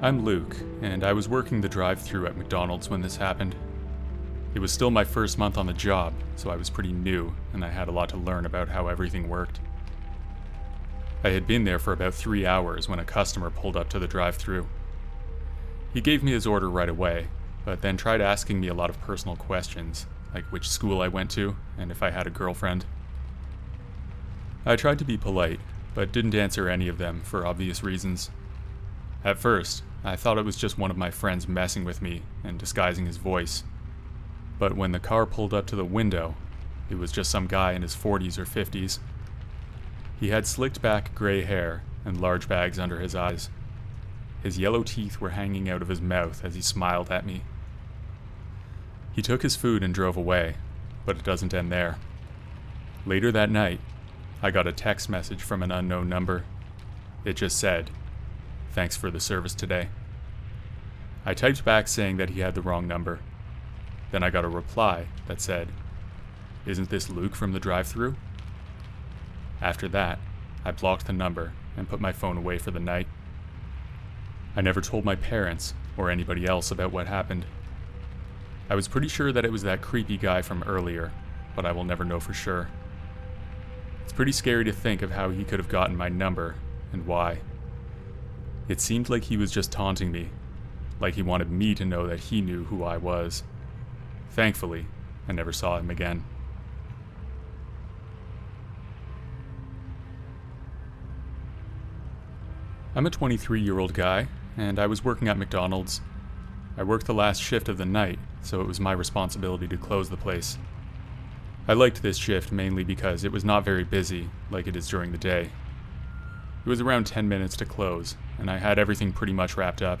I'm Luke, and I was working the drive-thru at McDonald's when this happened. It was still my first month on the job, so I was pretty new, and I had a lot to learn about how everything worked. I had been there for about 3 hours when a customer pulled up to the drive-thru. He gave me his order right away, but then tried asking me a lot of personal questions, like which school I went to, and if I had a girlfriend. I tried to be polite, but didn't answer any of them for obvious reasons. At first, I thought it was just one of my friends messing with me and disguising his voice. But when the car pulled up to the window, it was just some guy in his 40s or 50s. He had slicked back gray hair and large bags under his eyes. His yellow teeth were hanging out of his mouth as he smiled at me. He took his food and drove away, but it doesn't end there. Later that night, I got a text message from an unknown number. It just said, "Thanks for the service today." I typed back saying that he had the wrong number. Then I got a reply that said, "Isn't this Luke from the drive-thru?" After that, I blocked the number and put my phone away for the night. I never told my parents or anybody else about what happened. I was pretty sure that it was that creepy guy from earlier, but I will never know for sure. It's pretty scary to think of how he could have gotten my number and why. It seemed like he was just taunting me, like he wanted me to know that he knew who I was. Thankfully, I never saw him again. I'm a 23-year-old guy, and I was working at McDonald's. I worked the last shift of the night, so it was my responsibility to close the place. I liked this shift mainly because it was not very busy, like it is during the day. It was around 10 minutes to close, and I had everything pretty much wrapped up.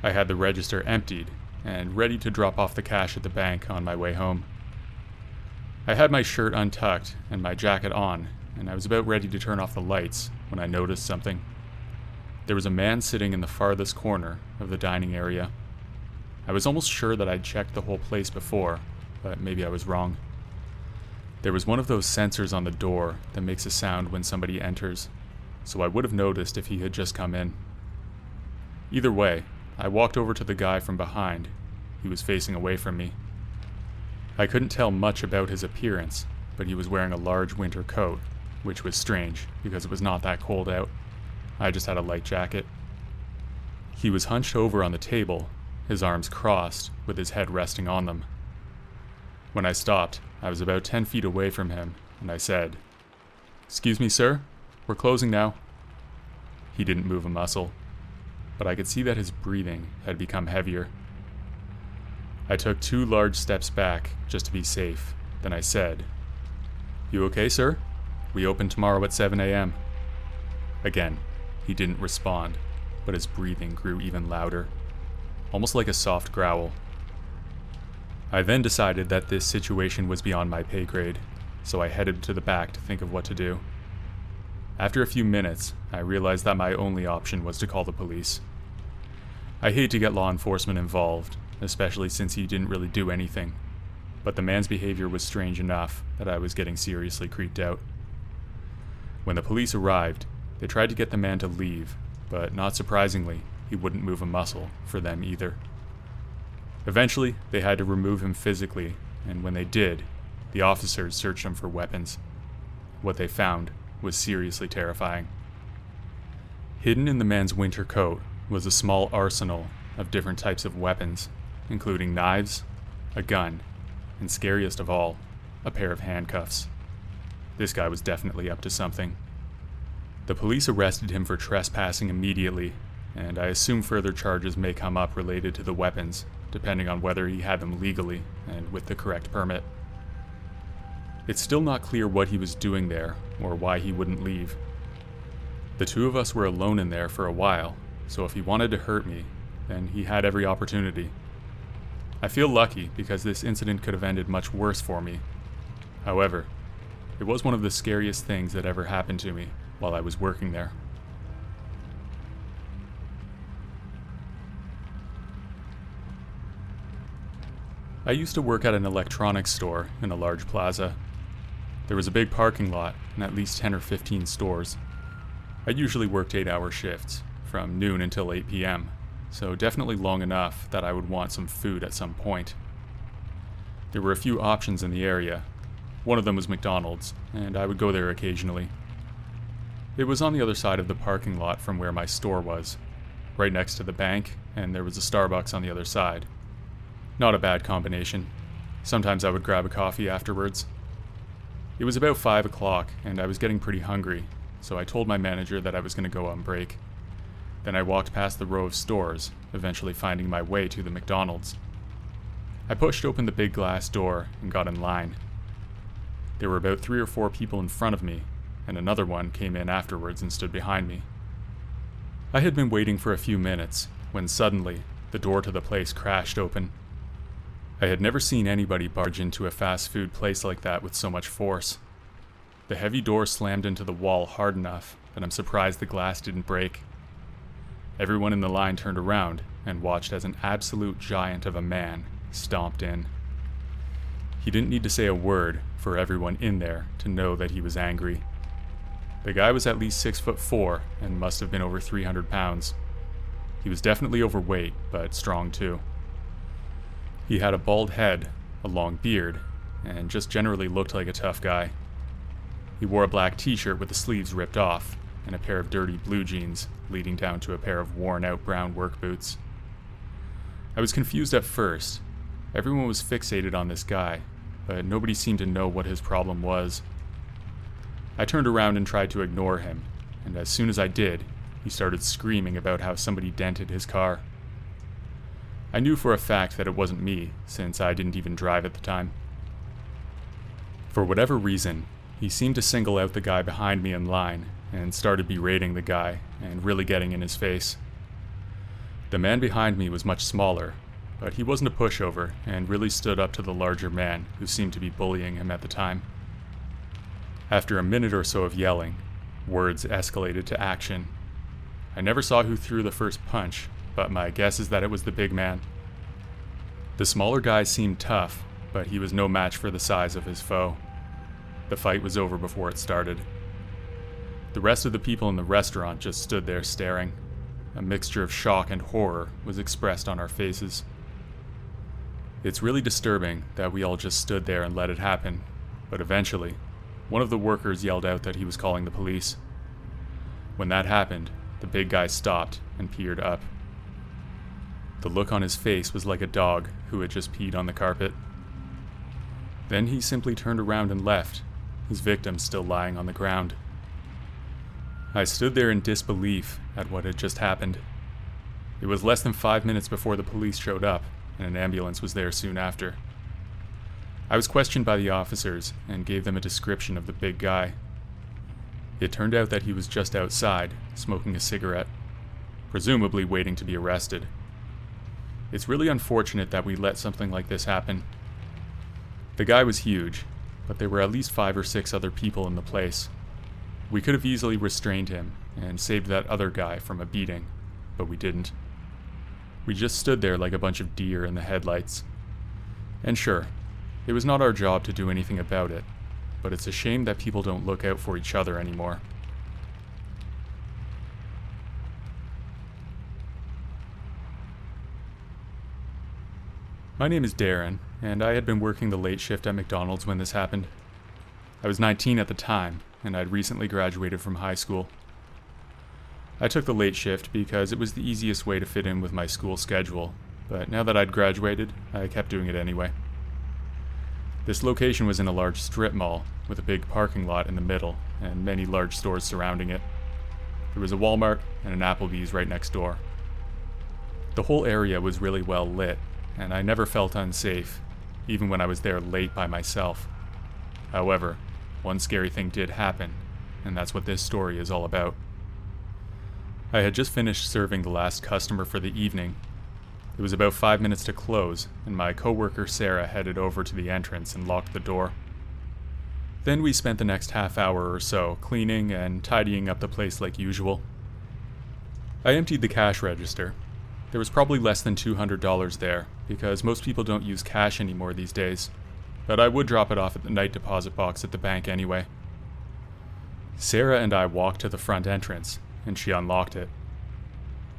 I had the register emptied, and ready to drop off the cash at the bank on my way home. I had my shirt untucked and my jacket on, and I was about ready to turn off the lights when I noticed something. There was a man sitting in the farthest corner of the dining area. I was almost sure that I'd checked the whole place before, but maybe I was wrong. There was one of those sensors on the door that makes a sound when somebody enters, so I would have noticed if he had just come in. Either way, I walked over to the guy from behind. He was facing away from me. I couldn't tell much about his appearance, but he was wearing a large winter coat, which was strange because it was not that cold out. I just had a light jacket. He was hunched over on the table, his arms crossed, with his head resting on them. When I stopped, I was about 10 feet away from him, and I said, "Excuse me, sir, we're closing now." He didn't move a muscle, but I could see that his breathing had become heavier. I took 2 large steps back just to be safe. Then I said, "You okay, sir? We open tomorrow at 7 a.m. Again, he didn't respond, but his breathing grew even louder, almost like a soft growl. I then decided that this situation was beyond my pay grade, so I headed to the back to think of what to do. After a few minutes, I realized that my only option was to call the police. I hate to get law enforcement involved, especially since he didn't really do anything, but the man's behavior was strange enough that I was getting seriously creeped out. When the police arrived, they tried to get the man to leave, but not surprisingly, he wouldn't move a muscle for them either. Eventually, they had to remove him physically, and when they did, the officers searched him for weapons. What they found was seriously terrifying. Hidden in the man's winter coat was a small arsenal of different types of weapons, including knives, a gun, and scariest of all, a pair of handcuffs. This guy was definitely up to something. The police arrested him for trespassing immediately, and I assume further charges may come up related to the weapons, depending on whether he had them legally and with the correct permit. It's still not clear what he was doing there or why he wouldn't leave. The 2 of us were alone in there for a while, so if he wanted to hurt me, then he had every opportunity. I feel lucky because this incident could have ended much worse for me. However, it was one of the scariest things that ever happened to me while I was working there. I used to work at an electronics store in a large plaza. There was a big parking lot and at least 10 or 15 stores. I usually worked 8-hour shifts, from noon until 8 p.m., so definitely long enough that I would want some food at some point. There were a few options in the area. One of them was McDonald's, and I would go there occasionally. It was on the other side of the parking lot from where my store was, right next to the bank, and there was a Starbucks on the other side. Not a bad combination. Sometimes I would grab a coffee afterwards. It was about 5 o'clock, and I was getting pretty hungry, so I told my manager that I was going to go on break. Then I walked past the row of stores, eventually finding my way to the McDonald's. I pushed open the big glass door and got in line. There were about 3 or 4 people in front of me, and another one came in afterwards and stood behind me. I had been waiting for a few minutes, when suddenly, the door to the place crashed open. I had never seen anybody barge into a fast food place like that with so much force. The heavy door slammed into the wall hard enough that I'm surprised the glass didn't break. Everyone in the line turned around and watched as an absolute giant of a man stomped in. He didn't need to say a word for everyone in there to know that he was angry. The guy was at least 6'4" and must have been over 300 pounds. He was definitely overweight, but strong too. He had a bald head, a long beard, and just generally looked like a tough guy. He wore a black t-shirt with the sleeves ripped off, and a pair of dirty blue jeans leading down to a pair of worn-out brown work boots. I was confused at first. Everyone was fixated on this guy, but nobody seemed to know what his problem was. I turned around and tried to ignore him, and as soon as I did, he started screaming about how somebody dented his car. I knew for a fact that it wasn't me, since I didn't even drive at the time. For whatever reason, he seemed to single out the guy behind me in line, and started berating the guy, and really getting in his face. The man behind me was much smaller, but he wasn't a pushover, and really stood up to the larger man, who seemed to be bullying him at the time. After a minute or so of yelling, words escalated to action. I never saw who threw the first punch, but my guess is that it was the big man. The smaller guy seemed tough, but he was no match for the size of his foe. The fight was over before it started. The rest of the people in the restaurant just stood there staring. A mixture of shock and horror was expressed on our faces. It's really disturbing that we all just stood there and let it happen, but eventually, one of the workers yelled out that he was calling the police. When that happened, the big guy stopped and peered up. The look on his face was like a dog who had just peed on the carpet. Then he simply turned around and left, his victim still lying on the ground. I stood there in disbelief at what had just happened. It was less than 5 minutes before the police showed up, and an ambulance was there soon after. I was questioned by the officers and gave them a description of the big guy. It turned out that he was just outside, smoking a cigarette, presumably waiting to be arrested. It's really unfortunate that we let something like this happen. The guy was huge, but there were at least 5 or 6 other people in the place. We could have easily restrained him and saved that other guy from a beating, but we didn't. We just stood there like a bunch of deer in the headlights. And sure, it was not our job to do anything about it, but it's a shame that people don't look out for each other anymore. My name is Darren, and I had been working the late shift at McDonald's when this happened. I was 19 at the time, and I'd recently graduated from high school. I took the late shift because it was the easiest way to fit in with my school schedule, but now that I'd graduated, I kept doing it anyway. This location was in a large strip mall, with a big parking lot in the middle, and many large stores surrounding it. There was a Walmart and an Applebee's right next door. The whole area was really well lit, and I never felt unsafe, even when I was there late by myself. However, one scary thing did happen, and that's what this story is all about. I had just finished serving the last customer for the evening. It was about 5 minutes to close, and my coworker Sarah headed over to the entrance and locked the door. Then we spent the next half hour or so cleaning and tidying up the place like usual. I emptied the cash register. There was probably less than $200 there, because most people don't use cash anymore these days, but I would drop it off at the night deposit box at the bank anyway. Sarah and I walked to the front entrance, and she unlocked it.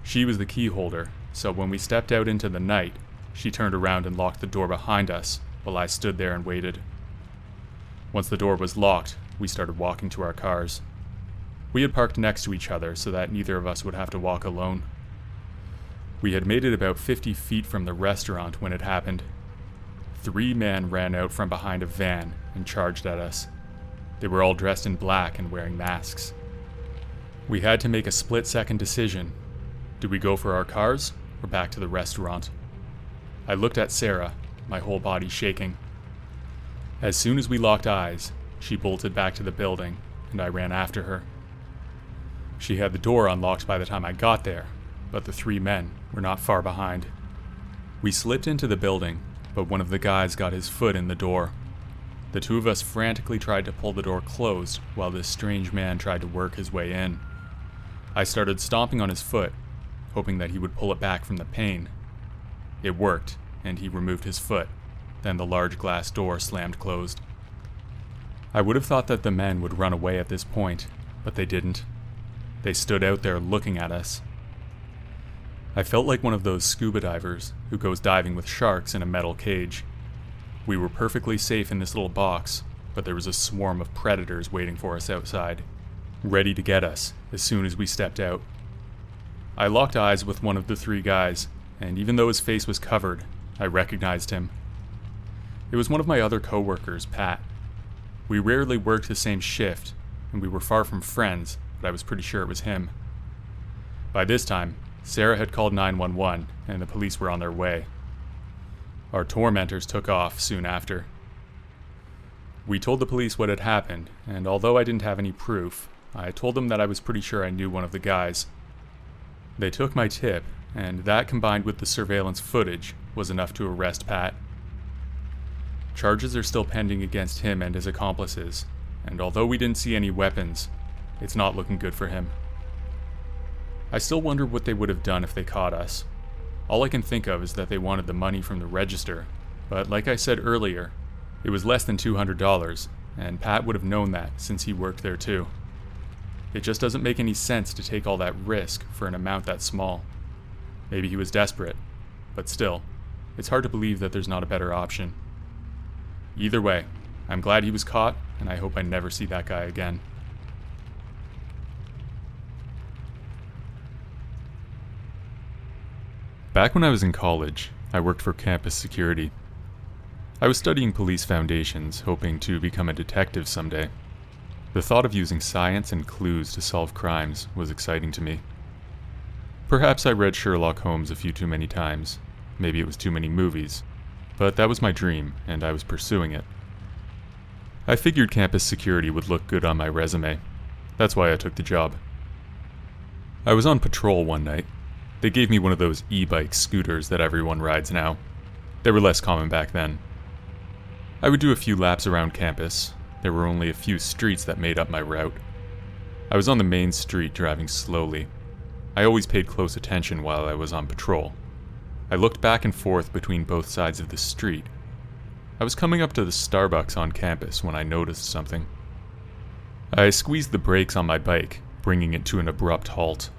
She was the key holder, so when we stepped out into the night, she turned around and locked the door behind us while I stood there and waited. Once the door was locked, we started walking to our cars. We had parked next to each other so that neither of us would have to walk alone. We had made it about 50 feet from the restaurant when it happened. 3 men ran out from behind a van and charged at us. They were all dressed in black and wearing masks. We had to make a split-second decision. Did we go for our cars or back to the restaurant? I looked at Sarah, my whole body shaking. As soon as we locked eyes, she bolted back to the building, and I ran after her. She had the door unlocked by the time I got there, but the 3 men were not far behind. We slipped into the building, but one of the guys got his foot in the door. The 2 of us frantically tried to pull the door closed while this strange man tried to work his way in. I started stomping on his foot, hoping that he would pull it back from the pain. It worked, and he removed his foot. Then the large glass door slammed closed. I would have thought that the men would run away at this point, but they didn't. They stood out there looking at us. I felt like one of those scuba divers who goes diving with sharks in a metal cage. We were perfectly safe in this little box, but there was a swarm of predators waiting for us outside, ready to get us as soon as we stepped out. I locked eyes with one of the 3 guys, and even though his face was covered, I recognized him. It was one of my other coworkers, Pat. We rarely worked the same shift, and we were far from friends, but I was pretty sure it was him. By this time, Sarah had called 911, and the police were on their way. Our tormentors took off soon after. We told the police what had happened, and although I didn't have any proof, I told them that I was pretty sure I knew one of the guys. They took my tip, and that combined with the surveillance footage was enough to arrest Pat. Charges are still pending against him and his accomplices, and although we didn't see any weapons, it's not looking good for him. I still wonder what they would have done if they caught us. All I can think of is that they wanted the money from the register, but like I said earlier, it was less than $200, and Pat would have known that since he worked there too. It just doesn't make any sense to take all that risk for an amount that small. Maybe he was desperate, but still, it's hard to believe that there's not a better option. Either way, I'm glad he was caught, and I hope I never see that guy again. Back when I was in college, I worked for campus security. I was studying police foundations, hoping to become a detective someday. The thought of using science and clues to solve crimes was exciting to me. Perhaps I read Sherlock Holmes a few too many times. Maybe it was too many movies. But that was my dream, and I was pursuing it. I figured campus security would look good on my resume. That's why I took the job. I was on patrol one night. They gave me one of those e-bike scooters that everyone rides now. They were less common back then. I would do a few laps around campus. There were only a few streets that made up my route. I was on the main street driving slowly. I always paid close attention while I was on patrol. I looked back and forth between both sides of the street. I was coming up to the Starbucks on campus when I noticed something. I squeezed the brakes on my bike, bringing it to an abrupt halt.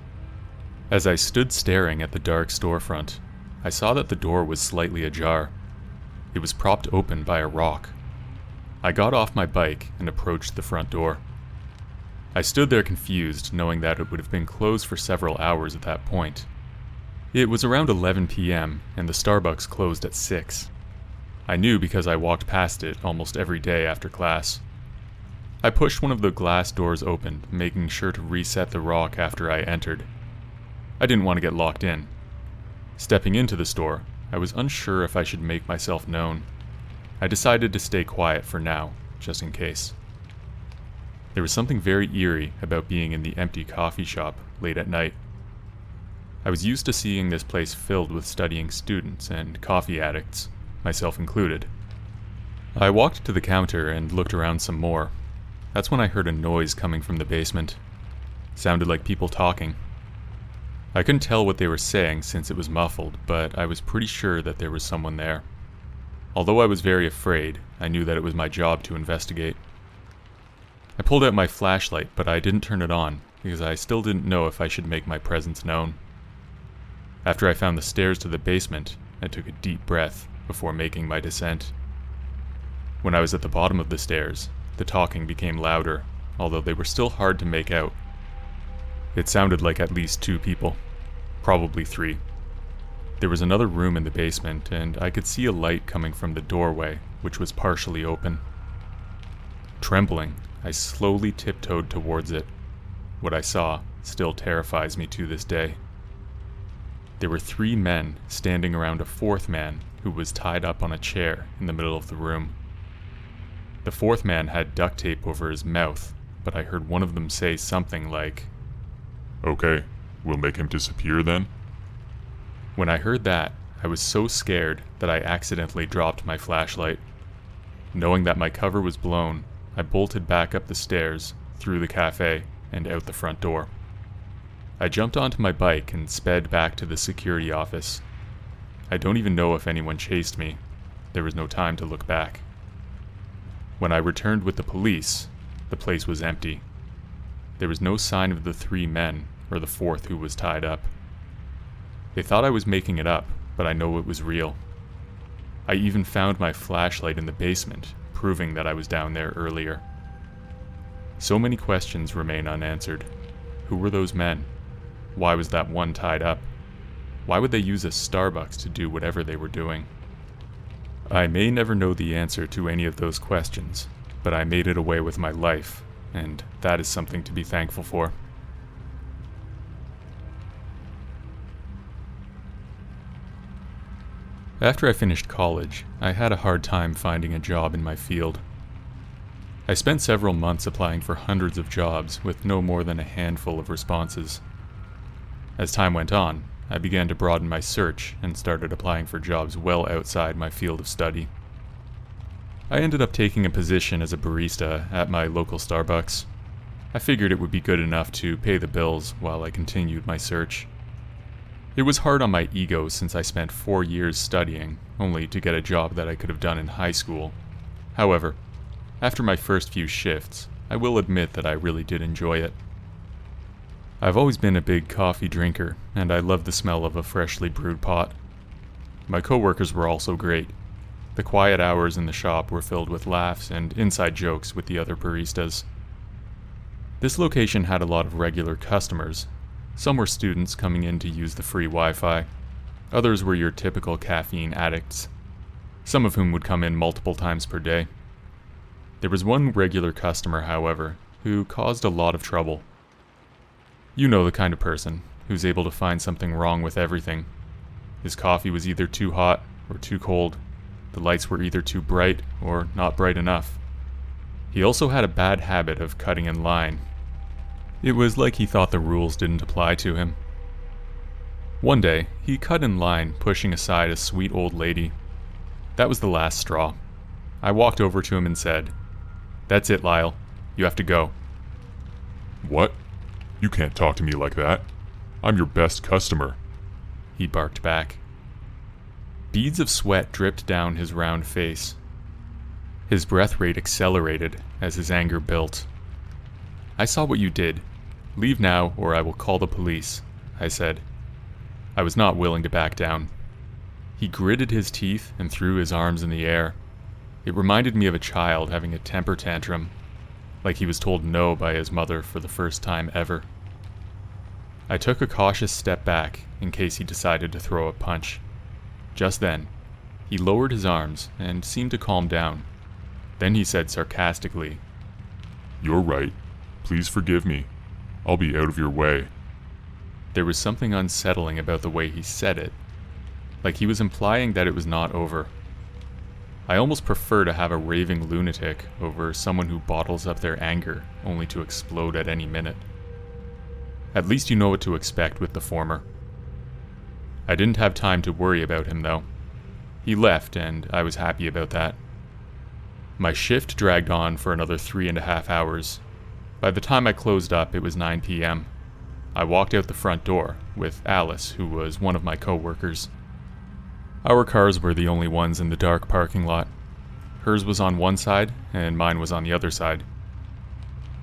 As I stood staring at the dark storefront, I saw that the door was slightly ajar. It was propped open by a rock. I got off my bike and approached the front door. I stood there confused, knowing that it would have been closed for several hours at that point. It was around 11 p.m., and the Starbucks closed at 6. I knew because I walked past it almost every day after class. I pushed one of the glass doors open, making sure to reset the rock after I entered. I didn't want to get locked in. Stepping into the store, I was unsure if I should make myself known. I decided to stay quiet for now, just in case. There was something very eerie about being in the empty coffee shop late at night. I was used to seeing this place filled with studying students and coffee addicts, myself included. I walked to the counter and looked around some more. That's when I heard a noise coming from the basement. Sounded like people talking. I couldn't tell what they were saying since it was muffled, but I was pretty sure that there was someone there. Although I was very afraid, I knew that it was my job to investigate. I pulled out my flashlight, but I didn't turn it on, because I still didn't know if I should make my presence known. After I found the stairs to the basement, I took a deep breath before making my descent. When I was at the bottom of the stairs, the talking became louder, although they were still hard to make out. It sounded like at least 2 people, probably 3. There was another room in the basement, and I could see a light coming from the doorway, which was partially open. Trembling, I slowly tiptoed towards it. What I saw still terrifies me to this day. There were 3 men standing around a 4th man who was tied up on a chair in the middle of the room. The 4th man had duct tape over his mouth, but I heard one of them say something like, "Okay, we'll make him disappear then?" When I heard that, I was so scared that I accidentally dropped my flashlight. Knowing that my cover was blown, I bolted back up the stairs, through the cafe, and out the front door. I jumped onto my bike and sped back to the security office. I don't even know if anyone chased me. There was no time to look back. When I returned with the police, the place was empty. There was no sign of the 3 men, or the 4th who was tied up. They thought I was making it up, but I know it was real. I even found my flashlight in the basement, proving that I was down there earlier. So many questions remain unanswered. Who were those men? Why was that one tied up? Why would they use a Starbucks to do whatever they were doing? I may never know the answer to any of those questions, but I made it away with my life, and that is something to be thankful for. After I finished college, I had a hard time finding a job in my field. I spent several months applying for hundreds of jobs with no more than a handful of responses. As time went on, I began to broaden my search and started applying for jobs well outside my field of study. I ended up taking a position as a barista at my local Starbucks. I figured it would be good enough to pay the bills while I continued my search. It was hard on my ego since I spent 4 years studying, only to get a job that I could have done in high school. However, after my first few shifts, I will admit that I really did enjoy it. I've always been a big coffee drinker, and I love the smell of a freshly brewed pot. My coworkers were also great. The quiet hours in the shop were filled with laughs and inside jokes with the other baristas. This location had a lot of regular customers. Some were students coming in to use the free Wi-Fi. Others were your typical caffeine addicts, some of whom would come in multiple times per day. There was one regular customer, however, who caused a lot of trouble. You know the kind of person who's able to find something wrong with everything. His coffee was either too hot or too cold. The lights were either too bright or not bright enough. He also had a bad habit of cutting in line. It was like he thought the rules didn't apply to him. One day, he cut in line, pushing aside a sweet old lady. That was the last straw. I walked over to him and said, "That's it, Lyle. You have to go." "What? You can't talk to me like that. I'm your best customer," he barked back. Beads of sweat dripped down his round face. His breath rate accelerated as his anger built. "I saw what you did. Leave now, or I will call the police," I said. I was not willing to back down. He gritted his teeth and threw his arms in the air. It reminded me of a child having a temper tantrum, like he was told no by his mother for the first time ever. I took a cautious step back in case he decided to throw a punch. Just then, he lowered his arms and seemed to calm down. Then he said sarcastically, "You're right. Please forgive me. I'll be out of your way." There was something unsettling about the way he said it, like he was implying that it was not over. I almost prefer to have a raving lunatic over someone who bottles up their anger only to explode at any minute. At least you know what to expect with the former. I didn't have time to worry about him though. He left and I was happy about that. My shift dragged on for another 3.5 hours. By the time I closed up, it was 9 p.m. I walked out the front door with Alice, who was one of my co-workers. Our cars were the only ones in the dark parking lot. Hers was on one side, and mine was on the other side.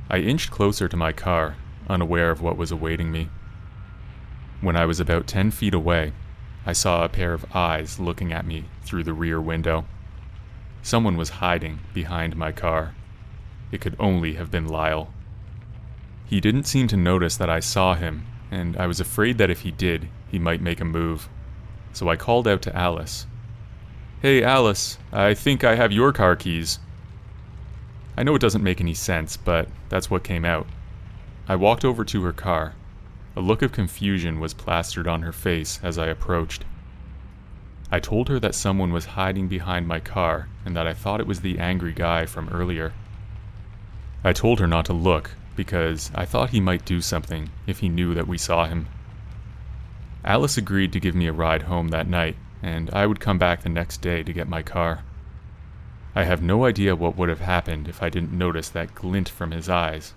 I inched closer to my car, unaware of what was awaiting me. When I was about 10 feet away, I saw a pair of eyes looking at me through the rear window. Someone was hiding behind my car. It could only have been Lyle. He didn't seem to notice that I saw him, and I was afraid that if he did, he might make a move. So I called out to Alice. "Hey Alice, I think I have your car keys." I know it doesn't make any sense, but that's what came out. I walked over to her car. A look of confusion was plastered on her face as I approached. I told her that someone was hiding behind my car and that I thought it was the angry guy from earlier. I told her not to look because I thought he might do something if he knew that we saw him. Alice agreed to give me a ride home that night, and I would come back the next day to get my car. I have no idea what would have happened if I didn't notice that glint from his eyes.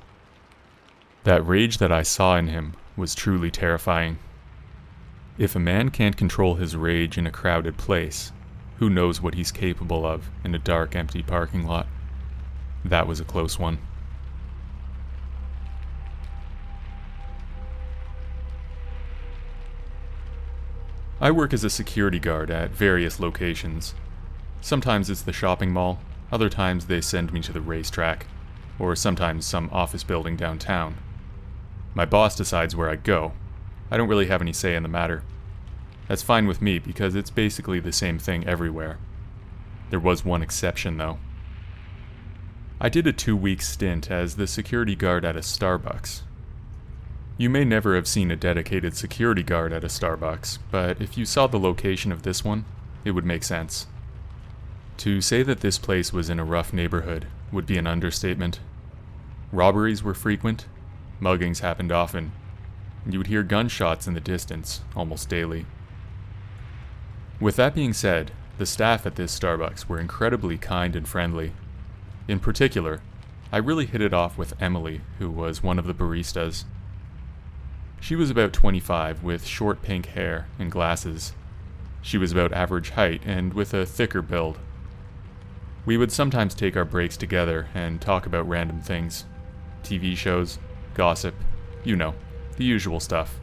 That rage that I saw in him was truly terrifying. If a man can't control his rage in a crowded place, who knows what he's capable of in a dark, empty parking lot? That was a close one. I work as a security guard at various locations. Sometimes it's the shopping mall, other times they send me to the racetrack, or sometimes some office building downtown. My boss decides where I go. I don't really have any say in the matter. That's fine with me because it's basically the same thing everywhere. There was one exception though. I did a 2-week stint as the security guard at a Starbucks. You may never have seen a dedicated security guard at a Starbucks, but if you saw the location of this one, it would make sense. To say that this place was in a rough neighborhood would be an understatement. Robberies were frequent, muggings happened often, and you would hear gunshots in the distance almost daily. With that being said, the staff at this Starbucks were incredibly kind and friendly. In particular, I really hit it off with Emily, who was one of the baristas. She was about 25 with short pink hair and glasses. She was about average height and with a thicker build. We would sometimes take our breaks together and talk about random things. TV shows, gossip, you know, the usual stuff.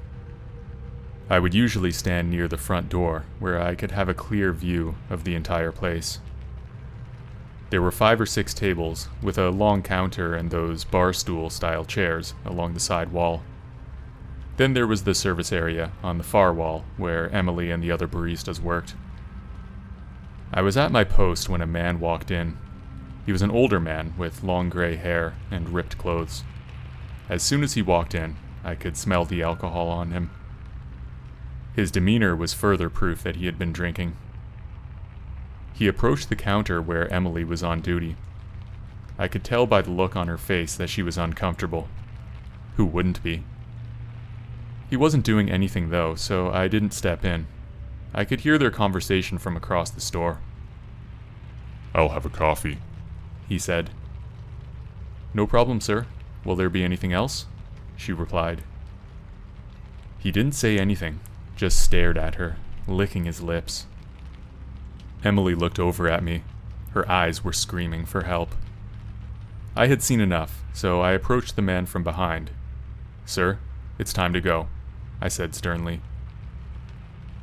I would usually stand near the front door where I could have a clear view of the entire place. There were 5 or 6 tables with a long counter and those bar stool style chairs along the side wall. Then there was the service area on the far wall where Emily and the other baristas worked. I was at my post when a man walked in. He was an older man with long gray hair and ripped clothes. As soon as he walked in, I could smell the alcohol on him. His demeanor was further proof that he had been drinking. He approached the counter where Emily was on duty. I could tell by the look on her face that she was uncomfortable. Who wouldn't be? He wasn't doing anything though, so I didn't step in. I could hear their conversation from across the store. "I'll have a coffee," he said. "No problem, sir. Will there be anything else?" she replied. He didn't say anything, just stared at her, licking his lips. Emily looked over at me. Her eyes were screaming for help. I had seen enough, so I approached the man from behind. "Sir, it's time to go," I said sternly.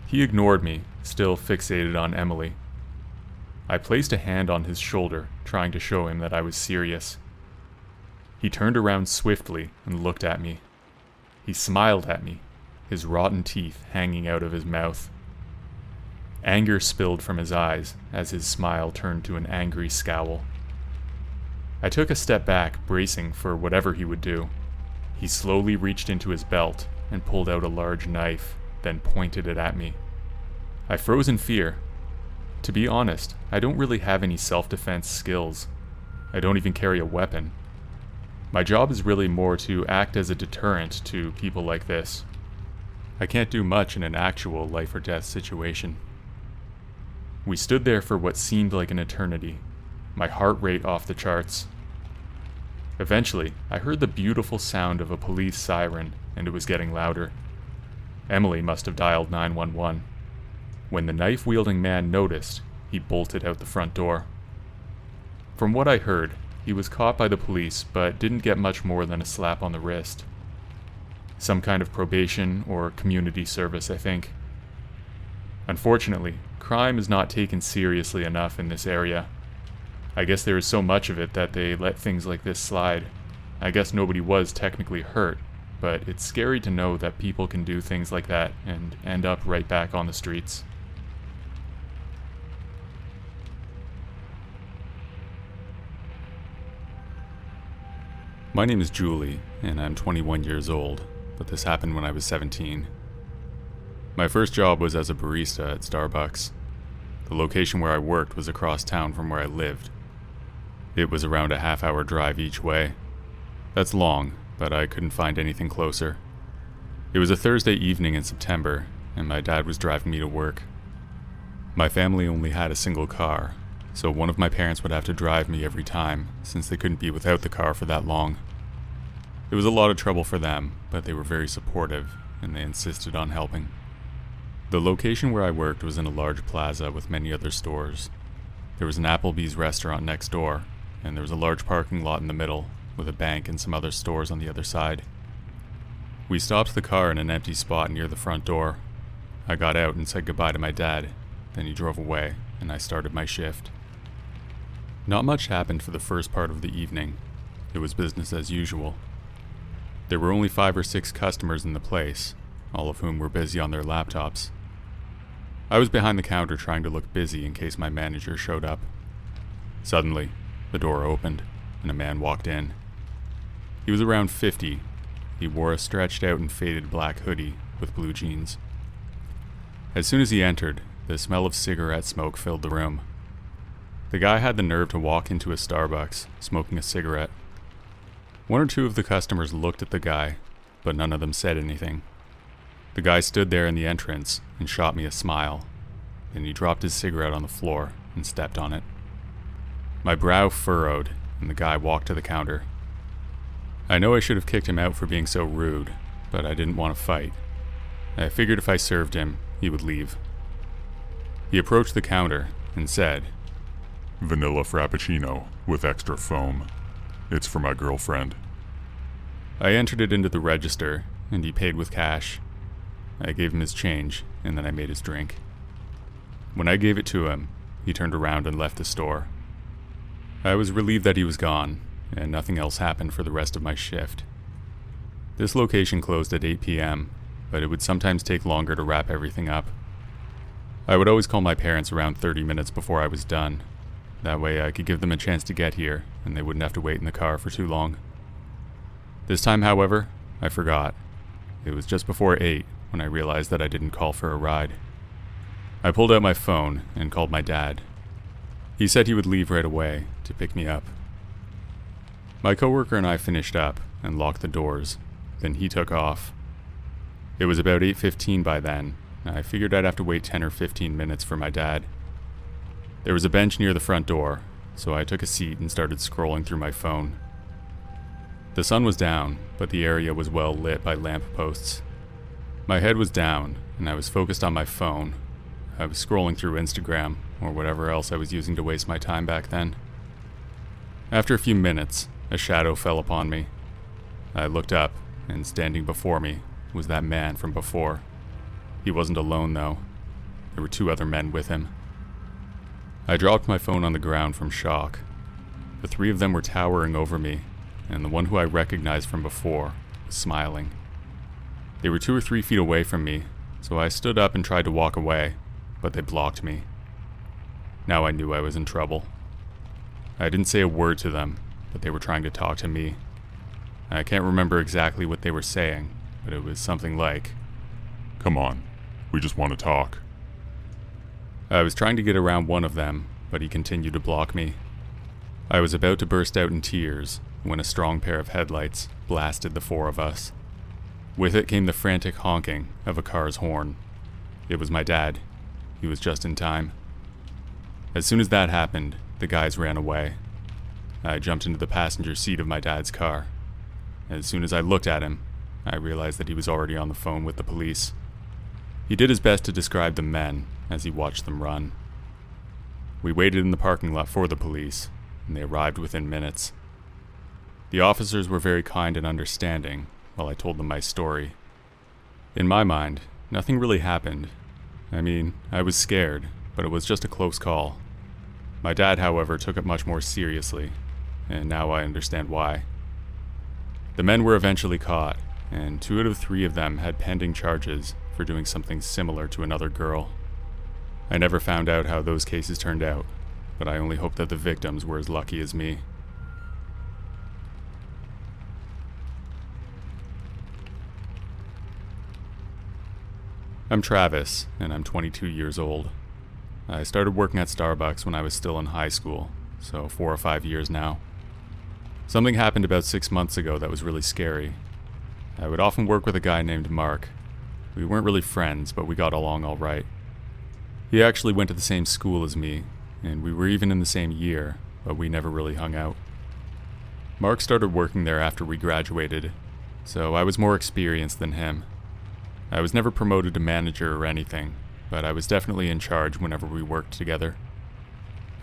He ignored me, still fixated on Emily. I placed a hand on his shoulder, trying to show him that I was serious. He turned around swiftly and looked at me. He smiled at me, his rotten teeth hanging out of his mouth. Anger spilled from his eyes as his smile turned to an angry scowl. I took a step back, bracing for whatever he would do. He slowly reached into his belt and pulled out a large knife, then pointed it at me. I froze in fear. To be honest, I don't really have any self-defense skills. I don't even carry a weapon. My job is really more to act as a deterrent to people like this. I can't do much in an actual life or death situation. We stood there for what seemed like an eternity, my heart rate off the charts. Eventually, I heard the beautiful sound of a police siren, and it was getting louder. Emily must have dialed 911. When the knife-wielding man noticed, he bolted out the front door. From what I heard, he was caught by the police, but didn't get much more than a slap on the wrist. Some kind of probation or community service, I think. Unfortunately, crime is not taken seriously enough in this area. I guess there is so much of it that they let things like this slide. I guess nobody was technically hurt, but it's scary to know that people can do things like that and end up right back on the streets. My name is Julie, and I'm 21 years old, but this happened when I was 17. My first job was as a barista at Starbucks. The location where I worked was across town from where I lived. It was around a half-hour drive each way. That's long, but I couldn't find anything closer. It was a Thursday evening in September, and my dad was driving me to work. My family only had a single car, so one of my parents would have to drive me every time, since they couldn't be without the car for that long. It was a lot of trouble for them, but they were very supportive, and they insisted on helping. The location where I worked was in a large plaza with many other stores. There was an Applebee's restaurant next door, and there was a large parking lot in the middle, with a bank and some other stores on the other side. We stopped the car in an empty spot near the front door. I got out and said goodbye to my dad, then he drove away, and I started my shift. Not much happened for the first part of the evening. It was business as usual. There were only 5 or 6 customers in the place, all of whom were busy on their laptops. I was behind the counter trying to look busy in case my manager showed up. Suddenly, the door opened, and a man walked in. He was around 50. He wore a stretched out and faded black hoodie with blue jeans. As soon as he entered, the smell of cigarette smoke filled the room. The guy had the nerve to walk into a Starbucks, smoking a cigarette. 1 or 2 of the customers looked at the guy, but none of them said anything. The guy stood there in the entrance and shot me a smile. Then he dropped his cigarette on the floor and stepped on it. My brow furrowed, and the guy walked to the counter. I know I should have kicked him out for being so rude, but I didn't want to fight. I figured if I served him, he would leave. He approached the counter and said, Vanilla Frappuccino with extra foam. It's for my girlfriend. I entered it into the register, and he paid with cash. I gave him his change, and then I made his drink. When I gave it to him, he turned around and left the store. I was relieved that he was gone, and nothing else happened for the rest of my shift. This location closed at 8 p.m., but it would sometimes take longer to wrap everything up. I would always call my parents around 30 minutes before I was done. That way I could give them a chance to get here, and they wouldn't have to wait in the car for too long. This time, however, I forgot. It was just before 8 when I realized that I didn't call for a ride. I pulled out my phone and called my dad. He said he would leave right away to pick me up. My coworker and I finished up and locked the doors. Then he took off. It was about 8:15 by then, and I figured I'd have to wait 10 or 15 minutes for my dad. There was a bench near the front door, so I took a seat and started scrolling through my phone. The sun was down, but the area was well lit by lamp posts. My head was down, and I was focused on my phone. I was scrolling through Instagram, or whatever else I was using to waste my time back then. After a few minutes, a shadow fell upon me. I looked up, and standing before me was that man from before. He wasn't alone, though. There were 2 other men with him. I dropped my phone on the ground from shock. The 3 of them were towering over me, and the one who I recognized from before was smiling. They were 2 or 3 feet away from me, so I stood up and tried to walk away, but they blocked me. Now I knew I was in trouble. I didn't say a word to them, but they were trying to talk to me. I can't remember exactly what they were saying, but it was something like, Come on, we just want to talk. I was trying to get around one of them, but he continued to block me. I was about to burst out in tears when a strong pair of headlights blasted the 4 of us. With it came the frantic honking of a car's horn. It was my dad. He was just in time. As soon as that happened, the guys ran away. I jumped into the passenger seat of my dad's car. As soon as I looked at him, I realized that he was already on the phone with the police. He did his best to describe the men as he watched them run. We waited in the parking lot for the police, and they arrived within minutes. The officers were very kind and understanding, while I told them my story. In my mind, nothing really happened. I mean, I was scared, but it was just a close call. My dad, however, took it much more seriously, and now I understand why. The men were eventually caught, and 2 out of 3 of them had pending charges for doing something similar to another girl. I never found out how those cases turned out, but I only hope that the victims were as lucky as me. I'm Travis, and I'm 22 years old. I started working at Starbucks when I was still in high school, so 4 or 5 years now. Something happened about 6 months ago that was really scary. I would often work with a guy named Mark. We weren't really friends, but we got along all right. He actually went to the same school as me, and we were even in the same year, but we never really hung out. Mark started working there after we graduated, so I was more experienced than him. I was never promoted to manager or anything, but I was definitely in charge whenever we worked together.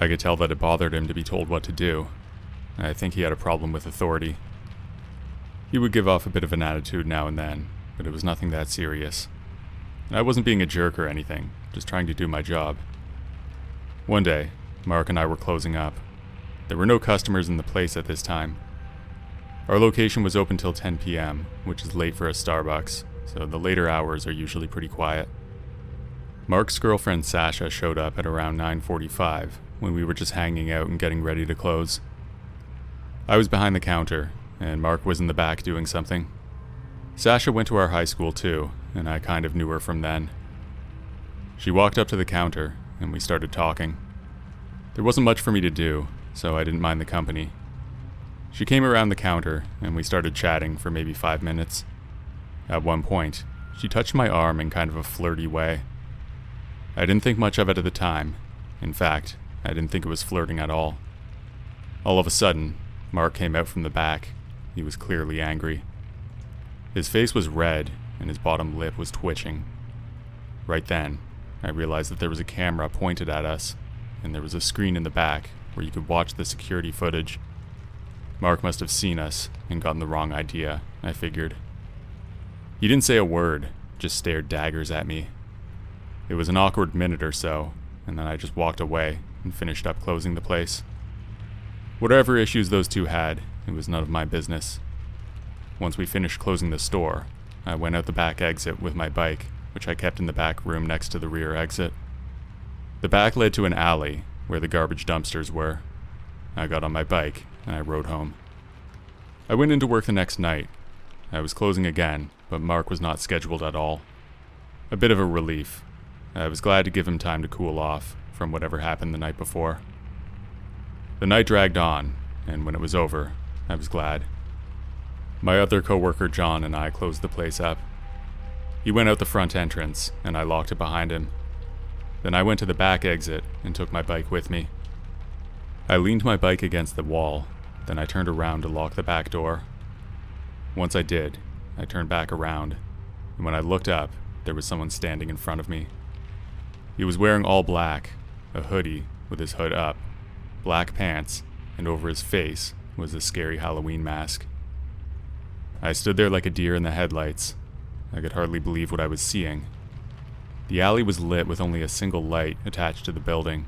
I could tell that it bothered him to be told what to do. I think he had a problem with authority. He would give off a bit of an attitude now and then, but it was nothing that serious. I wasn't being a jerk or anything, just trying to do my job. One day, Mark and I were closing up. There were no customers in the place at this time. Our location was open till 10 p.m., which is late for a Starbucks, so the later hours are usually pretty quiet. Mark's girlfriend Sasha showed up at around 9:45 when we were just hanging out and getting ready to close. I was behind the counter, and Mark was in the back doing something. Sasha went to our high school too, and I kind of knew her from then. She walked up to the counter, and we started talking. There wasn't much for me to do, so I didn't mind the company. She came around the counter, and we started chatting for maybe 5 minutes. At one point, she touched my arm in kind of a flirty way. I didn't think much of it at the time. In fact, I didn't think it was flirting at all. All of a sudden, Mark came out from the back. He was clearly angry. His face was red, and his bottom lip was twitching. Right then, I realized that there was a camera pointed at us, and there was a screen in the back where you could watch the security footage. Mark must have seen us and gotten the wrong idea, I figured. He didn't say a word, just stared daggers at me. It was an awkward minute or so, and then I just walked away and finished up closing the place. Whatever issues those two had, it was none of my business. Once we finished closing the store, I went out the back exit with my bike, which I kept in the back room next to the rear exit. The back led to an alley where the garbage dumpsters were. I got on my bike and I rode home. I went into work the next night. I was closing again, but Mark was not scheduled at all. A bit of a relief. I was glad to give him time to cool off from whatever happened the night before. The night dragged on, and when it was over, I was glad. My other coworker John and I closed the place up. He went out the front entrance, and I locked it behind him. Then I went to the back exit and took my bike with me. I leaned my bike against the wall, then I turned around to lock the back door. Once I did, I turned back around, and when I looked up, there was someone standing in front of me. He was wearing all black, a hoodie with his hood up, black pants, and over his face was a scary Halloween mask. I stood there like a deer in the headlights. I could hardly believe what I was seeing. The alley was lit with only a single light attached to the building.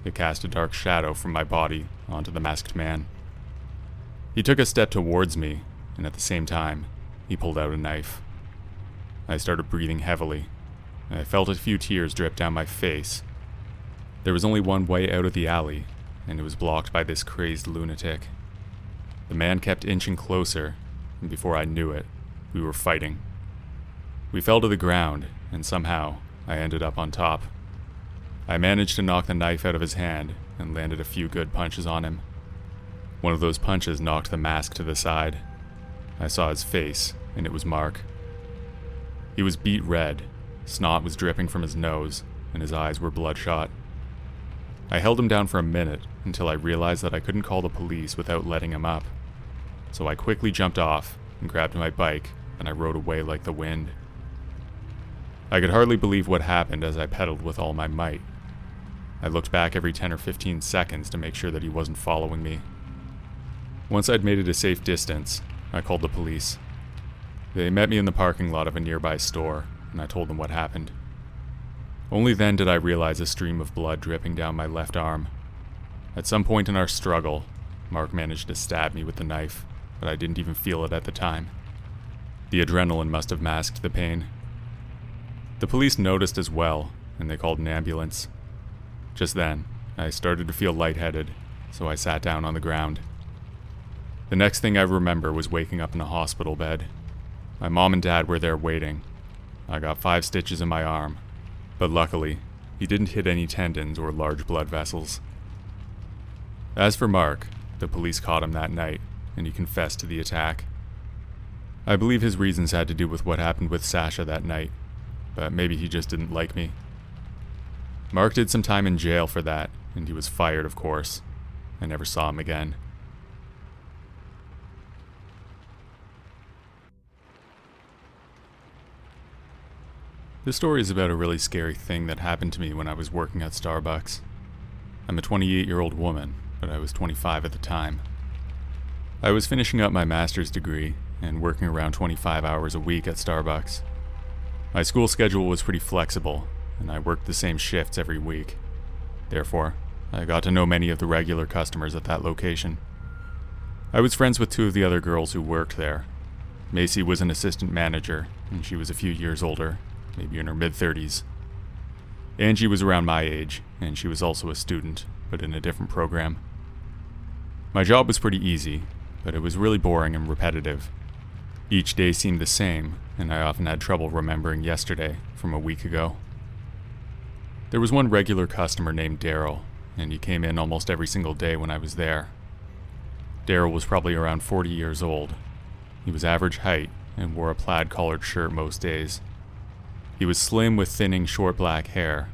It cast a dark shadow from my body onto the masked man. He took a step towards me, and at the same time, he pulled out a knife. I started breathing heavily. I felt a few tears drip down my face. There was only one way out of the alley, and it was blocked by this crazed lunatic. The man kept inching closer, and before I knew it, we were fighting. We fell to the ground, and somehow I ended up on top. I managed to knock the knife out of his hand and landed a few good punches on him. One of those punches knocked the mask to the side. I saw his face, and it was Mark. He was beet red, snot was dripping from his nose, and his eyes were bloodshot. I held him down for a minute until I realized that I couldn't call the police without letting him up. So I quickly jumped off and grabbed my bike, and I rode away like the wind. I could hardly believe what happened as I pedaled with all my might. I looked back every 10 or 15 seconds to make sure that he wasn't following me. Once I'd made it a safe distance, I called the police. They met me in the parking lot of a nearby store, and I told them what happened. Only then did I realize a stream of blood dripping down my left arm. At some point in our struggle, Mark managed to stab me with the knife, but I didn't even feel it at the time. The adrenaline must have masked the pain. The police noticed as well, and they called an ambulance. Just then, I started to feel lightheaded, so I sat down on the ground. The next thing I remember was waking up in a hospital bed. My mom and dad were there waiting. I got 5 stitches in my arm, but luckily, he didn't hit any tendons or large blood vessels. As for Mark, the police caught him that night, and he confessed to the attack. I believe his reasons had to do with what happened with Sasha that night, but maybe he just didn't like me. Mark did some time in jail for that, and he was fired, of course. I never saw him again. This story is about a really scary thing that happened to me when I was working at Starbucks. I'm a 28-year-old woman, but I was 25 at the time. I was finishing up my master's degree and working around 25 hours a week at Starbucks. My school schedule was pretty flexible, and I worked the same shifts every week. Therefore, I got to know many of the regular customers at that location. I was friends with 2 of the other girls who worked there. Macy was an assistant manager, and she was a few years older, maybe in her mid-30s. Angie was around my age, and she was also a student, but in a different program. My job was pretty easy, but it was really boring and repetitive. Each day seemed the same, and I often had trouble remembering yesterday from a week ago. There was one regular customer named Daryl, and he came in almost every single day when I was there. Daryl was probably around 40 years old. He was average height and wore a plaid collared shirt most days. He was slim with thinning short black hair,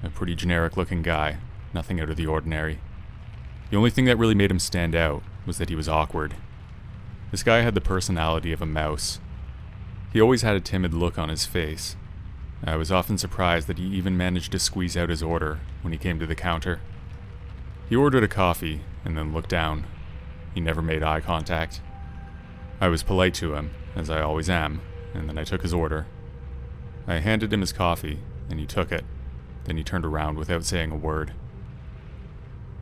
a pretty generic looking guy, nothing out of the ordinary. The only thing that really made him stand out was that he was awkward. This guy had the personality of a mouse. He always had a timid look on his face. I was often surprised that he even managed to squeeze out his order when he came to the counter. He ordered a coffee and then looked down. He never made eye contact. I was polite to him, as I always am, and then I took his order. I handed him his coffee, and he took it. Then he turned around without saying a word.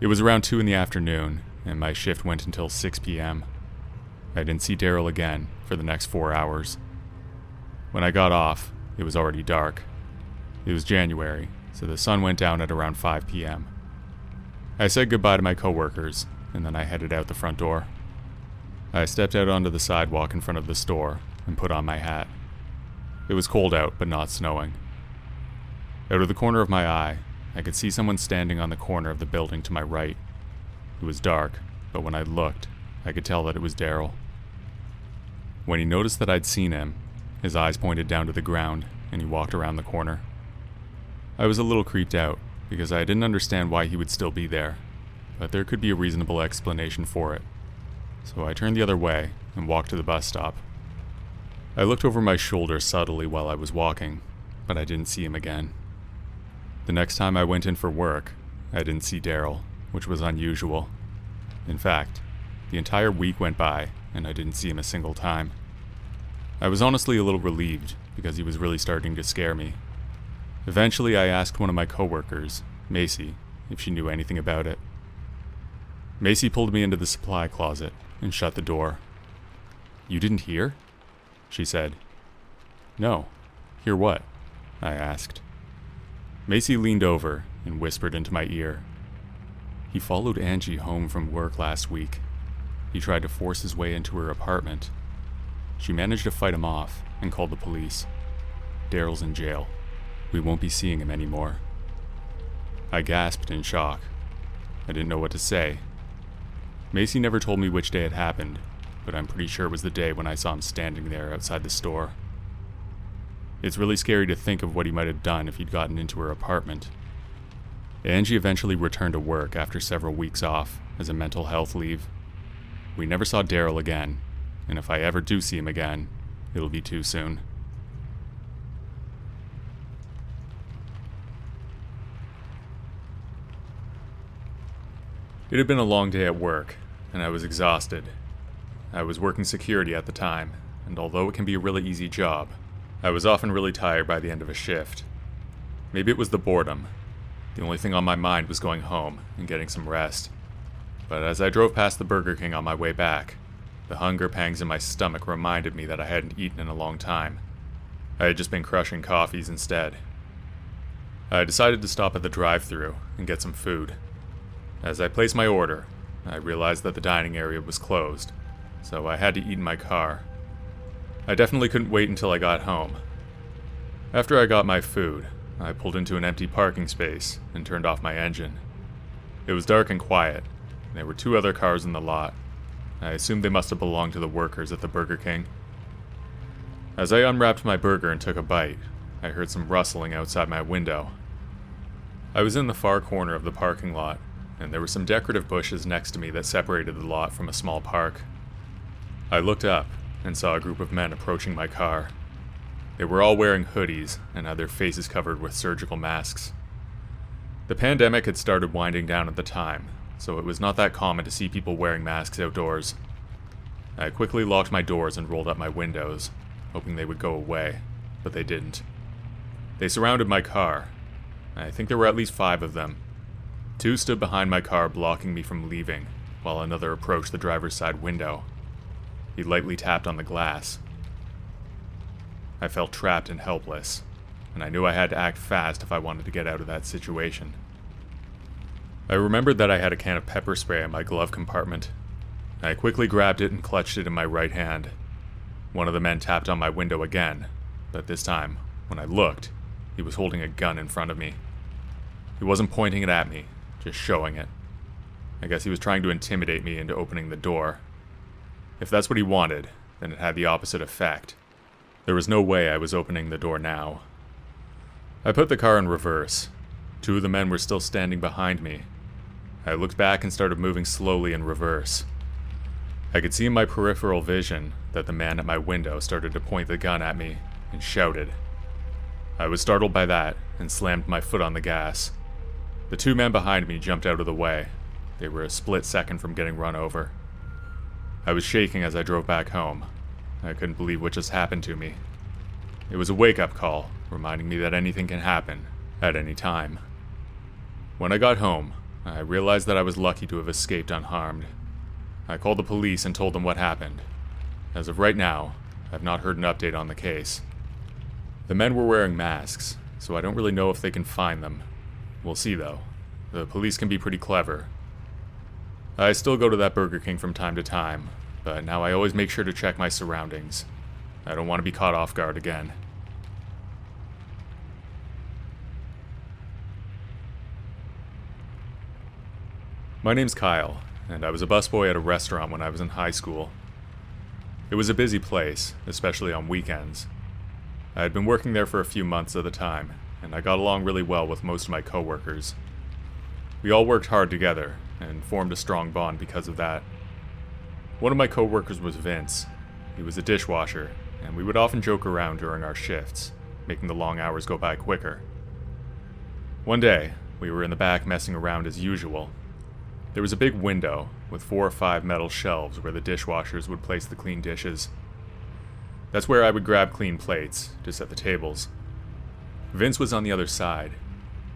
It was around 2 in the afternoon, and my shift went until 6 p.m. I didn't see Daryl again for the next 4 hours. When I got off, it was already dark. It was January, so the sun went down at around 5 p.m. I said goodbye to my coworkers, and then I headed out the front door. I stepped out onto the sidewalk in front of the store and put on my hat. It was cold out, but not snowing. Out of the corner of my eye, I could see someone standing on the corner of the building to my right. It was dark, but when I looked, I could tell that it was Daryl. When he noticed that I'd seen him, his eyes pointed down to the ground, and he walked around the corner. I was a little creeped out, because I didn't understand why he would still be there, but there could be a reasonable explanation for it. So I turned the other way and walked to the bus stop. I looked over my shoulder subtly while I was walking, but I didn't see him again. The next time I went in for work, I didn't see Daryl, which was unusual. In fact, the entire week went by, and I didn't see him a single time. I was honestly a little relieved, because he was really starting to scare me. Eventually, I asked one of my coworkers, Macy, if she knew anything about it. Macy pulled me into the supply closet and shut the door. "You didn't hear?" she said. "No. Hear what?" I asked. Macy leaned over and whispered into my ear. "He followed Angie home from work last week. He tried to force his way into her apartment. She managed to fight him off and called the police. Daryl's in jail. We won't be seeing him anymore." I gasped in shock. I didn't know what to say. Macy never told me which day it happened, but I'm pretty sure it was the day when I saw him standing there outside the store. It's really scary to think of what he might have done if he'd gotten into her apartment. Angie eventually returned to work after several weeks off as a mental health leave. We never saw Daryl again, and if I ever do see him again, it'll be too soon. It had been a long day at work, and I was exhausted. I was working security at the time, and and although it can be a really easy job, I was often really tired by the end of a shift. Maybe it was the boredom. The only thing on my mind was going home and getting some rest. But as I drove past the Burger King on my way back, the hunger pangs in my stomach reminded me that I hadn't eaten in a long time. I had just been crushing coffees instead. I decided to stop at the drive-thru and get some food. As I placed my order, I realized that the dining area was closed, so I had to eat in my car. I definitely couldn't wait until I got home. After I got my food, I pulled into an empty parking space and turned off my engine. It was dark and quiet. There were 2 other cars in the lot. I assumed they must have belonged to the workers at the Burger King. As I unwrapped my burger and took a bite, I heard some rustling outside my window. I was in the far corner of the parking lot, and there were some decorative bushes next to me that separated the lot from a small park. I looked up and saw a group of men approaching my car. They were all wearing hoodies and had their faces covered with surgical masks. The pandemic had started winding down at the time, so it was not that common to see people wearing masks outdoors. I quickly locked my doors and rolled up my windows, hoping they would go away, but they didn't. They surrounded my car. I think there were at least 5 of them. 2 stood behind my car blocking me from leaving, while another approached the driver's side window. He lightly tapped on the glass. I felt trapped and helpless, and I knew I had to act fast if I wanted to get out of that situation. I remembered that I had a can of pepper spray in my glove compartment. I quickly grabbed it and clutched it in my right hand. One of the men tapped on my window again, but this time, when I looked, he was holding a gun in front of me. He wasn't pointing it at me, just showing it. I guess he was trying to intimidate me into opening the door. If that's what he wanted, then it had the opposite effect. There was no way I was opening the door now. I put the car in reverse. 2 of the men were still standing behind me. I looked back and started moving slowly in reverse. I could see in my peripheral vision that the man at my window started to point the gun at me and shouted. I was startled by that and slammed my foot on the gas. The 2 men behind me jumped out of the way. They were a split second from getting run over. I was shaking as I drove back home. I couldn't believe what just happened to me. It was a wake-up call, reminding me that anything can happen, at any time. When I got home, I realized that I was lucky to have escaped unharmed. I called the police and told them what happened. As of right now, I've not heard an update on the case. The men were wearing masks, so I don't really know if they can find them. We'll see though. The police can be pretty clever. I still go to that Burger King from time to time, but now I always make sure to check my surroundings. I don't want to be caught off guard again. My name's Kyle, and I was a busboy at a restaurant when I was in high school. It was a busy place, especially on weekends. I had been working there for a few months at a time, and I got along really well with most of my coworkers. We all worked hard together, and formed a strong bond because of that. One of my coworkers was Vince. He was a dishwasher, and we would often joke around during our shifts, making the long hours go by quicker. One day, we were in the back messing around as usual. There was a big window with 4 or 5 metal shelves where the dishwashers would place the clean dishes. That's where I would grab clean plates to set the tables. Vince was on the other side.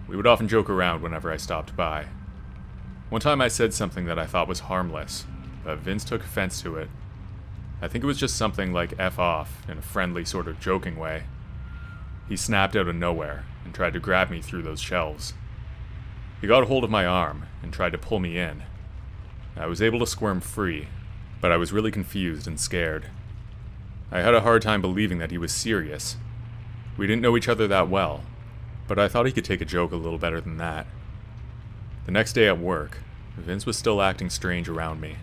We would often joke around whenever I stopped by. One time I said something that I thought was harmless, but Vince took offense to it. I think it was just something like F off in a friendly sort of joking way. He snapped out of nowhere and tried to grab me through those shelves. He got a hold of my arm and tried to pull me in. I was able to squirm free, but I was really confused and scared. I had a hard time believing that he was serious. We didn't know each other that well, but I thought he could take a joke a little better than that. The next day at work, Vince was still acting strange around me.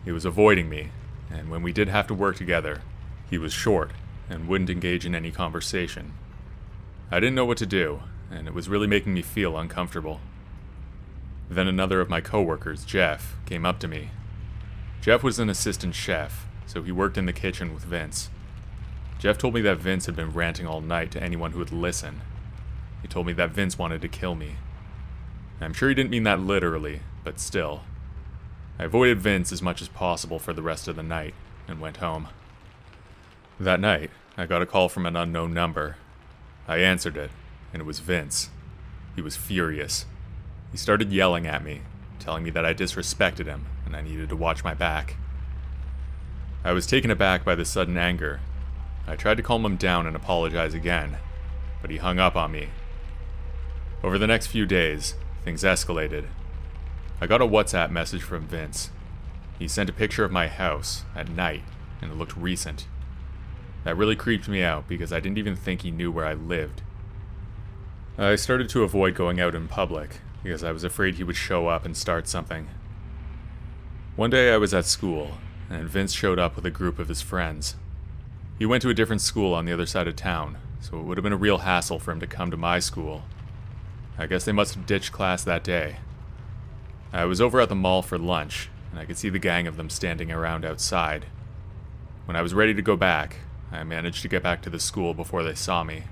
He was avoiding me, and when we did have to work together, he was short and wouldn't engage in any conversation. I didn't know what to do, and it was really making me feel uncomfortable. Then another of my coworkers, Jeff, came up to me. Jeff was an assistant chef, so he worked in the kitchen with Vince. Jeff told me that Vince had been ranting all night to anyone who would listen. He told me that Vince wanted to kill me. I'm sure he didn't mean that literally, but still. I avoided Vince as much as possible for the rest of the night, and went home. That night, I got a call from an unknown number. I answered it, and it was Vince. He was furious. He started yelling at me, telling me that I disrespected him and I needed to watch my back. I was taken aback by the sudden anger. I tried to calm him down and apologize again, but he hung up on me. Over the next few days, things escalated. I got a WhatsApp message from Vince. He sent a picture of my house at night, and it looked recent. That really creeped me out because I didn't even think he knew where I lived. I started to avoid going out in public because I was afraid he would show up and start something. One day I was at school, and Vince showed up with a group of his friends. He went to a different school on the other side of town, so it would have been a real hassle for him to come to my school. I guess they must have ditched class that day. I was over at the mall for lunch, and I could see the gang of them standing around outside. When I was ready to go back, I managed to get back to the school before they saw me.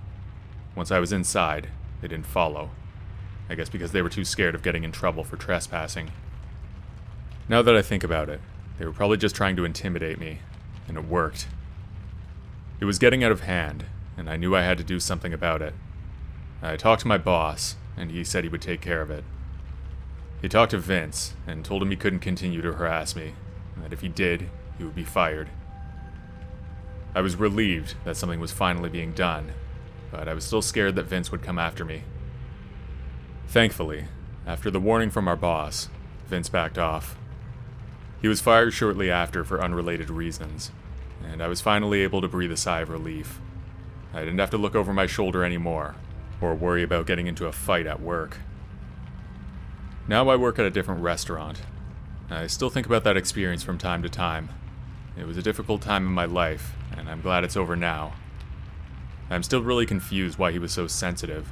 Once I was inside, they didn't follow. I guess because they were too scared of getting in trouble for trespassing. Now that I think about it, they were probably just trying to intimidate me, and it worked. It was getting out of hand, and I knew I had to do something about it. I talked to my boss, and he said he would take care of it. He talked to Vince, and told him he couldn't continue to harass me, and that if he did, he would be fired. I was relieved that something was finally being done, but I was still scared that Vince would come after me. Thankfully, after the warning from our boss, Vince backed off. He was fired shortly after for unrelated reasons, and I was finally able to breathe a sigh of relief. I didn't have to look over my shoulder anymore, or worry about getting into a fight at work. Now I work at a different restaurant. I still think about that experience from time to time. It was a difficult time in my life, and I'm glad it's over now. I'm still really confused why he was so sensitive.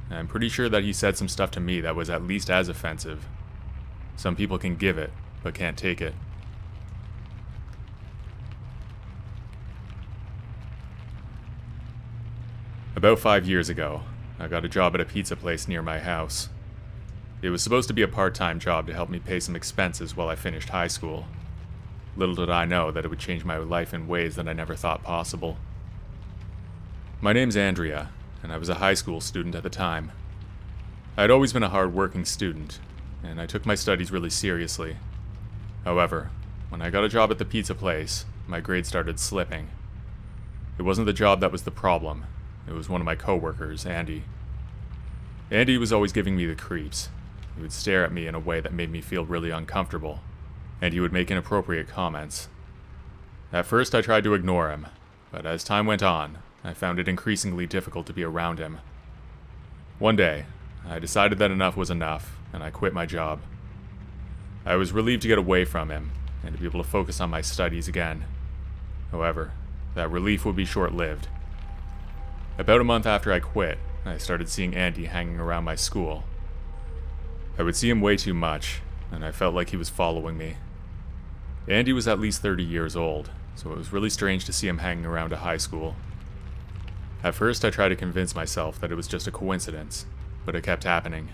I'm pretty sure that he said some stuff to me that was at least as offensive. Some people can give it, but can't take it. About 5 years ago, I got a job at a pizza place near my house. It was supposed to be a part-time job to help me pay some expenses while I finished high school. Little did I know that it would change my life in ways that I never thought possible. My name's Andrea, and I was a high school student at the time. I'd always been a hard-working student, and I took my studies really seriously. However, when I got a job at the pizza place, my grades started slipping. It wasn't the job that was the problem. It was one of my coworkers, Andy. Andy was always giving me the creeps. He would stare at me in a way that made me feel really uncomfortable, and he would make inappropriate comments. At first I tried to ignore him, but as time went on, I found it increasingly difficult to be around him. One day, I decided that enough was enough, and I quit my job. I was relieved to get away from him, and to be able to focus on my studies again. However, that relief would be short-lived. About a month after I quit, I started seeing Andy hanging around my school. I would see him way too much, and I felt like he was following me. Andy was at least 30 years old, so it was really strange to see him hanging around a high school. At first I tried to convince myself that it was just a coincidence, but it kept happening.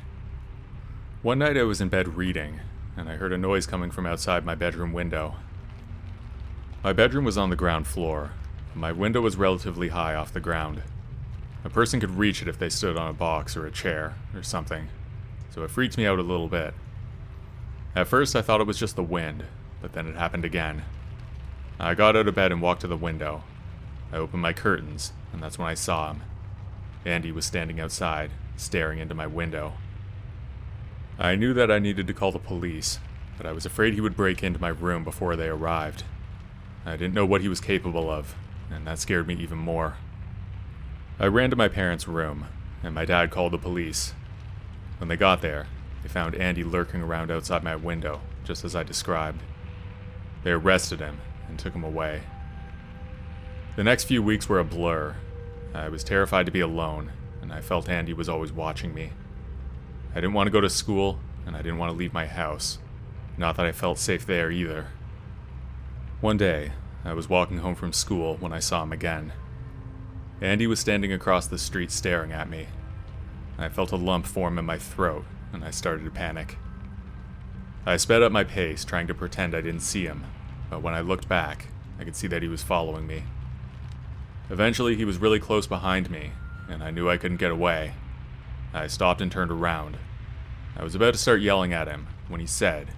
One night I was in bed reading, and I heard a noise coming from outside my bedroom window. My bedroom was on the ground floor, and my window was relatively high off the ground. A person could reach it if they stood on a box or a chair or something, so it freaked me out a little bit. At first I thought it was just the wind, but then it happened again. I got out of bed and walked to the window. I opened my curtains, and that's when I saw him. Andy was standing outside, staring into my window. I knew that I needed to call the police, but I was afraid he would break into my room before they arrived. I didn't know what he was capable of, and that scared me even more. I ran to my parents' room, and my dad called the police. When they got there, they found Andy lurking around outside my window, just as I described. They arrested him and took him away. The next few weeks were a blur. I was terrified to be alone, and I felt Andy was always watching me. I didn't want to go to school, and I didn't want to leave my house. Not that I felt safe there either. One day, I was walking home from school when I saw him again. Andy was standing across the street staring at me. I felt a lump form in my throat, and I started to panic. I sped up my pace, trying to pretend I didn't see him, but when I looked back, I could see that he was following me. Eventually, he was really close behind me, and I knew I couldn't get away. I stopped and turned around. I was about to start yelling at him when he said,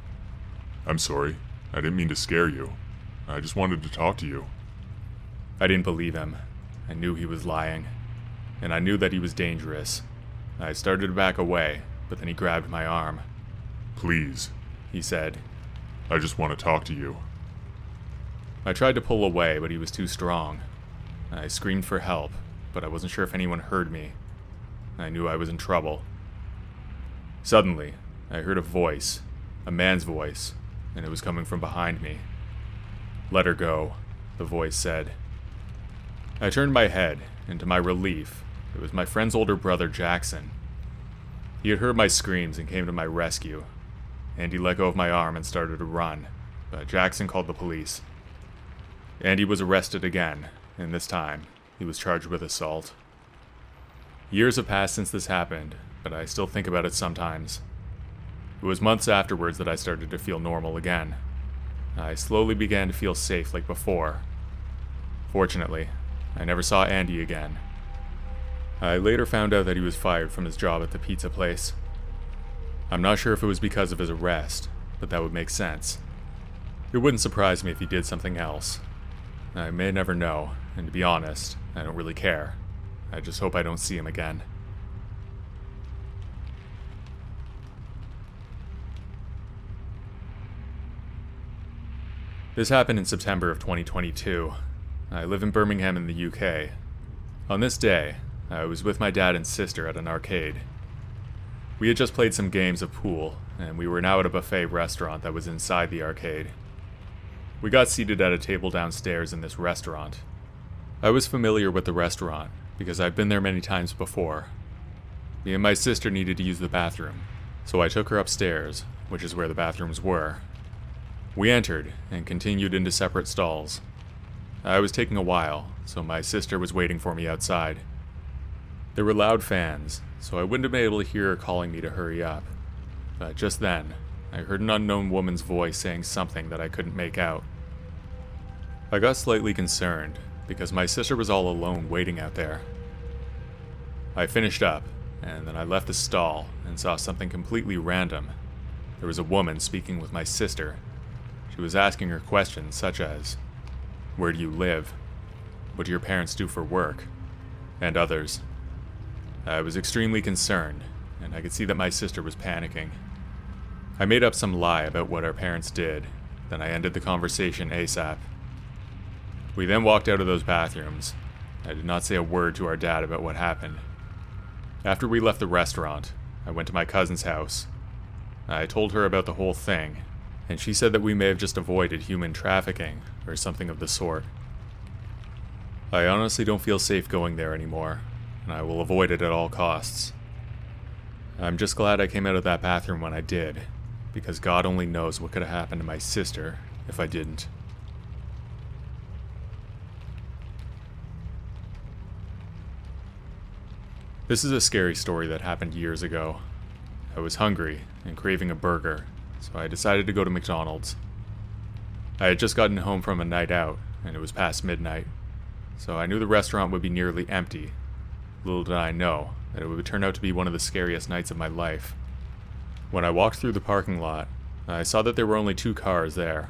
I'm sorry. I didn't mean to scare you. I just wanted to talk to you. I didn't believe him. I knew he was lying, and I knew that he was dangerous. I started to back away, but then he grabbed my arm. Please, He said. I just want to talk to you. I tried to pull away, but he was too strong. I screamed for help, but I wasn't sure if anyone heard me. I knew I was in trouble. Suddenly, I heard a voice, a man's voice, and it was coming from behind me. Let her go, the voice said. I turned my head, and to my relief, it was my friend's older brother, Jackson. He had heard my screams and came to my rescue. Andy let go of my arm and started to run, but Jackson called the police. Andy was arrested again, and this time, he was charged with assault. Years have passed since this happened, but I still think about it sometimes. It was months afterwards that I started to feel normal again. I slowly began to feel safe like before. Fortunately, I never saw Andy again. I later found out that he was fired from his job at the pizza place. I'm not sure if it was because of his arrest, but that would make sense. It wouldn't surprise me if he did something else. I may never know, and to be honest, I don't really care. I just hope I don't see him again. This happened in September of 2022. I live in Birmingham in the UK. On this day, I was with my dad and sister at an arcade. We had just played some games of pool, and we were now at a buffet restaurant that was inside the arcade. We got seated at a table downstairs in this restaurant. I was familiar with the restaurant because I'd been there many times before. Me and my sister needed to use the bathroom, so I took her upstairs, which is where the bathrooms were. We entered and continued into separate stalls. I was taking a while, so my sister was waiting for me outside. There were loud fans, so I wouldn't have been able to hear her calling me to hurry up. But just then, I heard an unknown woman's voice saying something that I couldn't make out. I got slightly concerned, because my sister was all alone waiting out there. I finished up, and then I left the stall and saw something completely random. There was a woman speaking with my sister. She was asking her questions such as, "Where do you live? What do your parents do for work?" and others. I was extremely concerned, and I could see that my sister was panicking. I made up some lie about what our parents did, then I ended the conversation ASAP. We then walked out of those bathrooms. I did not say a word to our dad about what happened. After we left the restaurant, I went to my cousin's house. I told her about the whole thing, and she said that we may have just avoided human trafficking or something of the sort. I honestly don't feel safe going there anymore, and I will avoid it at all costs. I'm just glad I came out of that bathroom when I did, because God only knows what could have happened to my sister if I didn't. This is a scary story that happened years ago. I was hungry and craving a burger, so I decided to go to McDonald's. I had just gotten home from a night out, and it was past midnight, so I knew the restaurant would be nearly empty. Little did I know that it would turn out to be one of the scariest nights of my life. When I walked through the parking lot, I saw that there were only 2 cars there.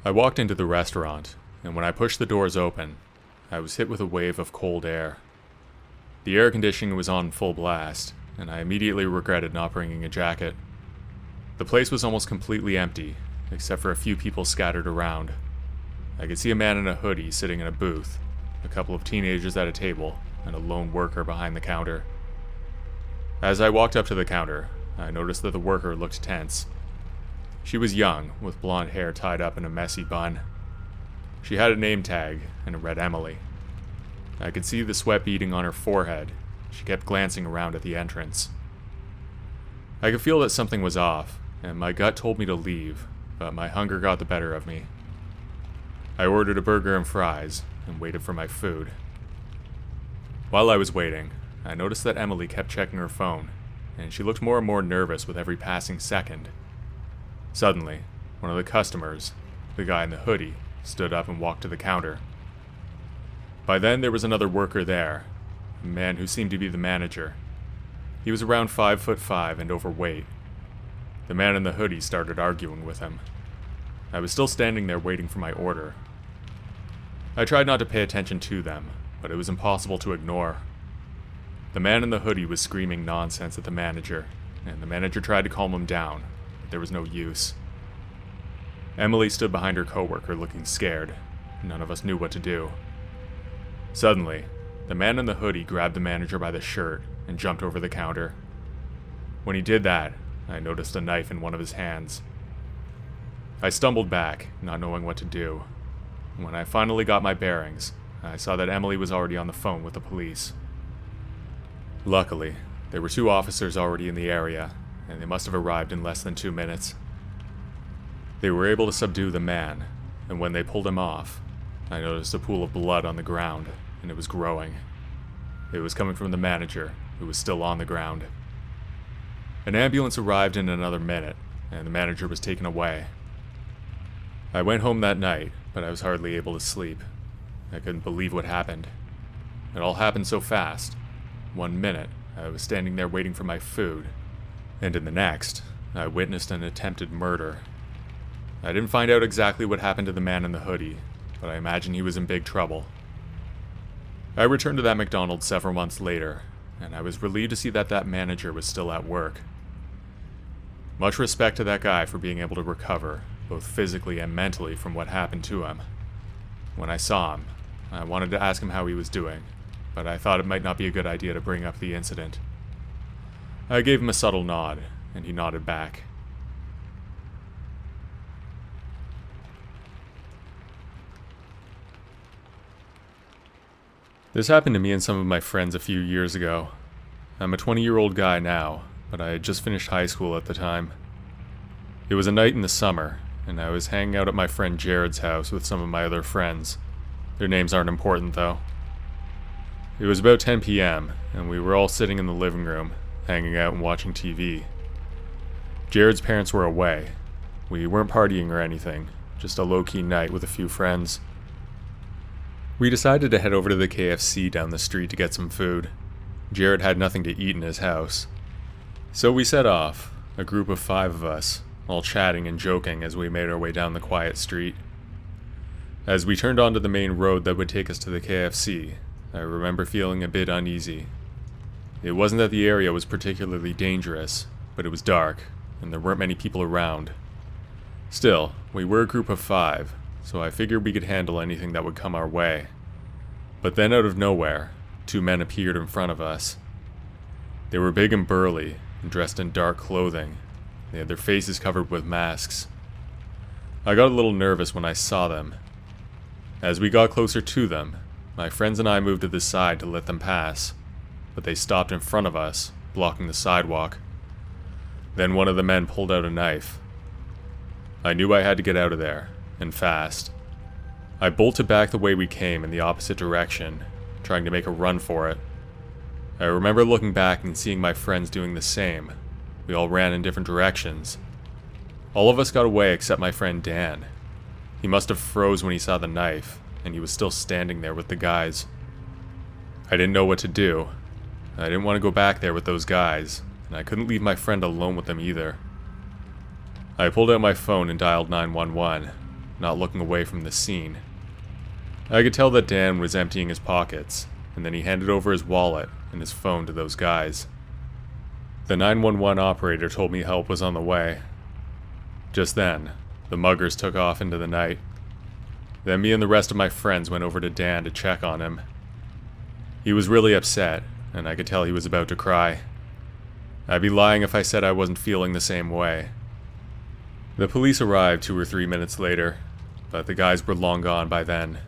I walked into the restaurant, and when I pushed the doors open, I was hit with a wave of cold air. The air conditioning was on full blast, and I immediately regretted not bringing a jacket. The place was almost completely empty, except for a few people scattered around. I could see a man in a hoodie sitting in a booth, a couple of teenagers at a table, and a lone worker behind the counter. As I walked up to the counter, I noticed that the worker looked tense. She was young, with blonde hair tied up in a messy bun. She had a name tag, and it read Emily. I could see the sweat beading on her forehead. She kept glancing around at the entrance. I could feel that something was off, and my gut told me to leave, but my hunger got the better of me. I ordered a burger and fries, and waited for my food. While I was waiting, I noticed that Emily kept checking her phone, and she looked more and more nervous with every passing second. Suddenly, one of the customers, the guy in the hoodie, stood up and walked to the counter. By then, there was another worker there, a man who seemed to be the manager. He was around 5'5" and overweight. The man in the hoodie started arguing with him. I was still standing there waiting for my order. I tried not to pay attention to them, but it was impossible to ignore. The man in the hoodie was screaming nonsense at the manager, and the manager tried to calm him down, but there was no use. Emily stood behind her coworker looking scared. None of us knew what to do. Suddenly, the man in the hoodie grabbed the manager by the shirt and jumped over the counter. When he did that, I noticed a knife in one of his hands. I stumbled back, not knowing what to do. When I finally got my bearings, I saw that Emily was already on the phone with the police. Luckily, there were 2 officers already in the area, and they must have arrived in less than 2 minutes. They were able to subdue the man, and when they pulled him off, I noticed a pool of blood on the ground, and it was growing. It was coming from the manager, who was still on the ground. An ambulance arrived in another minute, and the manager was taken away. I went home that night, but I was hardly able to sleep. I couldn't believe what happened. It all happened so fast. 1 minute, I was standing there waiting for my food, and in the next, I witnessed an attempted murder. I didn't find out exactly what happened to the man in the hoodie, but I imagine he was in big trouble. I returned to that McDonald's several months later, and I was relieved to see that that manager was still at work. Much respect to that guy for being able to recover, both physically and mentally, from what happened to him. When I saw him, I wanted to ask him how he was doing, but I thought it might not be a good idea to bring up the incident. I gave him a subtle nod, and he nodded back. This happened to me and some of my friends a few years ago. I'm a 20-year-old guy now, but I had just finished high school at the time. It was a night in the summer, and I was hanging out at my friend Jared's house with some of my other friends. Their names aren't important, though. It was about 10 p.m., and we were all sitting in the living room, hanging out and watching TV. Jared's parents were away. We weren't partying or anything, just a low-key night with a few friends. We decided to head over to the KFC down the street to get some food. Jared had nothing to eat in his house. So we set off, a group of 5 of us, all chatting and joking as we made our way down the quiet street. As we turned onto the main road that would take us to the KFC, I remember feeling a bit uneasy. It wasn't that the area was particularly dangerous, but it was dark, and there weren't many people around. Still, we were a group of 5, so I figured we could handle anything that would come our way. But then out of nowhere, 2 men appeared in front of us. They were big and burly, and dressed in dark clothing. They had their faces covered with masks. I got a little nervous when I saw them. As we got closer to them, my friends and I moved to the side to let them pass, but they stopped in front of us, blocking the sidewalk. Then one of the men pulled out a knife. I knew I had to get out of there, and fast. I bolted back the way we came in the opposite direction, trying to make a run for it. I remember looking back and seeing my friends doing the same. We all ran in different directions. All of us got away except my friend Dan. He must have froze when he saw the knife, and he was still standing there with the guys. I didn't know what to do. I didn't want to go back there with those guys, and I couldn't leave my friend alone with them either. I pulled out my phone and dialed 911, not looking away from the scene. I could tell that Dan was emptying his pockets, and then he handed over his wallet and his phone to those guys. The 911 operator told me help was on the way. Just then, the muggers took off into the night. Then me and the rest of my friends went over to Dan to check on him. He was really upset, and I could tell he was about to cry. I'd be lying if I said I wasn't feeling the same way. The police arrived 2 or 3 minutes later, but the guys were long gone by then.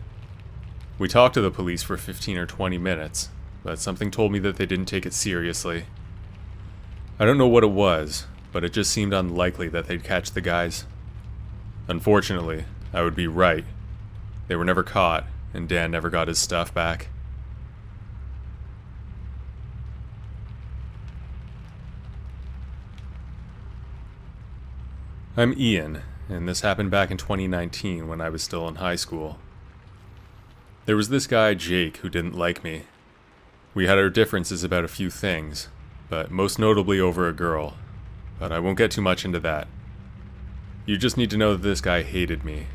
We talked to the police for 15 or 20 minutes, but something told me that they didn't take it seriously. I don't know what it was, but it just seemed unlikely that they'd catch the guys. Unfortunately, I would be right. They were never caught, and Dan never got his stuff back. I'm Ian, and this happened back in 2019 when I was still in high school. There was this guy, Jake, who didn't like me. We had our differences about a few things, but most notably over a girl. But I won't get too much into that. You just need to know that this guy hated me.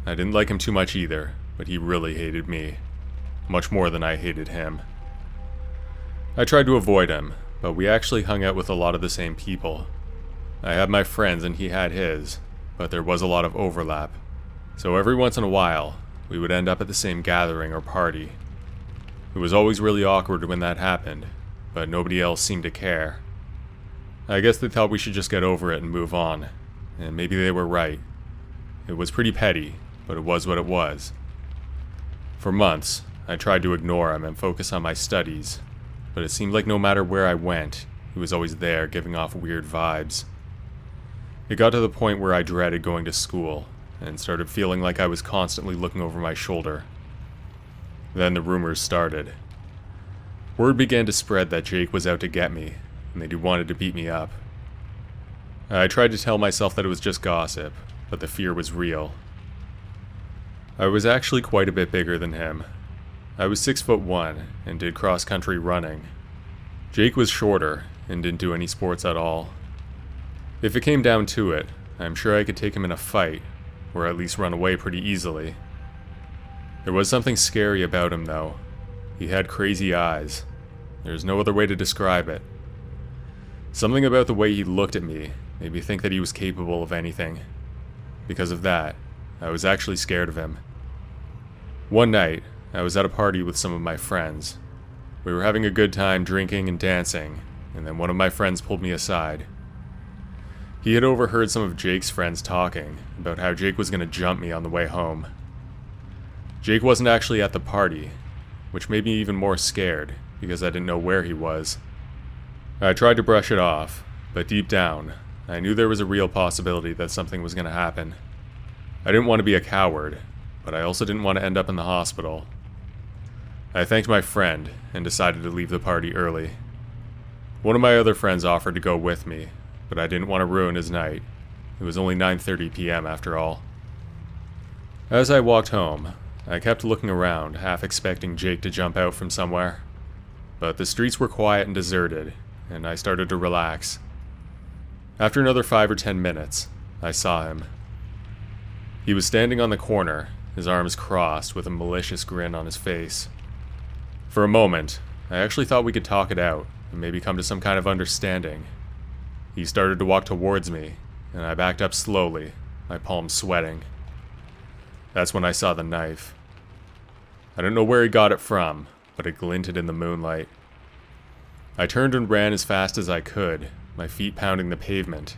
I didn't like him too much either, but he really hated me. Much more than I hated him. I tried to avoid him, but we actually hung out with a lot of the same people. I had my friends and he had his, but there was a lot of overlap. So every once in a while, we would end up at the same gathering or party. It was always really awkward when that happened, but nobody else seemed to care. I guess they thought we should just get over it and move on, and maybe they were right. It was pretty petty, but it was what it was. For months, I tried to ignore him and focus on my studies, but it seemed like no matter where I went, he was always there giving off weird vibes. It got to the point where I dreaded going to school, and started feeling like I was constantly looking over my shoulder. Then the rumors started. Word began to spread that Jake was out to get me, and that he wanted to beat me up. I tried to tell myself that it was just gossip, but the fear was real. I was actually quite a bit bigger than him. I was 6'1" and did cross-country running. Jake was shorter and didn't do any sports at all. If it came down to it, I'm sure I could take him in a fight, or at least run away pretty easily. There was something scary about him though. He had crazy eyes. There's no other way to describe it. Something about the way he looked at me made me think that he was capable of anything. Because of that, I was actually scared of him. One night, I was at a party with some of my friends. We were having a good time drinking and dancing, and then one of my friends pulled me aside. He had overheard some of Jake's friends talking about how Jake was going to jump me on the way home. Jake wasn't actually at the party, which made me even more scared because I didn't know where he was. I tried to brush it off, but deep down, I knew there was a real possibility that something was going to happen. I didn't want to be a coward, but I also didn't want to end up in the hospital. I thanked my friend and decided to leave the party early. One of my other friends offered to go with me, but I didn't want to ruin his night. It was only 9:30 p.m. after all. As I walked home, I kept looking around, half expecting Jake to jump out from somewhere. But the streets were quiet and deserted, and I started to relax. After another 5 or 10 minutes, I saw him. He was standing on the corner, his arms crossed with a malicious grin on his face. For a moment, I actually thought we could talk it out and maybe come to some kind of understanding. He started to walk towards me, and I backed up slowly, my palms sweating. That's when I saw the knife. I don't know where he got it from, but it glinted in the moonlight. I turned and ran as fast as I could, my feet pounding the pavement.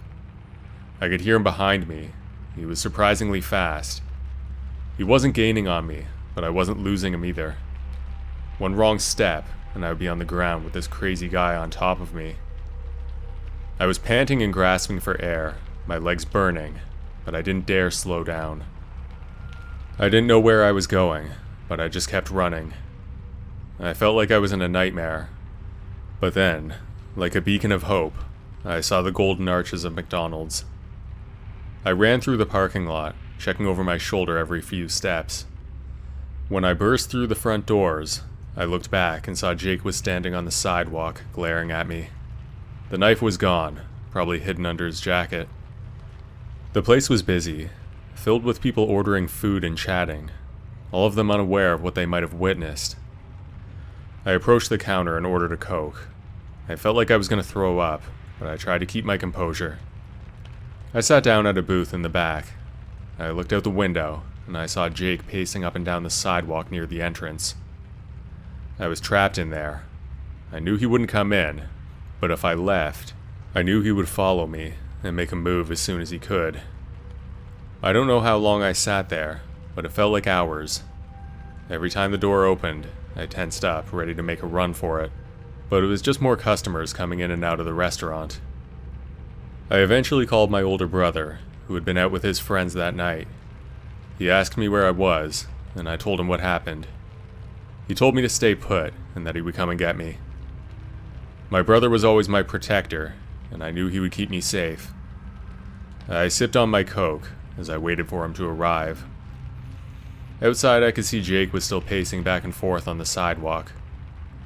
I could hear him behind me. He was surprisingly fast. He wasn't gaining on me, but I wasn't losing him either. One wrong step, and I would be on the ground with this crazy guy on top of me. I was panting and grasping for air, my legs burning, but I didn't dare slow down. I didn't know where I was going, but I just kept running. I felt like I was in a nightmare. But then, like a beacon of hope, I saw the golden arches of McDonald's. I ran through the parking lot, checking over my shoulder every few steps. When I burst through the front doors, I looked back and saw Jake was standing on the sidewalk, glaring at me. The knife was gone, probably hidden under his jacket. The place was busy, filled with people ordering food and chatting, all of them unaware of what they might have witnessed. I approached the counter and ordered a Coke. I felt like I was going to throw up, but I tried to keep my composure. I sat down at a booth in the back. I looked out the window, and I saw Jake pacing up and down the sidewalk near the entrance. I was trapped in there. I knew he wouldn't come in, but if I left, I knew he would follow me and make a move as soon as he could. I don't know how long I sat there, but it felt like hours. Every time the door opened, I tensed up, ready to make a run for it, but it was just more customers coming in and out of the restaurant. I eventually called my older brother, who had been out with his friends that night. He asked me where I was, and I told him what happened. He told me to stay put, and that he would come and get me. My brother was always my protector, and I knew he would keep me safe. I sipped on my Coke as I waited for him to arrive. Outside, I could see Jake was still pacing back and forth on the sidewalk.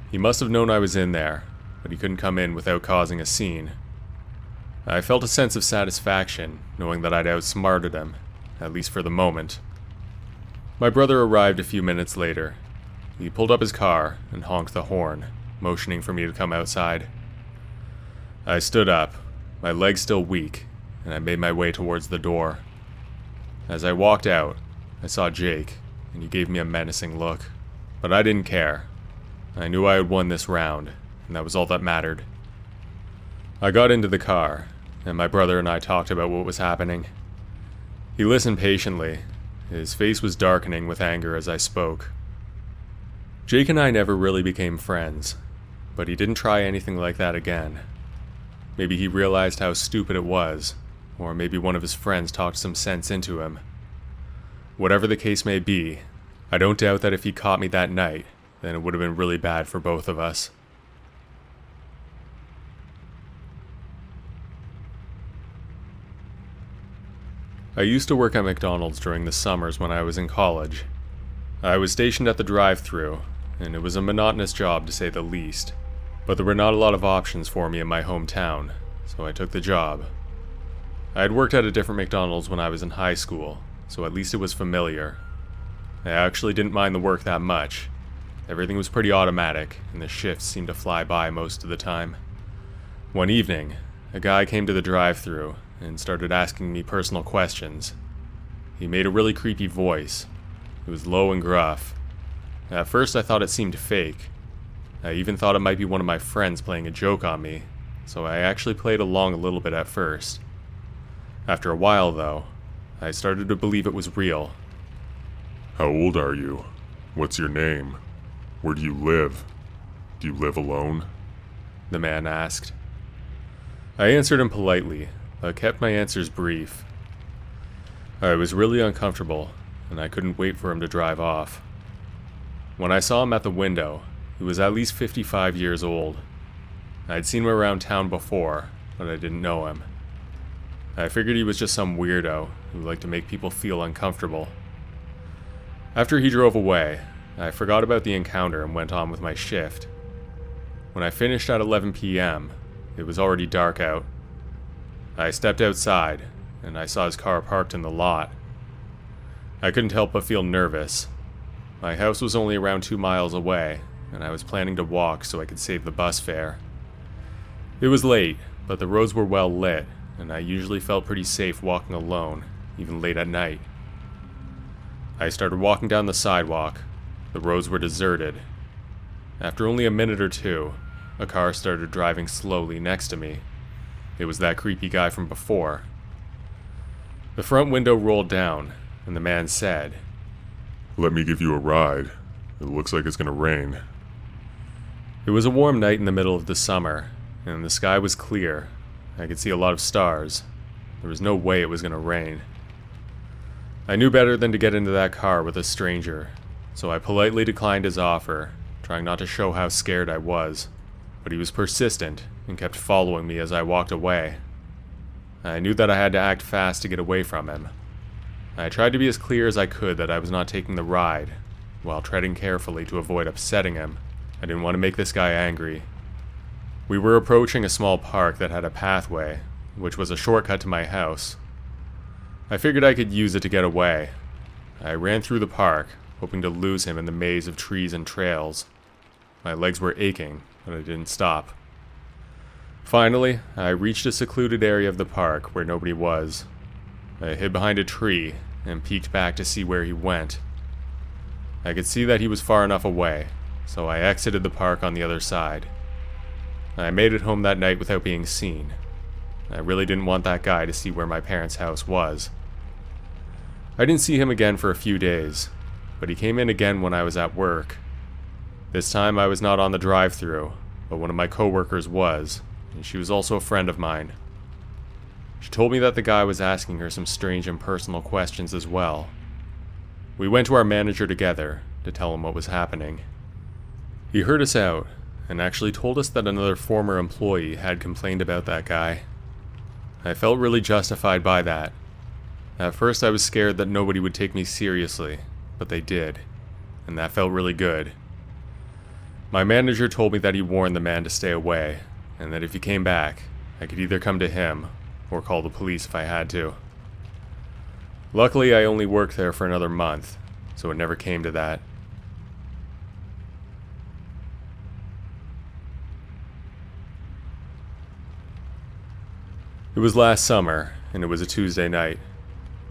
He must have known I was in there, but he couldn't come in without causing a scene. I felt a sense of satisfaction, knowing that I'd outsmarted him, at least for the moment. My brother arrived a few minutes later. He pulled up his car and honked the horn, motioning for me to come outside. I stood up, my legs still weak, and I made my way towards the door. As I walked out, I saw Jake, and he gave me a menacing look. But I didn't care. I knew I had won this round, and that was all that mattered. I got into the car, and my brother and I talked about what was happening. He listened patiently. His face was darkening with anger as I spoke. Jake and I never really became friends, but he didn't try anything like that again. Maybe he realized how stupid it was, or maybe one of his friends talked some sense into him. Whatever the case may be, I don't doubt that if he caught me that night, then it would have been really bad for both of us. I used to work at McDonald's during the summers when I was in college. I was stationed at the drive-thru, and it was a monotonous job to say the least, but there were not a lot of options for me in my hometown, so I took the job. I had worked at a different McDonald's when I was in high school, so at least it was familiar. I actually didn't mind the work that much. Everything was pretty automatic, and the shifts seemed to fly by most of the time. One evening, a guy came to the drive-thru and started asking me personal questions. He made a really creepy voice. It was low and gruff. At first I thought it seemed fake. I even thought it might be one of my friends playing a joke on me, so I actually played along a little bit at first. After a while, though, I started to believe it was real. How old are you? What's your name? Where do you live? Do you live alone? The man asked. I answered him politely, but kept my answers brief. I was really uncomfortable, and I couldn't wait for him to drive off. When I saw him at the window, he was at least 55 years old. I'd seen him around town before, but I didn't know him. I figured he was just some weirdo who liked to make people feel uncomfortable. After he drove away, I forgot about the encounter and went on with my shift. When I finished at 11 p.m., it was already dark out. I stepped outside, and I saw his car parked in the lot. I couldn't help but feel nervous. My house was only around 2 miles away, and I was planning to walk so I could save the bus fare. It was late, but the roads were well lit, and I usually felt pretty safe walking alone, even late at night. I started walking down the sidewalk. The roads were deserted. After only a minute or two, a car started driving slowly next to me. It was that creepy guy from before. The front window rolled down, and the man said, Let me give you a ride. It looks like it's gonna rain. It was a warm night in the middle of the summer, and the sky was clear. I could see a lot of stars. There was no way it was gonna rain. I knew better than to get into that car with a stranger, so I politely declined his offer, trying not to show how scared I was. But he was persistent and kept following me as I walked away. I knew that I had to act fast to get away from him. I tried to be as clear as I could that I was not taking the ride, while treading carefully to avoid upsetting him. I didn't want to make this guy angry. We were approaching a small park that had a pathway, which was a shortcut to my house. I figured I could use it to get away. I ran through the park, hoping to lose him in the maze of trees and trails. My legs were aching, but I didn't stop. Finally, I reached a secluded area of the park where nobody was. I hid behind a tree and peeked back to see where he went. I could see that he was far enough away, so I exited the park on the other side. I made it home that night without being seen. I really didn't want that guy to see where my parents' house was. I didn't see him again for a few days, but he came in again when I was at work. This time I was not on the drive-thru, but one of my coworkers was, and she was also a friend of mine. She told me that the guy was asking her some strange and personal questions as well. We went to our manager together to tell him what was happening. He heard us out, and actually told us that another former employee had complained about that guy. I felt really justified by that. At first I was scared that nobody would take me seriously, but they did, and that felt really good. My manager told me that he warned the man to stay away, and that if he came back, I could either come to him or call the police if I had to. Luckily, I only worked there for another month, so it never came to that. It was last summer, and it was a Tuesday night.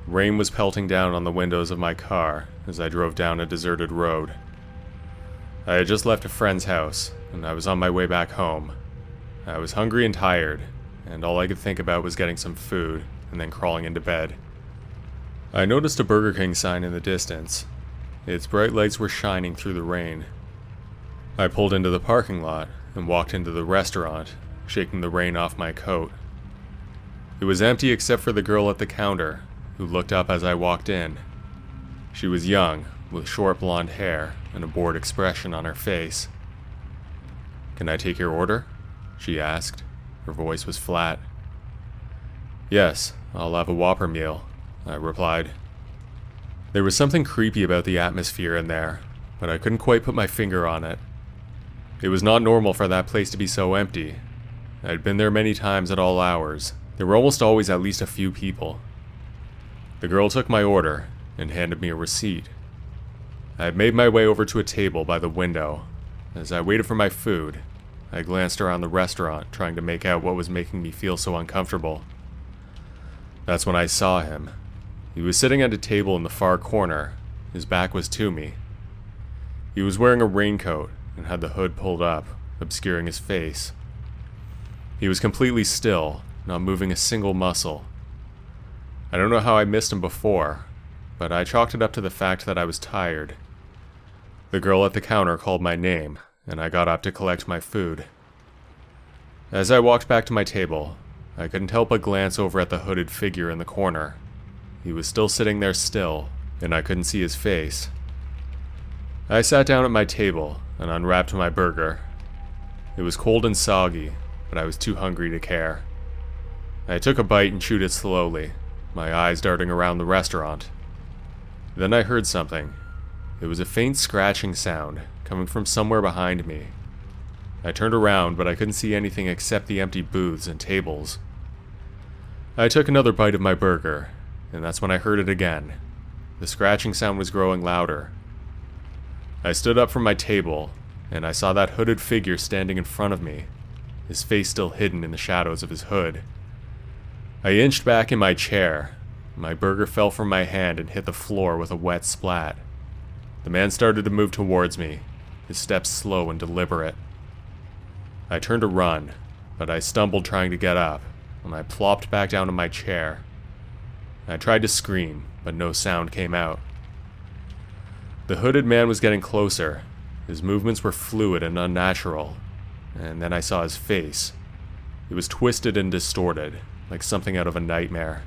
Rain was pelting down on the windows of my car as I drove down a deserted road. I had just left a friend's house, and I was on my way back home. I was hungry and tired, and all I could think about was getting some food and then crawling into bed. I noticed a Burger King sign in the distance. Its bright lights were shining through the rain. I pulled into the parking lot and walked into the restaurant, shaking the rain off my coat. It was empty except for the girl at the counter, who looked up as I walked in. She was young, with short blonde hair and a bored expression on her face. "Can I take your order?" she asked. Her voice was flat. "Yes, I'll have a Whopper meal," I replied. There was something creepy about the atmosphere in there, but I couldn't quite put my finger on it. It was not normal for that place to be so empty. I'd been there many times at all hours. There were almost always at least a few people. The girl took my order and handed me a receipt. I had made my way over to a table by the window. As I waited for my food, I glanced around the restaurant, trying to make out what was making me feel so uncomfortable. That's when I saw him. He was sitting at a table in the far corner. His back was to me. He was wearing a raincoat and had the hood pulled up, obscuring his face. He was completely still, not moving a single muscle. I don't know how I missed him before, but I chalked it up to the fact that I was tired. The girl at the counter called my name, and I got up to collect my food. As I walked back to my table, I couldn't help but glance over at the hooded figure in the corner. He was still sitting there still, and I couldn't see his face. I sat down at my table and unwrapped my burger. It was cold and soggy, but I was too hungry to care. I took a bite and chewed it slowly, my eyes darting around the restaurant. Then I heard something. It was a faint scratching sound coming from somewhere behind me. I turned around, but I couldn't see anything except the empty booths and tables. I took another bite of my burger, and that's when I heard it again. The scratching sound was growing louder. I stood up from my table, and I saw that hooded figure standing in front of me, his face still hidden in the shadows of his hood. I inched back in my chair. My burger fell from my hand and hit the floor with a wet splat. The man started to move towards me, his steps slow and deliberate. I turned to run, but I stumbled trying to get up, and I plopped back down in my chair. I tried to scream, but no sound came out. The hooded man was getting closer. His movements were fluid and unnatural, and then I saw his face. It was twisted and distorted, like something out of a nightmare.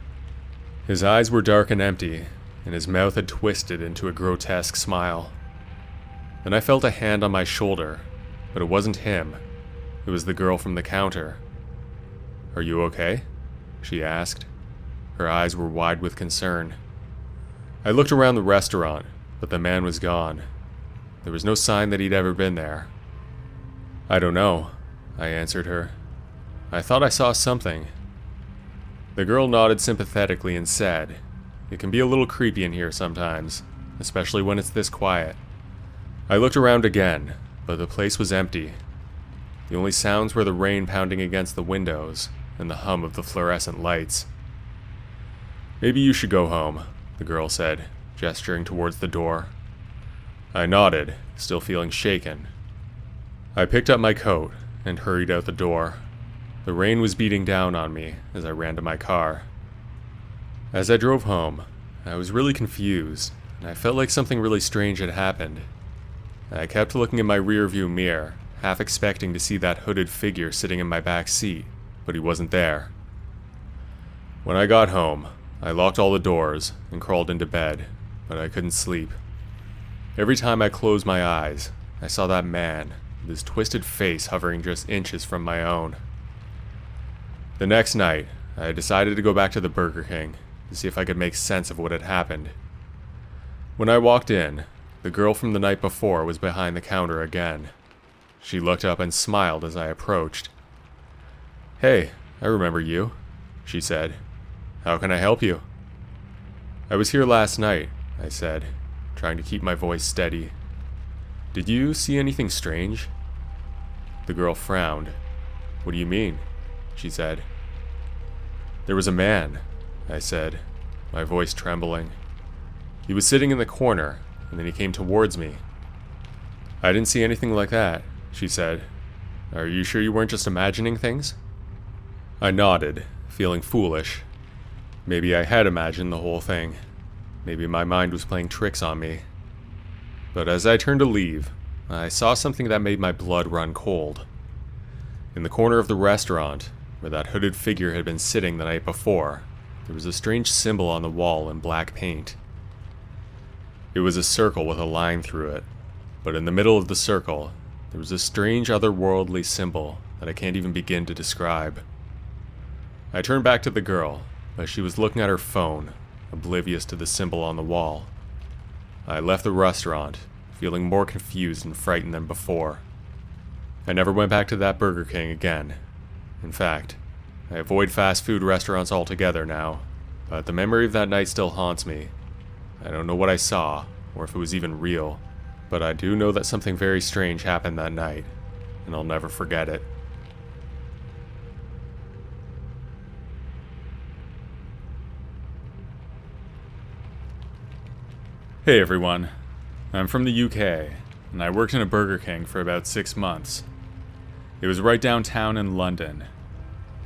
His eyes were dark and empty, and his mouth had twisted into a grotesque smile. Then I felt a hand on my shoulder, but it wasn't him. It was the girl from the counter. "Are you okay?" she asked. Her eyes were wide with concern. I looked around the restaurant, but the man was gone. There was no sign that he'd ever been there. "I don't know," I answered her. "I thought I saw something." The girl nodded sympathetically and said, "It can be a little creepy in here sometimes, especially when it's this quiet." I looked around again, but the place was empty. The only sounds were the rain pounding against the windows and the hum of the fluorescent lights. "Maybe you should go home," the girl said, gesturing towards the door. I nodded, still feeling shaken. I picked up my coat and hurried out the door. The rain was beating down on me as I ran to my car. As I drove home, I was really confused, and I felt like something really strange had happened. I kept looking in my rearview mirror, half expecting to see that hooded figure sitting in my back seat, but he wasn't there. When I got home, I locked all the doors and crawled into bed, but I couldn't sleep. Every time I closed my eyes, I saw that man, with his twisted face hovering just inches from my own. The next night, I decided to go back to the Burger King to see if I could make sense of what had happened. When I walked in, the girl from the night before was behind the counter again. She looked up and smiled as I approached. "Hey, I remember you," she said. "How can I help you?" "I was here last night," I said, trying to keep my voice steady. "Did you see anything strange?" The girl frowned. "What do you mean?" she said. "There was a man," I said, my voice trembling. "He was sitting in the corner, and then he came towards me." "I didn't see anything like that," she said. "Are you sure you weren't just imagining things?" I nodded, feeling foolish. Maybe I had imagined the whole thing. Maybe my mind was playing tricks on me. But as I turned to leave, I saw something that made my blood run cold. In the corner of the restaurant, where that hooded figure had been sitting the night before, there was a strange symbol on the wall in black paint. It was a circle with a line through it, but in the middle of the circle, there was a strange otherworldly symbol that I can't even begin to describe. I turned back to the girl, but she was looking at her phone, oblivious to the symbol on the wall. I left the restaurant, feeling more confused and frightened than before. I never went back to that Burger King again. In fact, I avoid fast food restaurants altogether now, but the memory of that night still haunts me. I don't know what I saw, or if it was even real, but I do know that something very strange happened that night, and I'll never forget it. Hey everyone, I'm from the UK, and I worked in a Burger King for about 6 months. It was right downtown in London.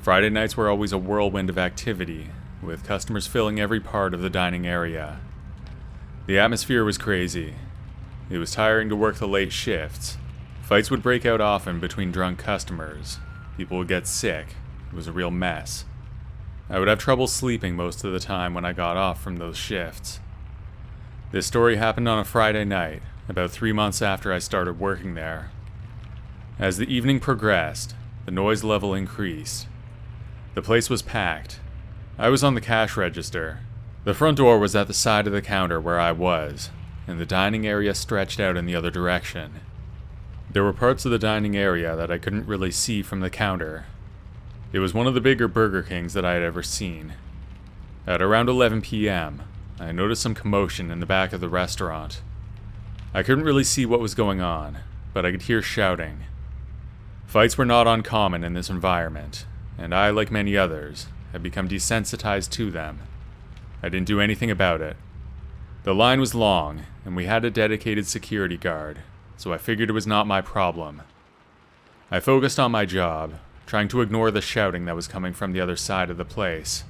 Friday nights were always a whirlwind of activity, with customers filling every part of the dining area. The atmosphere was crazy. It was tiring to work the late shifts. Fights would break out often between drunk customers. People would get sick. It was a real mess. I would have trouble sleeping most of the time when I got off from those shifts. This story happened on a Friday night, about 3 months after I started working there. As the evening progressed, the noise level increased. The place was packed. I was on the cash register. The front door was at the side of the counter where I was, and the dining area stretched out in the other direction. There were parts of the dining area that I couldn't really see from the counter. It was one of the bigger Burger Kings that I had ever seen. At around 11 p.m., I noticed some commotion in the back of the restaurant. I couldn't really see what was going on, but I could hear shouting. Fights were not uncommon in this environment, and I, like many others, had become desensitized to them. I didn't do anything about it. The line was long, and we had a dedicated security guard, so I figured it was not my problem. I focused on my job, trying to ignore the shouting that was coming from the other side of the place.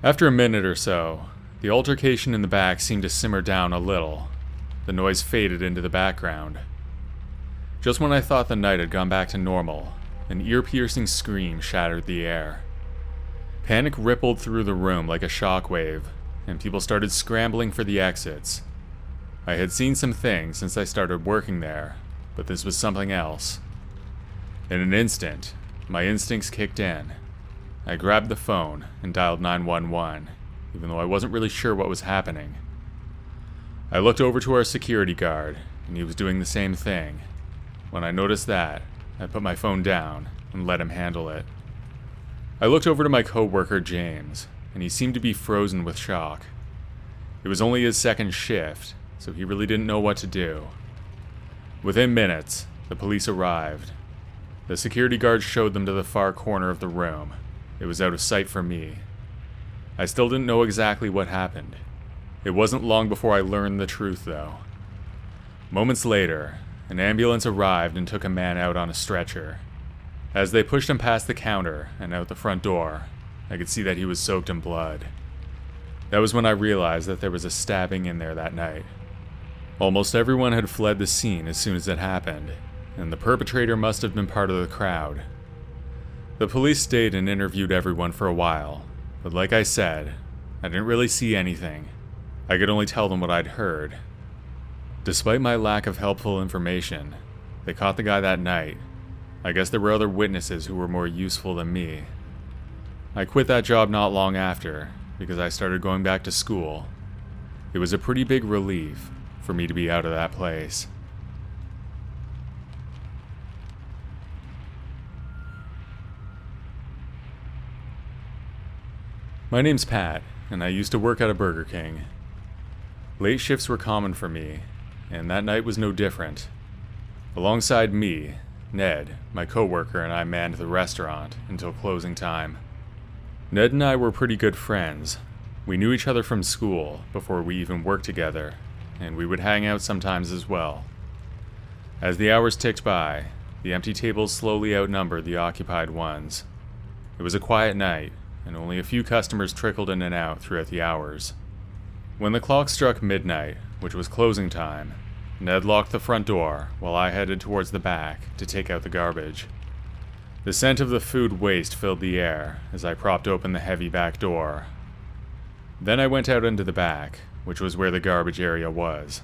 After a minute or so, the altercation in the back seemed to simmer down a little. The noise faded into the background. Just when I thought the night had gone back to normal, an ear-piercing scream shattered the air. Panic rippled through the room like a shockwave, and people started scrambling for the exits. I had seen some things since I started working there, but this was something else. In an instant, my instincts kicked in. I grabbed the phone and dialed 911, even though I wasn't really sure what was happening. I looked over to our security guard, and he was doing the same thing. When I noticed that, I put my phone down and let him handle it. I looked over to my coworker James, and he seemed to be frozen with shock. It was only his second shift, so he really didn't know what to do. Within minutes, the police arrived. The security guard showed them to the far corner of the room. It was out of sight for me. I still didn't know exactly what happened. It wasn't long before I learned the truth, though. Moments later, an ambulance arrived and took a man out on a stretcher. As they pushed him past the counter and out the front door, I could see that he was soaked in blood. That was when I realized that there was a stabbing in there that night. Almost everyone had fled the scene as soon as it happened, and the perpetrator must have been part of the crowd. The police stayed and interviewed everyone for a while, but like I said, I didn't really see anything. I could only tell them what I'd heard. Despite my lack of helpful information, they caught the guy that night. I guess there were other witnesses who were more useful than me. I quit that job not long after, because I started going back to school. It was a pretty big relief for me to be out of that place. My name's Pat, and I used to work at a Burger King. Late shifts were common for me, and that night was no different. Alongside me, Ned, my coworker, and I manned the restaurant until closing time. Ned and I were pretty good friends. We knew each other from school before we even worked together, and we would hang out sometimes as well. As the hours ticked by, the empty tables slowly outnumbered the occupied ones. It was a quiet night, and only a few customers trickled in and out throughout the hours. When the clock struck midnight, which was closing time, Ned locked the front door while I headed towards the back to take out the garbage. The scent of the food waste filled the air as I propped open the heavy back door. Then I went out into the back, which was where the garbage area was.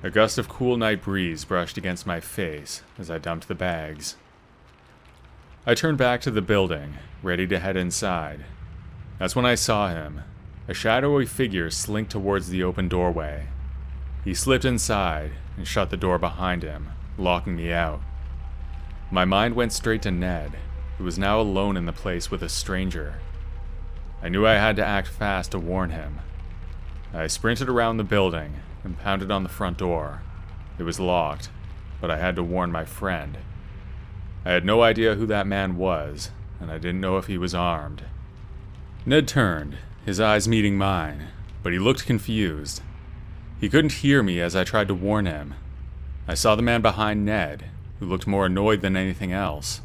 A gust of cool night breeze brushed against my face as I dumped the bags. I turned back to the building, ready to head inside. That's when I saw him. A shadowy figure slinked towards the open doorway. He slipped inside and shut the door behind him, locking me out. My mind went straight to Ned, who was now alone in the place with a stranger. I knew I had to act fast to warn him. I sprinted around the building and pounded on the front door. It was locked, but I had to warn my friend. I had no idea who that man was, and I didn't know if he was armed. Ned turned, his eyes meeting mine, but he looked confused. He couldn't hear me as I tried to warn him. I saw the man behind Ned, who looked more annoyed than anything else.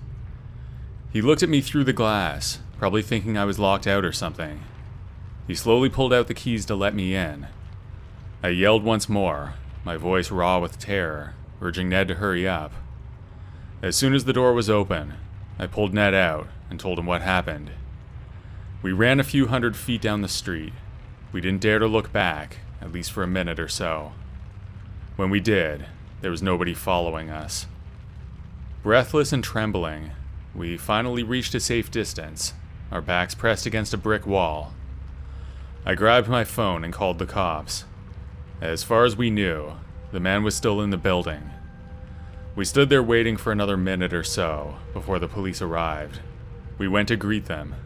He looked at me through the glass, probably thinking I was locked out or something. He slowly pulled out the keys to let me in. I yelled once more, my voice raw with terror, urging Ned to hurry up. As soon as the door was open, I pulled Ned out and told him what happened. We ran a few hundred feet down the street. We didn't dare to look back, at least for a minute or so. When we did, there was nobody following us. Breathless and trembling, we finally reached a safe distance, our backs pressed against a brick wall. I grabbed my phone and called the cops. As far as we knew, the man was still in the building. We stood there waiting for another minute or so before the police arrived. We went to greet them.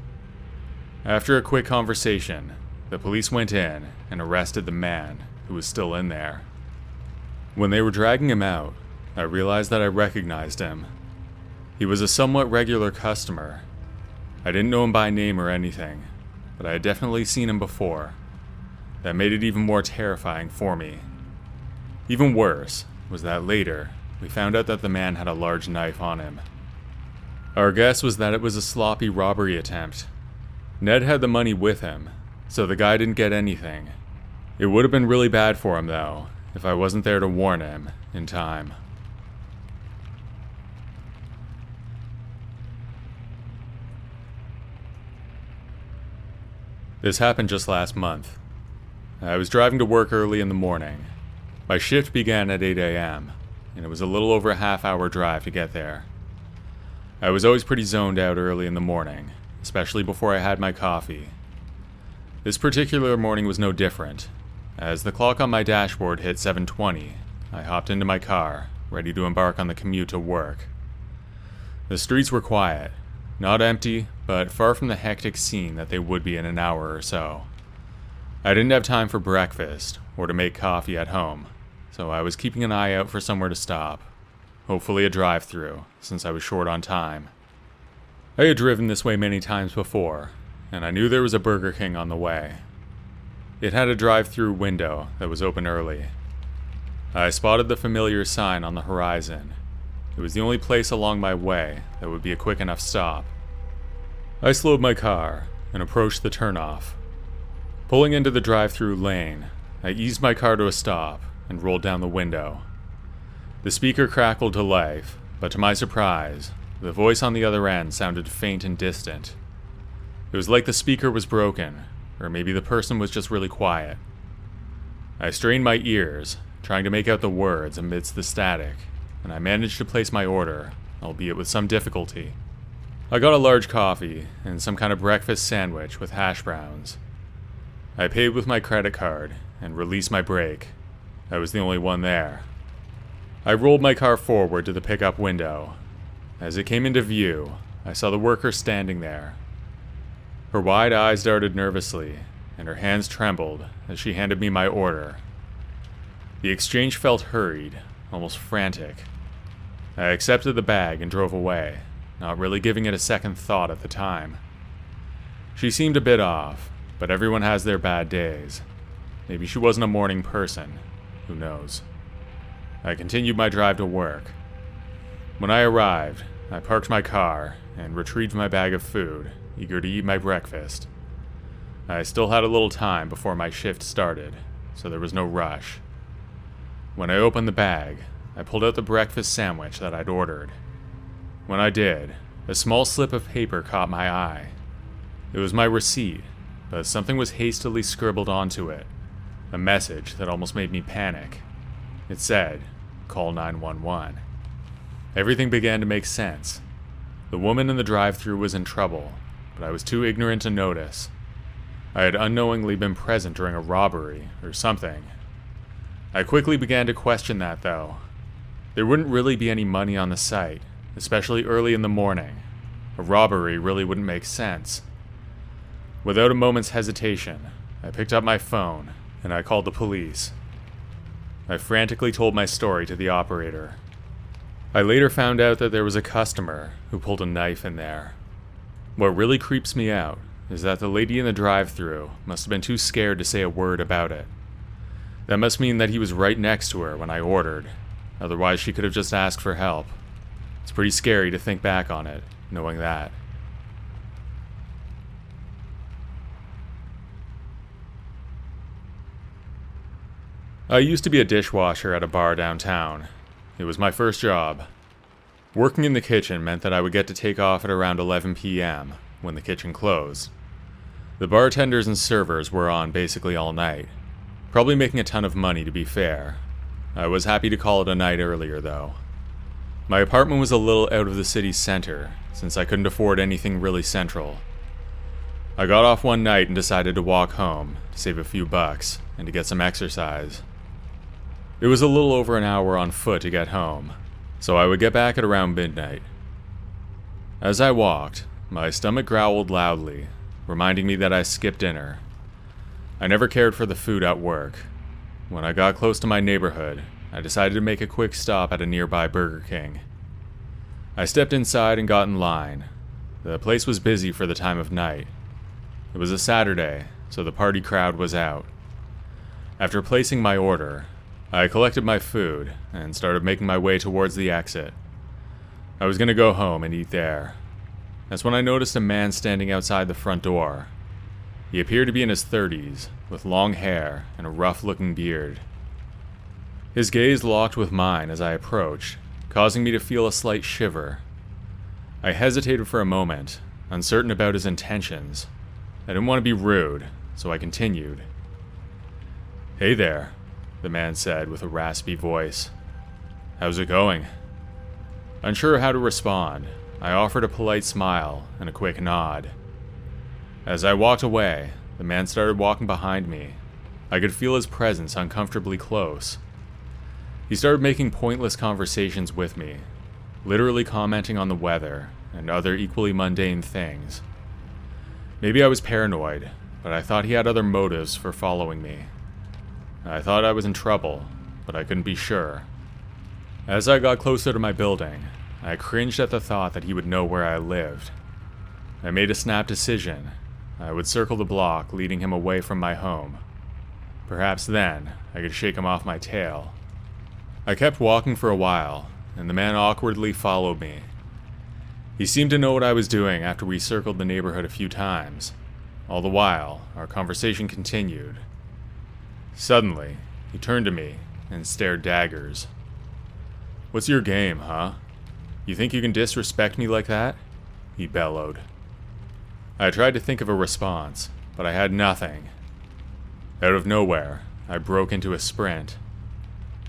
After a quick conversation, the police went in and arrested the man who was still in there. When they were dragging him out, I realized that I recognized him. He was a somewhat regular customer. I didn't know him by name or anything, but I had definitely seen him before. That made it even more terrifying for me. Even worse was that later, we found out that the man had a large knife on him. Our guess was that it was a sloppy robbery attempt. Ned had the money with him, so the guy didn't get anything. It would have been really bad for him, though, if I wasn't there to warn him in time. This happened just last month. I was driving to work early in the morning. My shift began at 8 a.m., and it was a little over a half-hour drive to get there. I was always pretty zoned out early in the morning, especially before I had my coffee. This particular morning was no different. As the clock on my dashboard hit 7:20, I hopped into my car, ready to embark on the commute to work. The streets were quiet, not empty, but far from the hectic scene that they would be in an hour or so. I didn't have time for breakfast or to make coffee at home, so I was keeping an eye out for somewhere to stop, hopefully a drive-thru, since I was short on time. I had driven this way many times before, and I knew there was a Burger King on the way. It had a drive-thru window that was open early. I spotted the familiar sign on the horizon. It was the only place along my way that would be a quick enough stop. I slowed my car and approached the turnoff. Pulling into the drive-thru lane, I eased my car to a stop and rolled down the window. The speaker crackled to life, but to my surprise, the voice on the other end sounded faint and distant. It was like the speaker was broken, or maybe the person was just really quiet. I strained my ears, trying to make out the words amidst the static, and I managed to place my order, albeit with some difficulty. I got a large coffee and some kind of breakfast sandwich with hash browns. I paid with my credit card and released my brake. I was the only one there. I rolled my car forward to the pickup window. As it came into view, I saw the worker standing there. Her wide eyes darted nervously, and her hands trembled as she handed me my order. The exchange felt hurried, almost frantic. I accepted the bag and drove away, not really giving it a second thought at the time. She seemed a bit off, but everyone has their bad days. Maybe she wasn't a morning person. Who knows? I continued my drive to work. When I arrived, I parked my car and retrieved my bag of food, eager to eat my breakfast. I still had a little time before my shift started, so there was no rush. When I opened the bag, I pulled out the breakfast sandwich that I'd ordered. When I did, a small slip of paper caught my eye. It was my receipt, but something was hastily scribbled onto it, a message that almost made me panic. It said, "Call 911. Everything began to make sense. The woman in the drive-thru was in trouble, but I was too ignorant to notice. I had unknowingly been present during a robbery or something. I quickly began to question that, though. There wouldn't really be any money on the site, especially early in the morning. A robbery really wouldn't make sense. Without a moment's hesitation, I picked up my phone and I called the police. I frantically told my story to the operator. I later found out that there was a customer who pulled a knife in there. What really creeps me out is that the lady in the drive-thru must have been too scared to say a word about it. That must mean that he was right next to her when I ordered. Otherwise, she could have just asked for help. It's pretty scary to think back on it, knowing that. I used to be a dishwasher at a bar downtown. It was my first job. Working in the kitchen meant that I would get to take off at around 11 p.m., when the kitchen closed. The bartenders and servers were on basically all night, probably making a ton of money to be fair. I was happy to call it a night earlier, though. My apartment was a little out of the city's center, since I couldn't afford anything really central. I got off one night and decided to walk home, to save a few bucks, and to get some exercise. It was a little over an hour on foot to get home, so I would get back at around midnight. As I walked, my stomach growled loudly, reminding me that I skipped dinner. I never cared for the food at work. When I got close to my neighborhood, I decided to make a quick stop at a nearby Burger King. I stepped inside and got in line. The place was busy for the time of night. It was a Saturday, so the party crowd was out. After placing my order, I collected my food and started making my way towards the exit. I was going to go home and eat there. That's when I noticed a man standing outside the front door. He appeared to be in his 30s, with long hair and a rough-looking beard. His gaze locked with mine as I approached, causing me to feel a slight shiver. I hesitated for a moment, uncertain about his intentions. I didn't want to be rude, so I continued. "Hey there," the man said with a raspy voice. "How's it going?" Unsure how to respond, I offered a polite smile and a quick nod. As I walked away, the man started walking behind me. I could feel his presence uncomfortably close. He started making pointless conversations with me, literally commenting on the weather and other equally mundane things. Maybe I was paranoid, but I thought he had other motives for following me. I thought I was in trouble, but I couldn't be sure. As I got closer to my building, I cringed at the thought that he would know where I lived. I made a snap decision. I would circle the block, leading him away from my home. Perhaps then, I could shake him off my tail. I kept walking for a while, and the man awkwardly followed me. He seemed to know what I was doing after we circled the neighborhood a few times. All the while, our conversation continued. Suddenly, he turned to me and stared daggers. "What's your game, huh? You think you can disrespect me like that?" he bellowed. I tried to think of a response, but I had nothing. Out of nowhere, I broke into a sprint.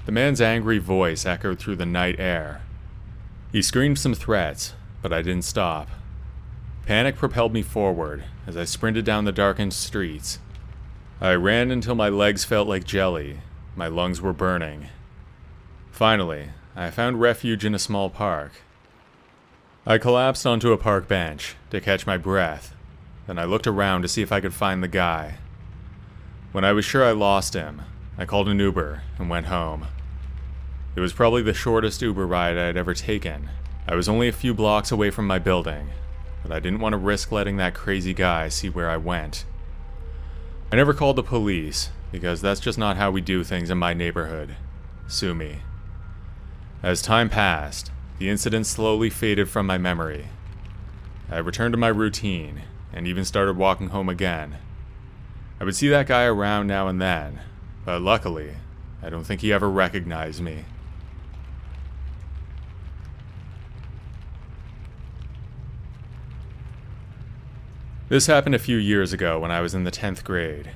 The man's angry voice echoed through the night air. He screamed some threats, but I didn't stop. Panic propelled me forward as I sprinted down the darkened streets. I ran until my legs felt like jelly. My lungs were burning. Finally, I found refuge in a small park. I collapsed onto a park bench to catch my breath. Then I looked around to see if I could find the guy. When I was sure I lost him, I called an Uber and went home. It was probably the shortest Uber ride I had ever taken. I was only a few blocks away from my building, but I didn't want to risk letting that crazy guy see where I went. I never called the police, because that's just not how we do things in my neighborhood. Sue me. As time passed, the incident slowly faded from my memory. I returned to my routine, and even started walking home again. I would see that guy around now and then, but luckily, I don't think he ever recognized me. This happened a few years ago when I was in the 10th grade.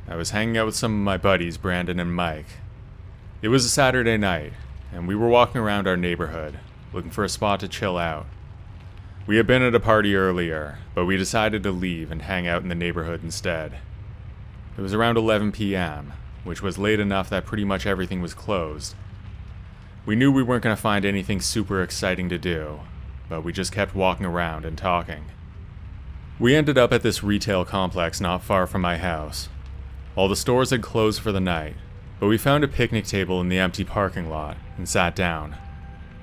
I was hanging out with some of my buddies, Brandon and Mike. It was a Saturday night, and we were walking around our neighborhood, looking for a spot to chill out. We had been at a party earlier, but we decided to leave and hang out in the neighborhood instead. It was around 11 p.m., which was late enough that pretty much everything was closed. We knew we weren't going to find anything super exciting to do, but we just kept walking around and talking. We ended up at this retail complex not far from my house. All the stores had closed for the night, but we found a picnic table in the empty parking lot and sat down.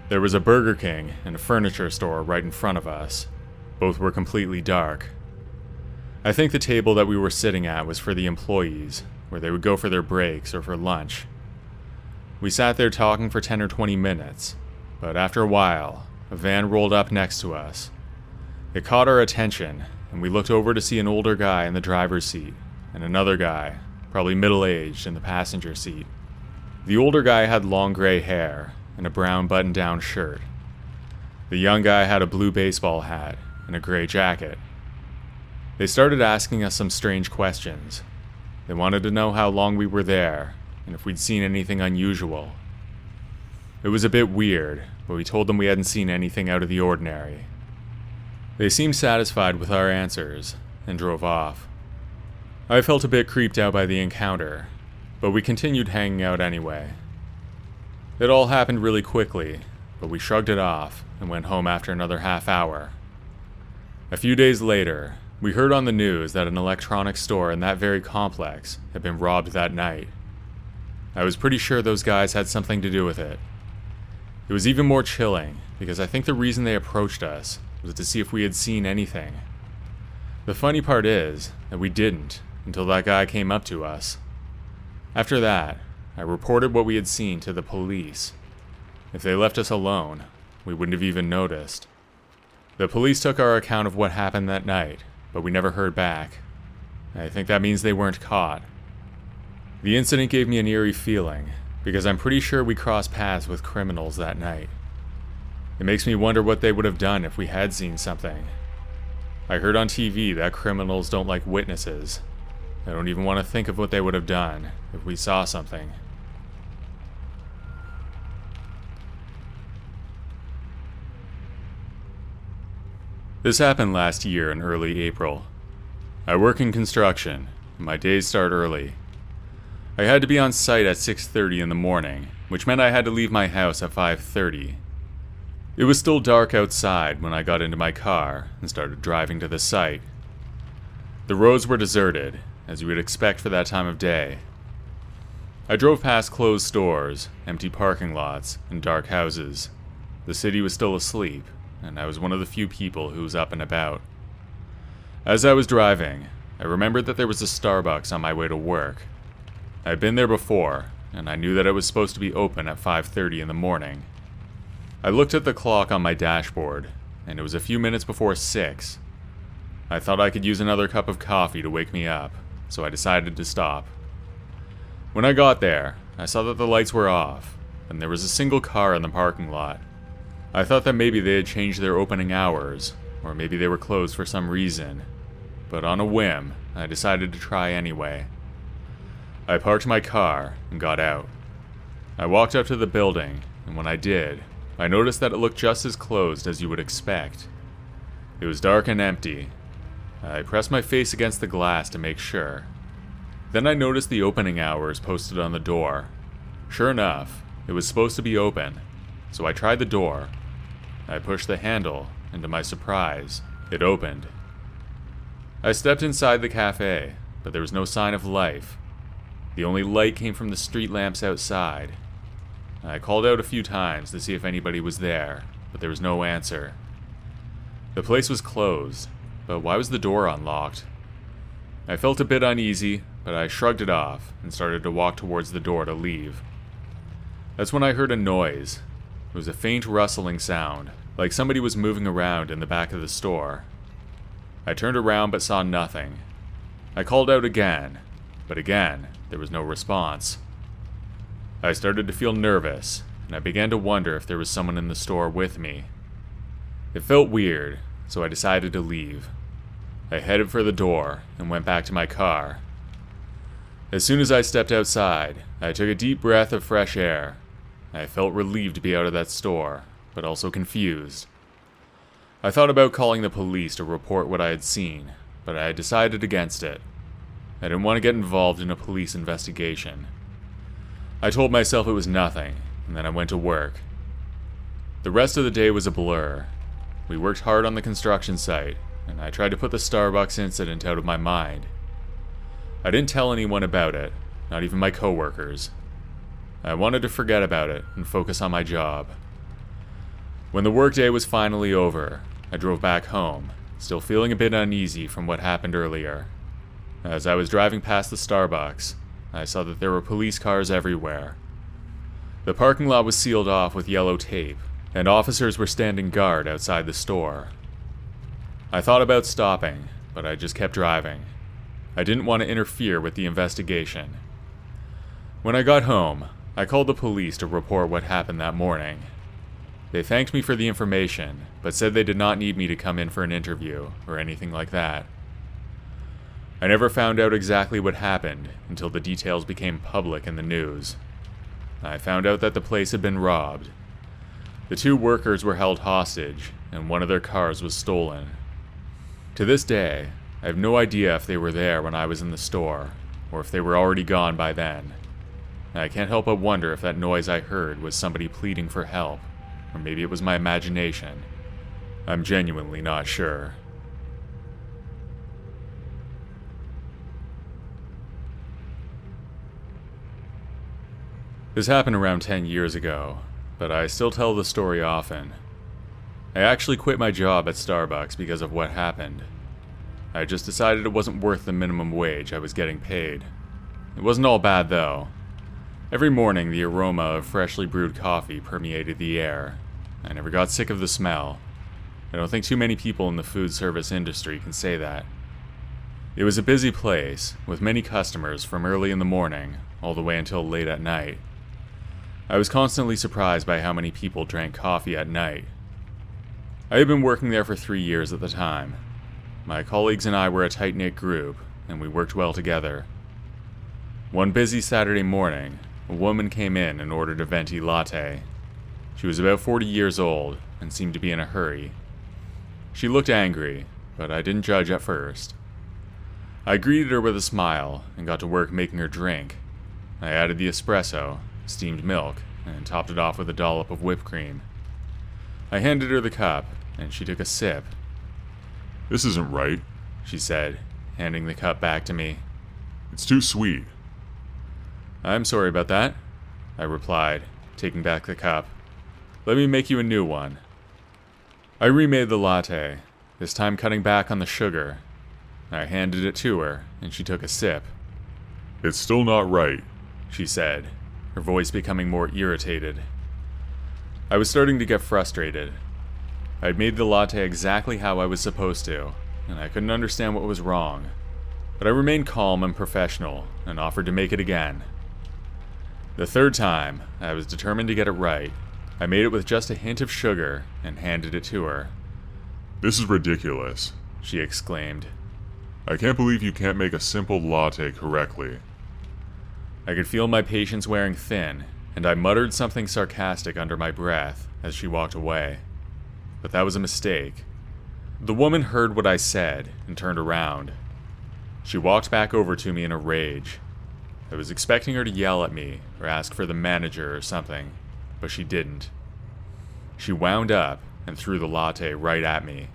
There was a Burger King and a furniture store right in front of us. Both were completely dark. I think the table that we were sitting at was for the employees, where they would go for their breaks or for lunch. We sat there talking for 10 or 20 minutes, but after a while, a van rolled up next to us. It caught our attention, and we looked over to see an older guy in the driver's seat, and another guy, probably middle-aged, in the passenger seat. The older guy had long gray hair and a brown button-down shirt. The young guy had a blue baseball hat and a gray jacket. They started asking us some strange questions. They wanted to know how long we were there, and if we'd seen anything unusual. It was a bit weird, but we told them we hadn't seen anything out of the ordinary. They seemed satisfied with our answers, and drove off. I felt a bit creeped out by the encounter, but we continued hanging out anyway. It all happened really quickly, but we shrugged it off and went home after another half hour. A few days later, we heard on the news that an electronics store in that very complex had been robbed that night. I was pretty sure those guys had something to do with it. It was even more chilling, because I think the reason they approached us was to see if we had seen anything. The funny part is that we didn't until that guy came up to us. After that, I reported what we had seen to the police. If they left us alone, we wouldn't have even noticed. The police took our account of what happened that night, but we never heard back. I think that means they weren't caught. The incident gave me an eerie feeling, because I'm pretty sure we crossed paths with criminals that night. It makes me wonder what they would have done if we had seen something. I heard on TV that criminals don't like witnesses. I don't even want to think of what they would have done if we saw something. This happened last year in early April. I work in construction, and my days start early. I had to be on site at 6:30 in the morning, which meant I had to leave my house at 5:30. It was still dark outside when I got into my car and started driving to the site. The roads were deserted, as you would expect for that time of day. I drove past closed stores, empty parking lots, and dark houses. The city was still asleep, and I was one of the few people who was up and about. As I was driving, I remembered that there was a Starbucks on my way to work. I had been there before, and I knew that it was supposed to be open at 5:30 in the morning. I looked at the clock on my dashboard, and it was a few minutes before 6. I thought I could use another cup of coffee to wake me up, so I decided to stop. When I got there, I saw that the lights were off, and there was a single car in the parking lot. I thought that maybe they had changed their opening hours, or maybe they were closed for some reason, but on a whim, I decided to try anyway. I parked my car and got out. I walked up to the building, and when I did, I noticed that it looked just as closed as you would expect. It was dark and empty. I pressed my face against the glass to make sure. Then I noticed the opening hours posted on the door. Sure enough, it was supposed to be open, so I tried the door. I pushed the handle, and to my surprise, it opened. I stepped inside the cafe, but there was no sign of life. The only light came from the street lamps outside. I called out a few times to see if anybody was there, but there was no answer. The place was closed, but why was the door unlocked? I felt a bit uneasy, but I shrugged it off and started to walk towards the door to leave. That's when I heard a noise. It was a faint rustling sound, like somebody was moving around in the back of the store. I turned around but saw nothing. I called out again, but again, there was no response. I started to feel nervous, and I began to wonder if there was someone in the store with me. It felt weird, so I decided to leave. I headed for the door and went back to my car. As soon as I stepped outside, I took a deep breath of fresh air. I felt relieved to be out of that store, but also confused. I thought about calling the police to report what I had seen, but I had decided against it. I didn't want to get involved in a police investigation. I told myself it was nothing, and then I went to work. The rest of the day was a blur. We worked hard on the construction site, and I tried to put the Starbucks incident out of my mind. I didn't tell anyone about it, not even my coworkers. I wanted to forget about it and focus on my job. When the workday was finally over, I drove back home, still feeling a bit uneasy from what happened earlier. As I was driving past the Starbucks, I saw that there were police cars everywhere. The parking lot was sealed off with yellow tape, and officers were standing guard outside the store. I thought about stopping, but I just kept driving. I didn't want to interfere with the investigation. When I got home, I called the police to report what happened that morning. They thanked me for the information, but said they did not need me to come in for an interview or anything like that. I never found out exactly what happened until the details became public in the news. I found out that the place had been robbed. The two workers were held hostage, and one of their cars was stolen. To this day, I have no idea if they were there when I was in the store, or if they were already gone by then. I can't help but wonder if that noise I heard was somebody pleading for help, or maybe it was my imagination. I'm genuinely not sure. This happened around 10 years ago, but I still tell the story often. I actually quit my job at Starbucks because of what happened. I just decided it wasn't worth the minimum wage I was getting paid. It wasn't all bad though. Every morning the aroma of freshly brewed coffee permeated the air. I never got sick of the smell. I don't think too many people in the food service industry can say that. It was a busy place, with many customers from early in the morning all the way until late at night. I was constantly surprised by how many people drank coffee at night. I had been working there for 3 years at the time. My colleagues and I were a tight-knit group, and we worked well together. One busy Saturday morning, a woman came in and ordered a venti latte. She was about 40 years old and seemed to be in a hurry. She looked angry, but I didn't judge at first. I greeted her with a smile and got to work making her drink. I added the espresso, steamed milk, and topped it off with a dollop of whipped cream. I handed her the cup, and she took a sip. This isn't right, she said, handing the cup back to me. It's too sweet. I'm sorry about that, I replied, taking back the cup. Let me make you a new one. I remade the latte, this time cutting back on the sugar. I handed it to her, and she took a sip. It's still not right, she said, her voice becoming more irritated. I was starting to get frustrated. I'd made the latte exactly how I was supposed to, and I couldn't understand what was wrong. But I remained calm and professional, and offered to make it again. The third time, I was determined to get it right. I made it with just a hint of sugar, and handed it to her. This is ridiculous, she exclaimed. I can't believe you can't make a simple latte correctly. I could feel my patience wearing thin, and I muttered something sarcastic under my breath as she walked away. But that was a mistake. The woman heard what I said and turned around. She walked back over to me in a rage. I was expecting her to yell at me or ask for the manager or something, but she didn't. She wound up and threw the latte right at me.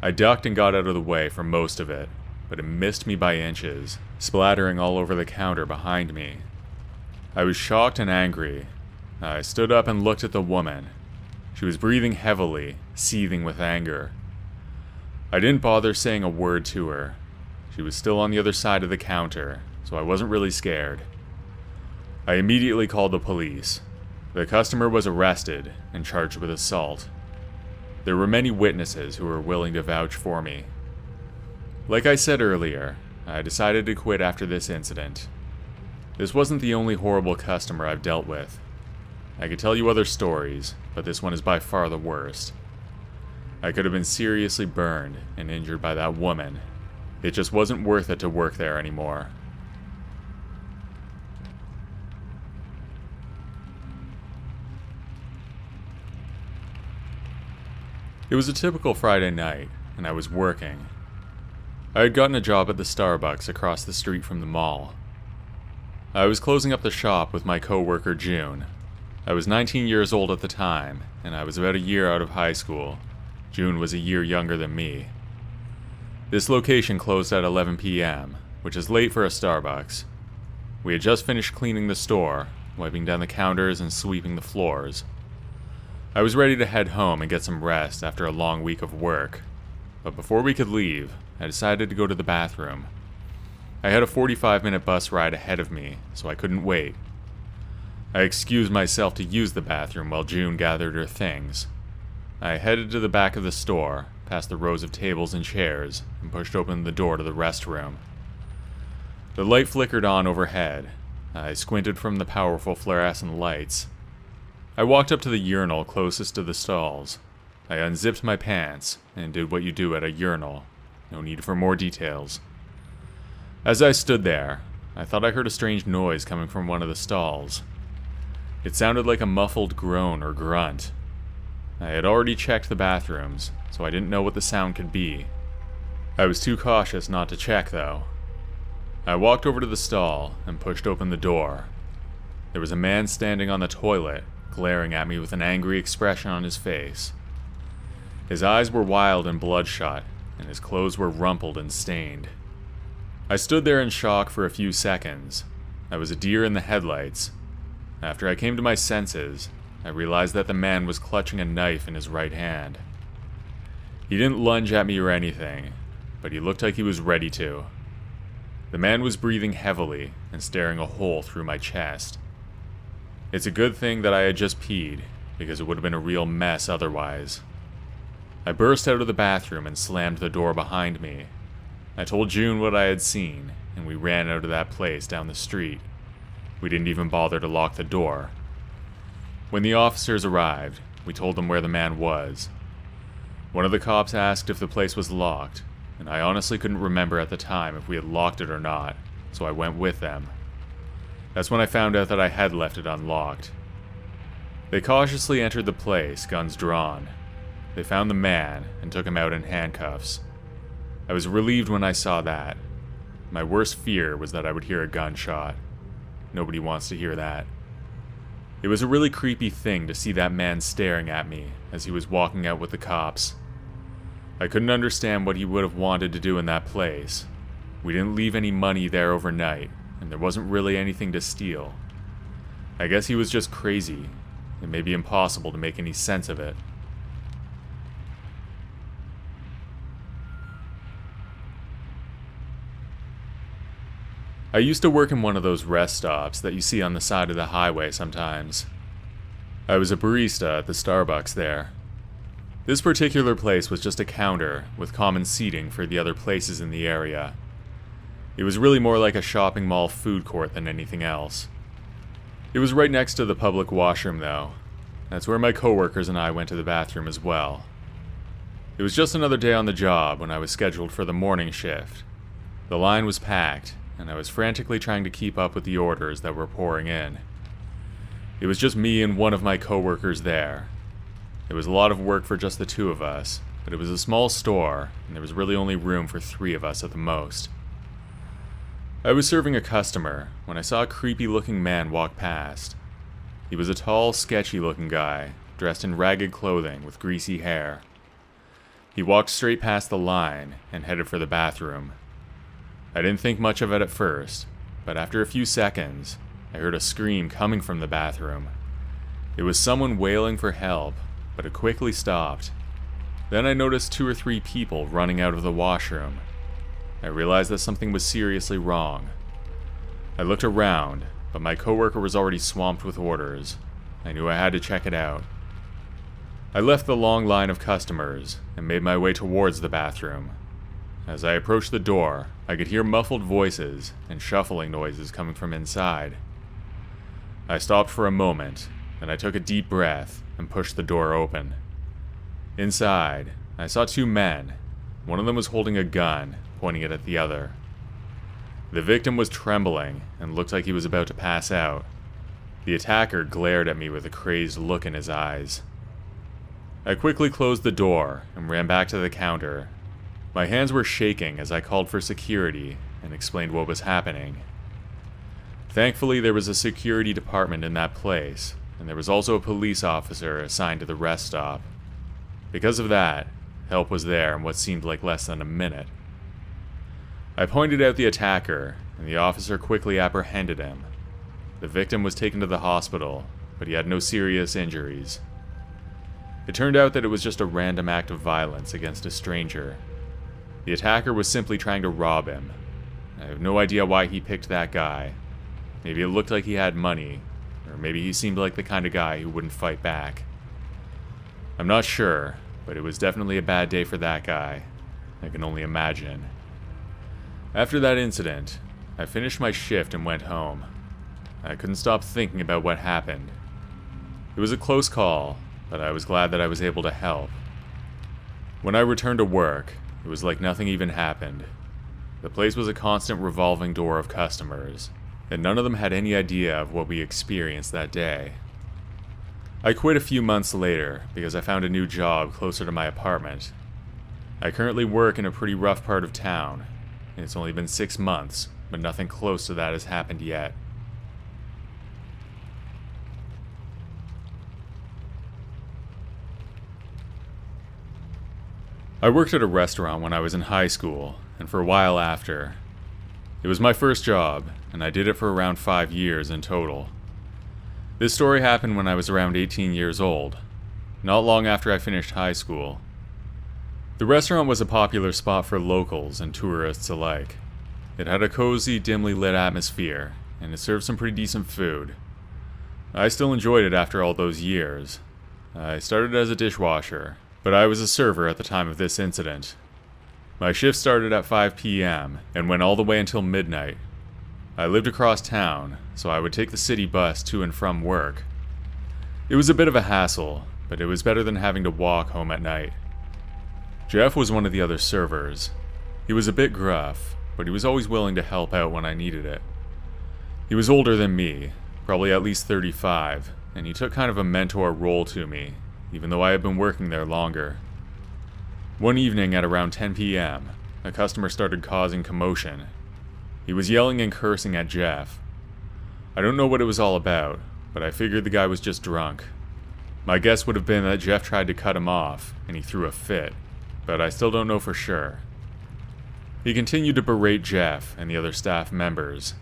I ducked and got out of the way for most of it, but it missed me by inches, splattering all over the counter behind me. I was shocked and angry. I stood up and looked at the woman. She was breathing heavily, seething with anger. I didn't bother saying a word to her. She was still on the other side of the counter, so I wasn't really scared. I immediately called the police. The customer was arrested and charged with assault. There were many witnesses who were willing to vouch for me. Like I said earlier, I decided to quit after this incident. This wasn't the only horrible customer I've dealt with. I could tell you other stories, but this one is by far the worst. I could have been seriously burned and injured by that woman. It just wasn't worth it to work there anymore. It was a typical Friday night, and I was working. I had gotten a job at the Starbucks across the street from the mall. I was closing up the shop with my coworker June. I was 19 years old at the time, and I was about a year out of high school. June was a year younger than me. This location closed at 11 p.m., which is late for a Starbucks. We had just finished cleaning the store, wiping down the counters and sweeping the floors. I was ready to head home and get some rest after a long week of work, but before we could leave, I decided to go to the bathroom. I had a 45-minute bus ride ahead of me, so I couldn't wait. I excused myself to use the bathroom while June gathered her things. I headed to the back of the store, past the rows of tables and chairs, and pushed open the door to the restroom. The light flickered on overhead. I squinted from the powerful fluorescent lights. I walked up to the urinal closest to the stalls. I unzipped my pants and did what you do at a urinal. No need for more details. As I stood there, I thought I heard a strange noise coming from one of the stalls. It sounded like a muffled groan or grunt. I had already checked the bathrooms, so I didn't know what the sound could be. I was too cautious not to check, though. I walked over to the stall and pushed open the door. There was a man standing on the toilet, glaring at me with an angry expression on his face. His eyes were wild and bloodshot, and his clothes were rumpled and stained. I stood there in shock for a few seconds. I was a deer in the headlights. After I came to my senses, I realized that the man was clutching a knife in his right hand. He didn't lunge at me or anything, but he looked like he was ready to. The man was breathing heavily and staring a hole through my chest. It's a good thing that I had just peed, because it would have been a real mess otherwise. I burst out of the bathroom and slammed the door behind me. I told June what I had seen, and we ran out of that place down the street. We didn't even bother to lock the door. When the officers arrived, we told them where the man was. One of the cops asked if the place was locked, and I honestly couldn't remember at the time if we had locked it or not, so I went with them. That's when I found out that I had left it unlocked. They cautiously entered the place, guns drawn. They found the man and took him out in handcuffs. I was relieved when I saw that. My worst fear was that I would hear a gunshot. Nobody wants to hear that. It was a really creepy thing to see that man staring at me as he was walking out with the cops. I couldn't understand what he would have wanted to do in that place. We didn't leave any money there overnight, and there wasn't really anything to steal. I guess he was just crazy. It may be impossible to make any sense of it. I used to work in one of those rest stops that you see on the side of the highway sometimes. I was a barista at the Starbucks there. This particular place was just a counter with common seating for the other places in the area. It was really more like a shopping mall food court than anything else. It was right next to the public washroom, though. That's where my coworkers and I went to the bathroom as well. It was just another day on the job when I was scheduled for the morning shift. The line was packed, and I was frantically trying to keep up with the orders that were pouring in. It was just me and one of my coworkers there. It was a lot of work for just the two of us, but it was a small store, and there was really only room for 3 of us at the most. I was serving a customer when I saw a creepy-looking man walk past. He was a tall, sketchy-looking guy, dressed in ragged clothing with greasy hair. He walked straight past the line and headed for the bathroom. I didn't think much of it at first, but after a few seconds, I heard a scream coming from the bathroom. It was someone wailing for help, but it quickly stopped. Then I noticed 2 or 3 people running out of the washroom. I realized that something was seriously wrong. I looked around, but my coworker was already swamped with orders. I knew I had to check it out. I left the long line of customers and made my way towards the bathroom. As I approached the door, I could hear muffled voices and shuffling noises coming from inside. I stopped for a moment, then I took a deep breath and pushed the door open. Inside, I saw 2 men. One of them was holding a gun, pointing it at the other. The victim was trembling and looked like he was about to pass out. The attacker glared at me with a crazed look in his eyes. I quickly closed the door and ran back to the counter. My hands were shaking as I called for security and explained what was happening. Thankfully, there was a security department in that place, and there was also a police officer assigned to the rest stop. Because of that, help was there in what seemed like less than a minute. I pointed out the attacker, and the officer quickly apprehended him. The victim was taken to the hospital, but he had no serious injuries. It turned out that it was just a random act of violence against a stranger. The attacker was simply trying to rob him. I have no idea why he picked that guy. Maybe it looked like he had money, or maybe he seemed like the kind of guy who wouldn't fight back. I'm not sure, but it was definitely a bad day for that guy. I can only imagine. After that incident, I finished my shift and went home. I couldn't stop thinking about what happened. It was a close call, but I was glad that I was able to help. When I returned to work, it was like nothing even happened. The place was a constant revolving door of customers, and none of them had any idea of what we experienced that day. I quit a few months later because I found a new job closer to my apartment. I currently work in a pretty rough part of town, and it's only been 6 months, but nothing close to that has happened yet. I worked at a restaurant when I was in high school, and for a while after. It was my first job, and I did it for around 5 years in total. This story happened when I was around 18 years old, not long after I finished high school. The restaurant was a popular spot for locals and tourists alike. It had a cozy, dimly lit atmosphere, and it served some pretty decent food. I still enjoyed it after all those years. I started as a dishwasher, but I was a server at the time of this incident. My shift started at 5 p.m. and went all the way until midnight. I lived across town, so I would take the city bus to and from work. It was a bit of a hassle, but it was better than having to walk home at night. Jeff was one of the other servers. He was a bit gruff, but he was always willing to help out when I needed it. He was older than me, probably at least 35, and he took kind of a mentor role to me, even though I had been working there longer. One evening at around 10 p.m., a customer started causing commotion. He was yelling and cursing at Jeff. I don't know what it was all about, but I figured the guy was just drunk. My guess would have been that Jeff tried to cut him off, and he threw a fit, but I still don't know for sure. He continued to berate Jeff and the other staff members.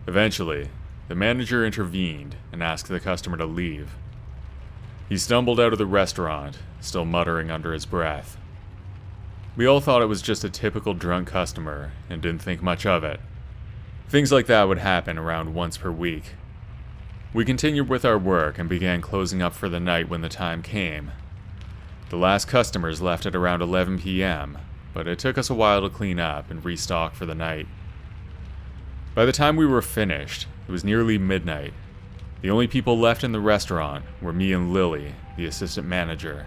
Eventually, the manager intervened and asked the customer to leave. He stumbled out of the restaurant, still muttering under his breath. We all thought it was just a typical drunk customer and didn't think much of it. Things like that would happen around once per week. We continued with our work and began closing up for the night when the time came. The last customers left at around 11 p.m., but it took us a while to clean up and restock for the night. By the time we were finished, it was nearly midnight. The only people left in the restaurant were me and Lily, the assistant manager.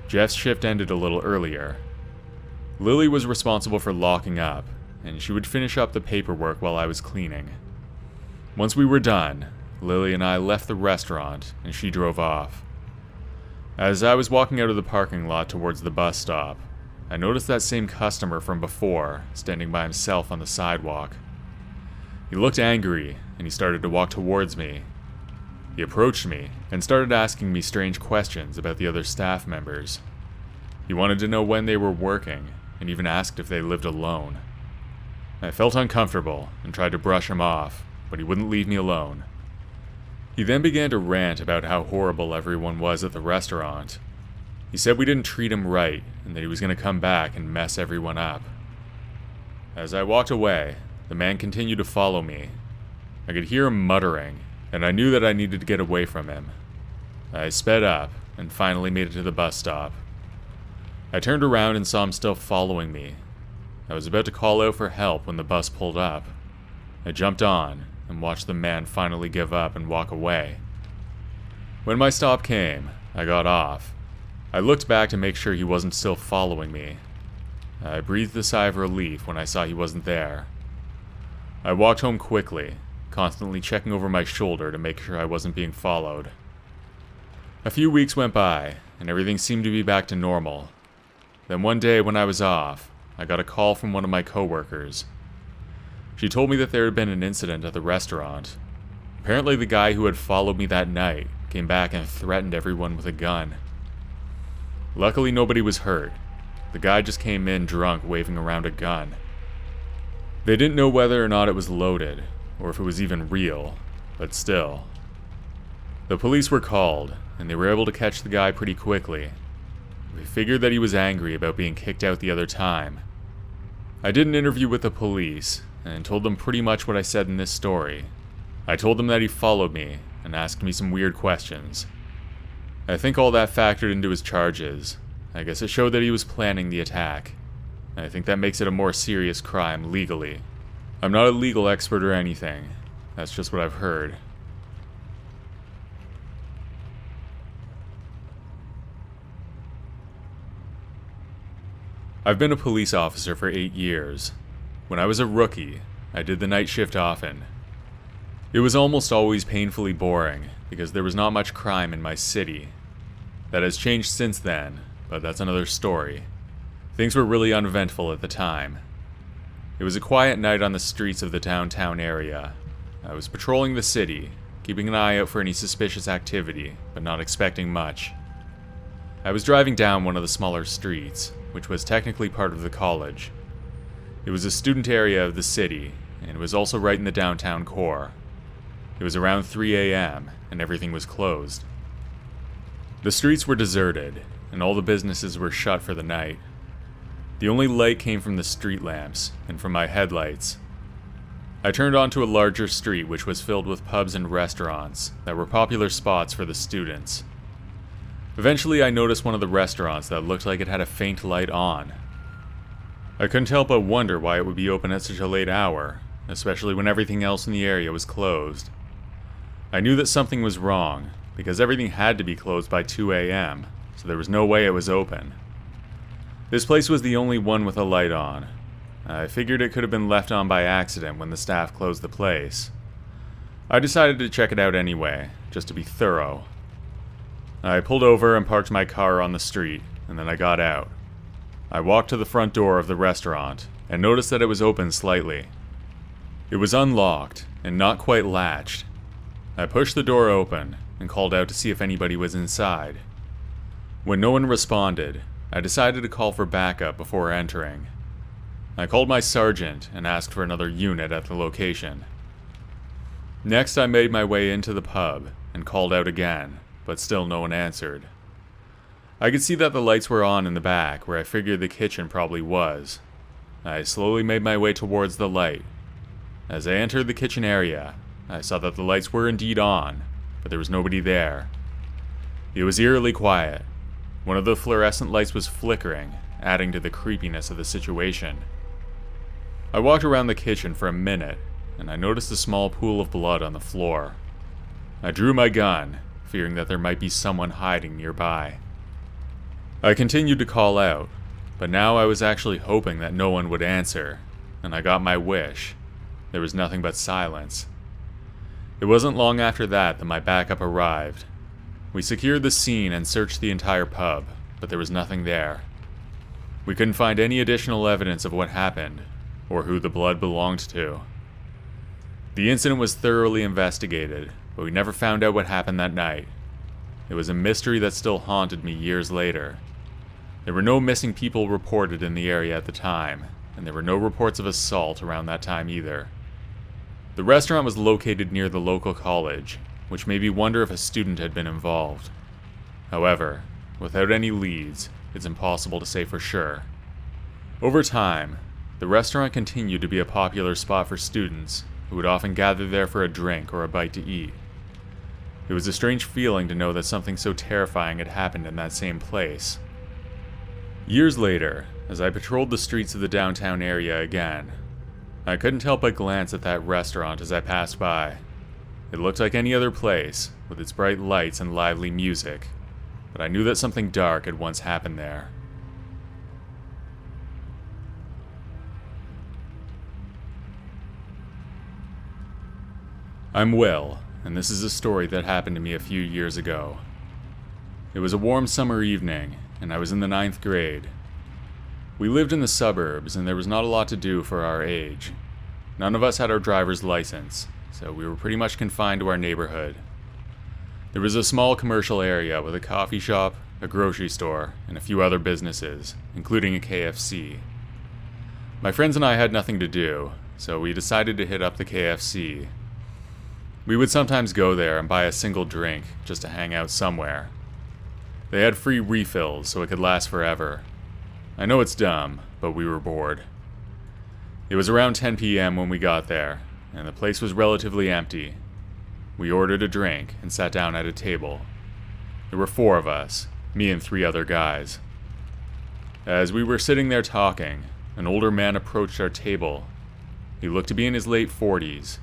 Jeff's shift ended a little earlier. Lily was responsible for locking up, and she would finish up the paperwork while I was cleaning. Once we were done, Lily and I left the restaurant, and she drove off. As I was walking out of the parking lot towards the bus stop, I noticed that same customer from before standing by himself on the sidewalk. He looked angry, and he started to walk towards me. He approached me and started asking me strange questions about the other staff members. He wanted to know when they were working, and even asked if they lived alone. I felt uncomfortable and tried to brush him off, but he wouldn't leave me alone. He then began to rant about how horrible everyone was at the restaurant. He said we didn't treat him right, and that he was going to come back and mess everyone up. As I walked away, the man continued to follow me. I could hear him muttering, and I knew that I needed to get away from him. I sped up, and finally made it to the bus stop. I turned around and saw him still following me. I was about to call out for help when the bus pulled up. I jumped on, and watched the man finally give up and walk away. When my stop came, I got off. I looked back to make sure he wasn't still following me. I breathed a sigh of relief when I saw he wasn't there. I walked home quickly, constantly checking over my shoulder to make sure I wasn't being followed. A few weeks went by, and everything seemed to be back to normal. Then one day when I was off, I got a call from one of my coworkers. She told me that there had been an incident at the restaurant. Apparently the guy who had followed me that night came back and threatened everyone with a gun. Luckily nobody was hurt. The guy just came in drunk waving around a gun. They didn't know whether or not it was loaded, or if it was even real, but still. The police were called, and they were able to catch the guy pretty quickly. They figured that he was angry about being kicked out the other time. I did an interview with the police, and told them pretty much what I said in this story. I told them that he followed me, and asked me some weird questions. I think all that factored into his charges. I guess it showed that he was planning the attack. I think that makes it a more serious crime legally. I'm not a legal expert or anything. That's just what I've heard. I've been a police officer for 8 years. When I was a rookie, I did the night shift often. It was almost always painfully boring, because there was not much crime in my city. That has changed since then, but that's another story. Things were really uneventful at the time. It was a quiet night on the streets of the downtown area. I was patrolling the city, keeping an eye out for any suspicious activity, but not expecting much. I was driving down one of the smaller streets, which was technically part of the college. It was a student area of the city, and it was also right in the downtown core. It was around 3 a.m., and everything was closed. The streets were deserted, and all the businesses were shut for the night. The only light came from the street lamps, and from my headlights. I turned onto a larger street which was filled with pubs and restaurants that were popular spots for the students. Eventually I noticed one of the restaurants that looked like it had a faint light on. I couldn't help but wonder why it would be open at such a late hour, especially when everything else in the area was closed. I knew that something was wrong, because everything had to be closed by 2 a.m., so there was no way it was open. This place was the only one with a light on. I figured it could have been left on by accident when the staff closed the place. I decided to check it out anyway, just to be thorough. I pulled over and parked my car on the street, and then I got out. I walked to the front door of the restaurant, and noticed that it was open slightly. It was unlocked, and not quite latched. I pushed the door open, and called out to see if anybody was inside. When no one responded, I decided to call for backup before entering. I called my sergeant and asked for another unit at the location. Next, I made my way into the pub and called out again, but still no one answered. I could see that the lights were on in the back, where I figured the kitchen probably was. I slowly made my way towards the light. As I entered the kitchen area, I saw that the lights were indeed on, but there was nobody there. It was eerily quiet. One of the fluorescent lights was flickering, adding to the creepiness of the situation. I walked around the kitchen for a minute, and I noticed a small pool of blood on the floor. I drew my gun, fearing that there might be someone hiding nearby. I continued to call out, but now I was actually hoping that no one would answer, and I got my wish. There was nothing but silence. It wasn't long after that my backup arrived. We secured the scene and searched the entire pub, but there was nothing there. We couldn't find any additional evidence of what happened, or who the blood belonged to. The incident was thoroughly investigated, but we never found out what happened that night. It was a mystery that still haunted me years later. There were no missing people reported in the area at the time, and there were no reports of assault around that time either. The restaurant was located near the local college, which made me wonder if a student had been involved. However, without any leads, it's impossible to say for sure. Over time, the restaurant continued to be a popular spot for students who would often gather there for a drink or a bite to eat. It was a strange feeling to know that something so terrifying had happened in that same place. Years later, as I patrolled the streets of the downtown area again, I couldn't help but glance at that restaurant as I passed by. It looked like any other place, with its bright lights and lively music, but I knew that something dark had once happened there. I'm Will, and this is a story that happened to me a few years ago. It was a warm summer evening, and I was in the 9th grade. We lived in the suburbs, and there was not a lot to do for our age. None of us had our driver's license, so we were pretty much confined to our neighborhood. There was a small commercial area with a coffee shop, a grocery store, and a few other businesses, including a KFC. My friends and I had nothing to do, so we decided to hit up the KFC. We would sometimes go there and buy a single drink just to hang out somewhere. They had free refills, so it could last forever. I know it's dumb, but we were bored. It was around 10 p.m. when we got there, and the place was relatively empty. We ordered a drink and sat down at a table. There were 4 of us, me and 3 other guys. As we were sitting there talking, an older man approached our table. He looked to be in his late 40s.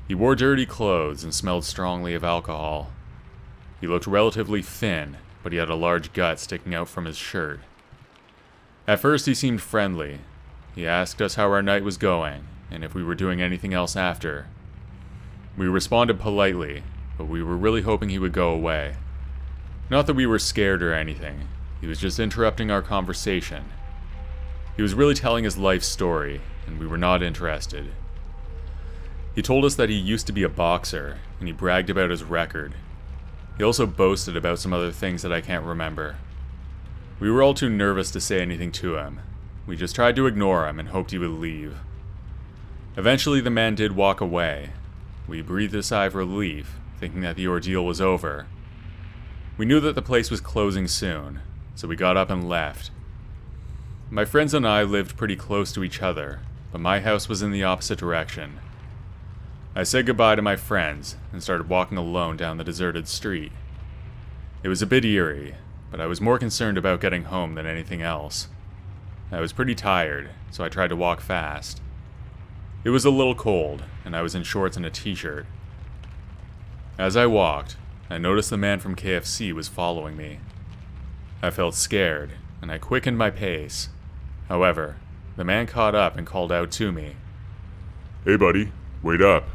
He wore dirty clothes and smelled strongly of alcohol. He looked relatively thin, but he had a large gut sticking out from his shirt. At first he seemed friendly. He asked us how our night was going, and if we were doing anything else after. We responded politely, but we were really hoping he would go away. Not that we were scared or anything, he was just interrupting our conversation. He was really telling his life story, and we were not interested. He told us that he used to be a boxer, and he bragged about his record. He also boasted about some other things that I can't remember. We were all too nervous to say anything to him. We just tried to ignore him and hoped he would leave. Eventually the man did walk away. We breathed a sigh of relief, thinking that the ordeal was over. We knew that the place was closing soon, so we got up and left. My friends and I lived pretty close to each other, but my house was in the opposite direction. I said goodbye to my friends and started walking alone down the deserted street. It was a bit eerie, but I was more concerned about getting home than anything else. I was pretty tired, so I tried to walk fast. It was a little cold, and I was in shorts and a t-shirt. As I walked, I noticed the man from KFC was following me. I felt scared, and I quickened my pace. However, the man caught up and called out to me. "Hey buddy, wait up,"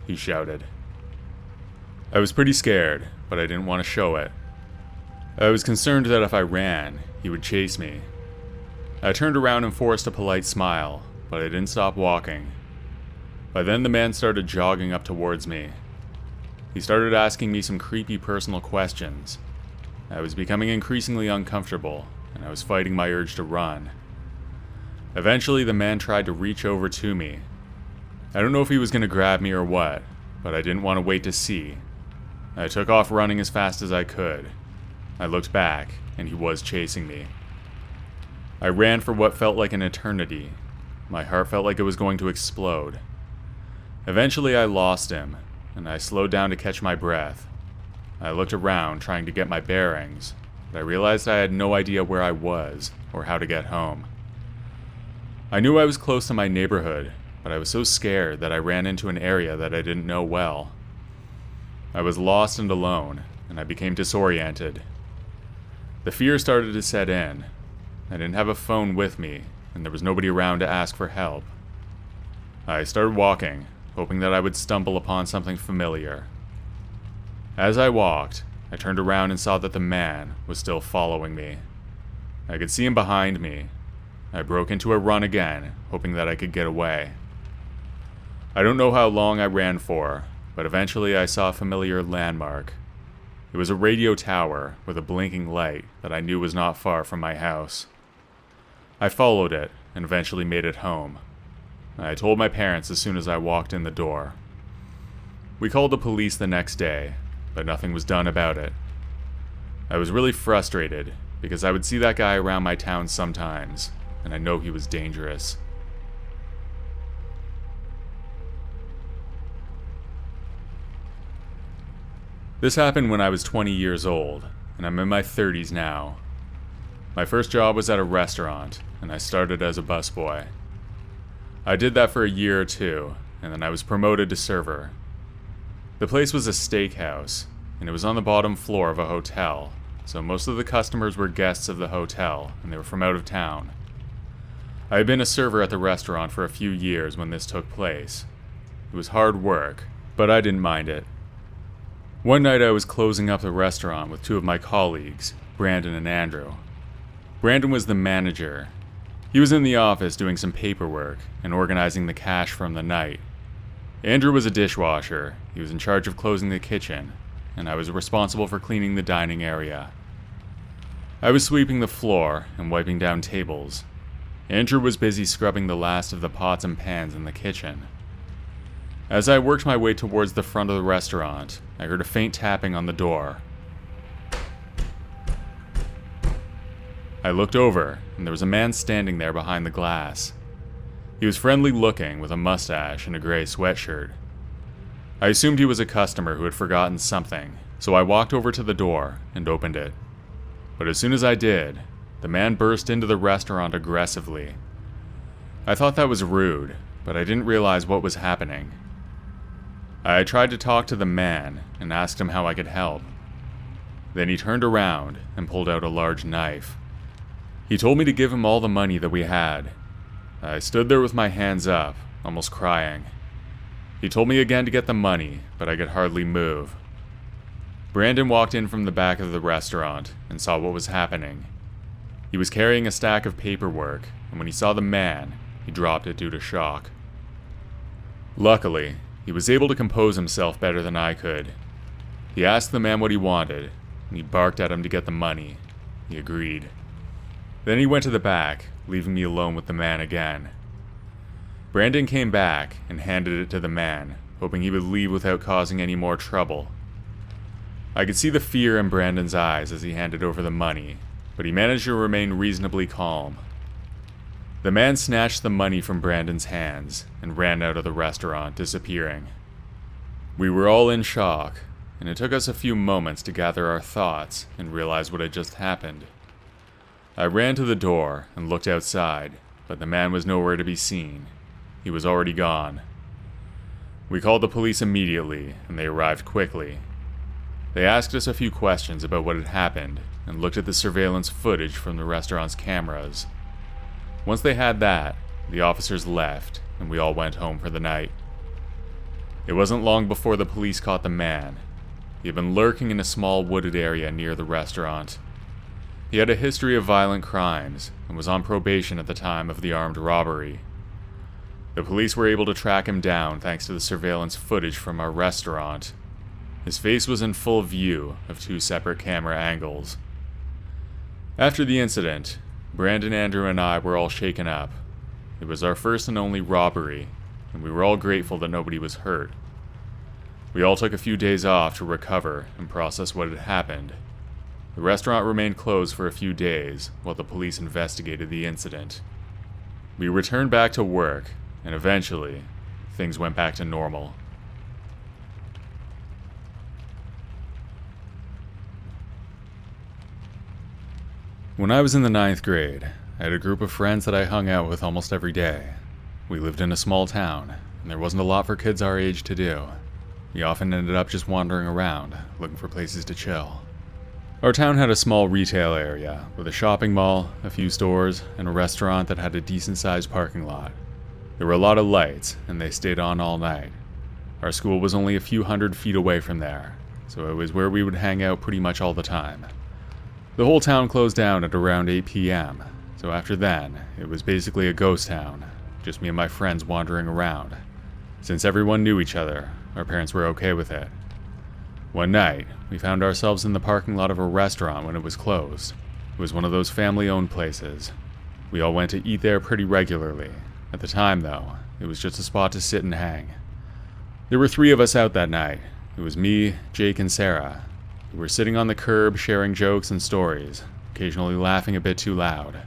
he shouted. I was pretty scared, but I didn't want to show it. I was concerned that if I ran, he would chase me. I turned around and forced a polite smile, but I didn't stop walking. By then the man started jogging up towards me. He started asking me some creepy personal questions. I was becoming increasingly uncomfortable, and I was fighting my urge to run. Eventually the man tried to reach over to me. I don't know if he was going to grab me or what, but I didn't want to wait to see. I took off running as fast as I could. I looked back, and he was chasing me. I ran for what felt like an eternity. My heart felt like it was going to explode. Eventually I lost him, and I slowed down to catch my breath. I looked around trying to get my bearings, but I realized I had no idea where I was or how to get home. I knew I was close to my neighborhood, but I was so scared that I ran into an area that I didn't know well. I was lost and alone, and I became disoriented. The fear started to set in. I didn't have a phone with me, and there was nobody around to ask for help. I started walking, hoping that I would stumble upon something familiar. As I walked, I turned around and saw that the man was still following me. I could see him behind me. I broke into a run again, hoping that I could get away. I don't know how long I ran for, but eventually I saw a familiar landmark. It was a radio tower with a blinking light that I knew was not far from my house. I followed it and eventually made it home. I told my parents as soon as I walked in the door. We called the police the next day, but nothing was done about it. I was really frustrated because I would see that guy around my town sometimes, and I know he was dangerous. This happened when I was 20 years old, and I'm in my 30s now. My first job was at a restaurant, and I started as a busboy. I did that for a year or two, and then I was promoted to server. The place was a steakhouse, and it was on the bottom floor of a hotel, so most of the customers were guests of the hotel, and they were from out of town. I had been a server at the restaurant for a few years when this took place. It was hard work, but I didn't mind it. One night I was closing up the restaurant with two of my colleagues, Brandon and Andrew. Brandon was the manager. He was in the office doing some paperwork and organizing the cash from the night. Andrew was a dishwasher. He was in charge of closing the kitchen, and I was responsible for cleaning the dining area. I was sweeping the floor and wiping down tables. Andrew was busy scrubbing the last of the pots and pans in the kitchen. As I worked my way towards the front of the restaurant, I heard a faint tapping on the door. I looked over, and there was a man standing there behind the glass. He was friendly looking, with a mustache and a gray sweatshirt. I assumed he was a customer who had forgotten something, so I walked over to the door and opened it. But as soon as I did, the man burst into the restaurant aggressively. I thought that was rude, but I didn't realize what was happening. I tried to talk to the man and asked him how I could help. Then he turned around and pulled out a large knife. He told me to give him all the money that we had. I stood there with my hands up, almost crying. He told me again to get the money, but I could hardly move. Brandon walked in from the back of the restaurant and saw what was happening. He was carrying a stack of paperwork, and when he saw the man, he dropped it due to shock. Luckily, he was able to compose himself better than I could. He asked the man what he wanted, and he barked at him to get the money. He agreed. Then he went to the back, leaving me alone with the man again. Brandon came back and handed it to the man, hoping he would leave without causing any more trouble. I could see the fear in Brandon's eyes as he handed over the money, but he managed to remain reasonably calm. The man snatched the money from Brandon's hands and ran out of the restaurant, disappearing. We were all in shock, and it took us a few moments to gather our thoughts and realize what had just happened. I ran to the door and looked outside, but the man was nowhere to be seen. He was already gone. We called the police immediately, and they arrived quickly. They asked us a few questions about what had happened and looked at the surveillance footage from the restaurant's cameras. Once they had that, the officers left, and we all went home for the night. It wasn't long before the police caught the man. He had been lurking in a small wooded area near the restaurant. He had a history of violent crimes and was on probation at the time of the armed robbery. The police were able to track him down thanks to the surveillance footage from our restaurant. His face was in full view of two separate camera angles. After the incident, Brandon, Andrew, and I were all shaken up. It was our first and only robbery, and we were all grateful that nobody was hurt. We all took a few days off to recover and process what had happened. The restaurant remained closed for a few days while the police investigated the incident. We returned back to work, and eventually, things went back to normal. When I was in the 9th grade, I had a group of friends that I hung out with almost every day. We lived in a small town, and there wasn't a lot for kids our age to do. We often ended up just wandering around, looking for places to chill. Our town had a small retail area, with a shopping mall, a few stores, and a restaurant that had a decent-sized parking lot. There were a lot of lights, and they stayed on all night. Our school was only a few hundred feet away from there, so it was where we would hang out pretty much all the time. The whole town closed down at around 8 p.m., so after then, it was basically a ghost town, just me and my friends wandering around. Since everyone knew each other, our parents were okay with it. One night, we found ourselves in the parking lot of a restaurant when it was closed. It was one of those family-owned places. We all went to eat there pretty regularly. At the time, though, it was just a spot to sit and hang. There were 3 of us out that night. It was me, Jake, and Sarah. We were sitting on the curb sharing jokes and stories, occasionally laughing a bit too loud.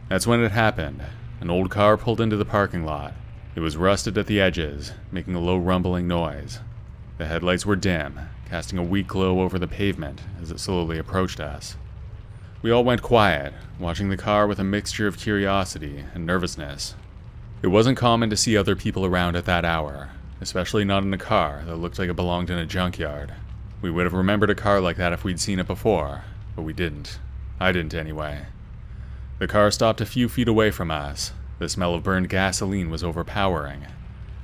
That's when it happened. An old car pulled into the parking lot. It was rusted at the edges, making a low rumbling noise. The headlights were dim, casting a weak glow over the pavement as it slowly approached us. We all went quiet, watching the car with a mixture of curiosity and nervousness. It wasn't common to see other people around at that hour, especially not in a car that looked like it belonged in a junkyard. We would have remembered a car like that if we'd seen it before, but we didn't. I didn't anyway. The car stopped a few feet away from us. The smell of burned gasoline was overpowering.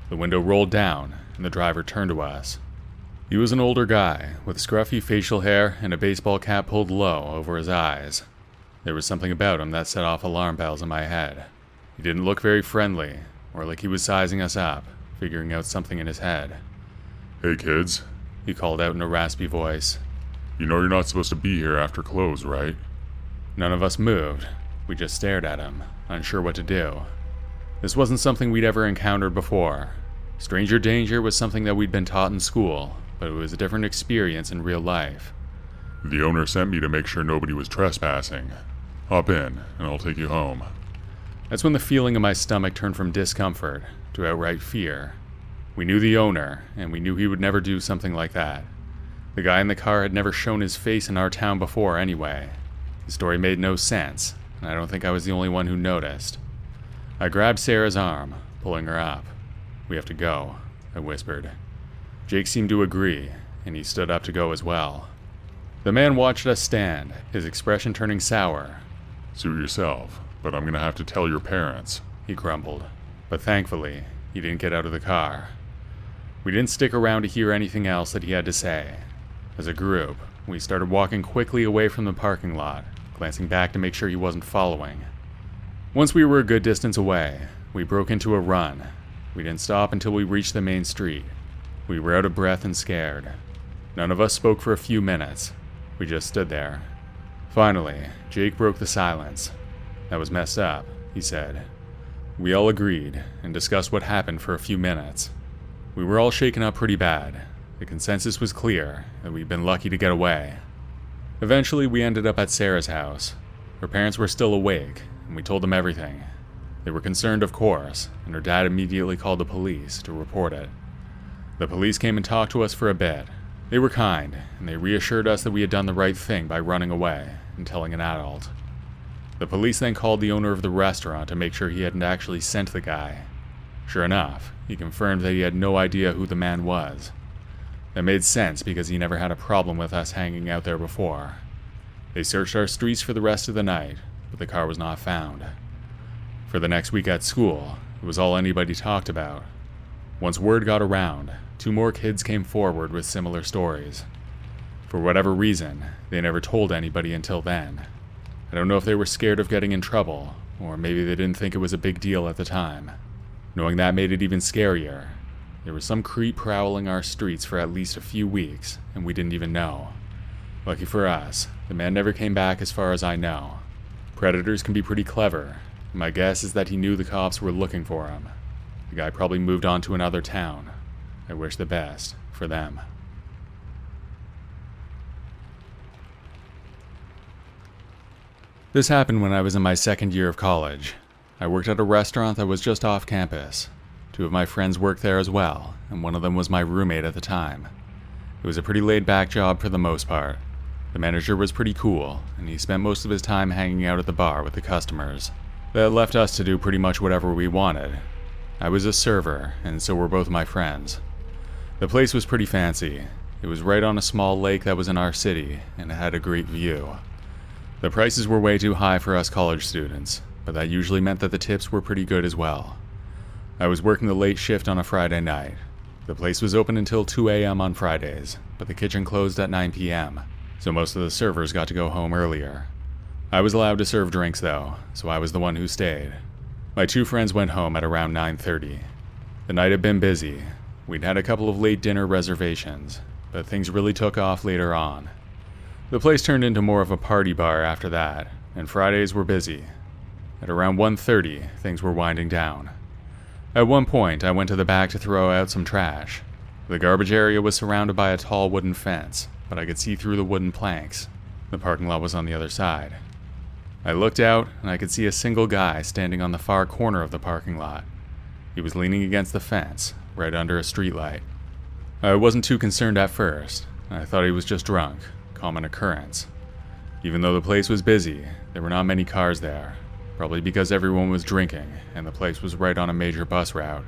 The window rolled down, and the driver turned to us. He was an older guy, with scruffy facial hair and a baseball cap pulled low over his eyes. There was something about him that set off alarm bells in my head. He didn't look very friendly, or like he was sizing us up, figuring out something in his head. Hey kids, He called out in a raspy voice. you know you're not supposed to be here after close, right? None of us moved. We just stared at him, unsure what to do. This wasn't something we'd ever encountered before. Stranger danger was something that we'd been taught in school, but it was a different experience in real life. The owner sent me to make sure nobody was trespassing. Hop in, and I'll take you home. That's when the feeling in my stomach turned from discomfort to outright fear. We knew the owner, and we knew he would never do something like that. The guy in the car had never shown his face in our town before anyway. The story made no sense, and I don't think I was the only one who noticed. I grabbed Sarah's arm, pulling her up. "We have to go," I whispered. Jake seemed to agree, and he stood up to go as well. The man watched us stand, his expression turning sour. Suit yourself, but I'm gonna have to tell your parents. He grumbled, but thankfully, he didn't get out of the car. We didn't stick around to hear anything else that he had to say. As a group, we started walking quickly away from the parking lot, glancing back to make sure he wasn't following. Once we were a good distance away, we broke into a run. We didn't stop until we reached the main street. We were out of breath and scared. None of us spoke for a few minutes. We just stood there. Finally, Jake broke the silence. "That was messed up," he said. We all agreed and discussed what happened for a few minutes. We were all shaken up pretty bad. The consensus was clear that we'd been lucky to get away. Eventually, we ended up at Sarah's house. Her parents were still awake, and we told them everything. They were concerned, of course, and her dad immediately called the police to report it. The police came and talked to us for a bit. They were kind, and they reassured us that we had done the right thing by running away and telling an adult. The police then called the owner of the restaurant to make sure he hadn't actually sent the guy. Sure enough, he confirmed that he had no idea who the man was. That made sense because he never had a problem with us hanging out there before. They searched our streets for the rest of the night, but the car was not found. For the next week at school, it was all anybody talked about. Once word got around, 2 more kids came forward with similar stories. For whatever reason, they never told anybody until then. I don't know if they were scared of getting in trouble, or maybe they didn't think it was a big deal at the time. Knowing that made it even scarier. There was some creep prowling our streets for at least a few weeks, and we didn't even know. Lucky for us, the man never came back as far as I know. Predators can be pretty clever. My guess is that he knew the cops were looking for him. The guy probably moved on to another town. I wish the best for them. This happened when I was in my second year of college. I worked at a restaurant that was just off campus. 2 of my friends worked there as well, and one of them was my roommate at the time. It was a pretty laid-back job for the most part. The manager was pretty cool, and he spent most of his time hanging out at the bar with the customers. That left us to do pretty much whatever we wanted. I was a server, and so were both my friends. The place was pretty fancy. It was right on a small lake that was in our city, and it had a great view. The prices were way too high for us college students, but that usually meant that the tips were pretty good as well. I was working the late shift on a Friday night. The place was open until 2 a.m. on Fridays, but the kitchen closed at 9 p.m., so most of the servers got to go home earlier. I was allowed to serve drinks though, so I was the one who stayed. My 2 friends went home at around 9:30. The night had been busy. We'd had a couple of late dinner reservations, but things really took off later on. The place turned into more of a party bar after that, and Fridays were busy. At around 1:30, things were winding down. At one point, I went to the back to throw out some trash. The garbage area was surrounded by a tall wooden fence, but I could see through the wooden planks. The parking lot was on the other side. I looked out, and I could see a single guy standing on the far corner of the parking lot. He was leaning against the fence, right under a streetlight. I wasn't too concerned at first. I thought he was just drunk, common occurrence. Even though the place was busy, there were not many cars there, probably because everyone was drinking, and the place was right on a major bus route.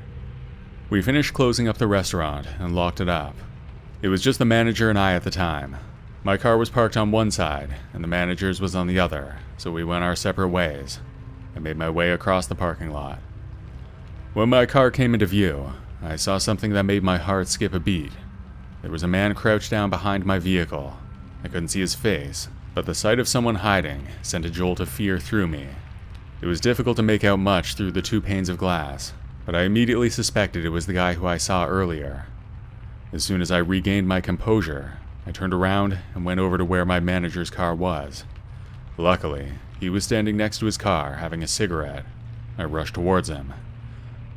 We finished closing up the restaurant and locked it up. It was just the manager and I at the time. My car was parked on one side, and the manager's was on the other, so we went our separate ways. I made my way across the parking lot. When my car came into view, I saw something that made my heart skip a beat. There was a man crouched down behind my vehicle. I couldn't see his face, but the sight of someone hiding sent a jolt of fear through me. It was difficult to make out much through the 2 panes of glass, but I immediately suspected it was the guy who I saw earlier. As soon as I regained my composure, I turned around and went over to where my manager's car was. Luckily, he was standing next to his car having a cigarette. I rushed towards him.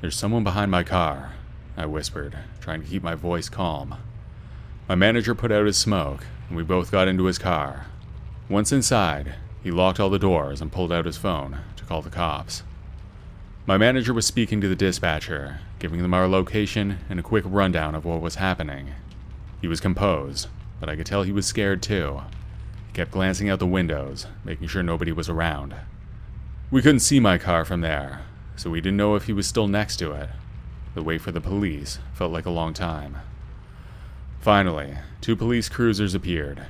"There's someone behind my car," I whispered, trying to keep my voice calm. My manager put out his smoke, and we both got into his car. Once inside, he locked all the doors and pulled out his phone to call the cops. My manager was speaking to the dispatcher, giving them our location and a quick rundown of what was happening. He was composed, but I could tell he was scared too. He kept glancing out the windows, making sure nobody was around. We couldn't see my car from there, so we didn't know if he was still next to it. The wait for the police felt like a long time. Finally, 2 police cruisers appeared.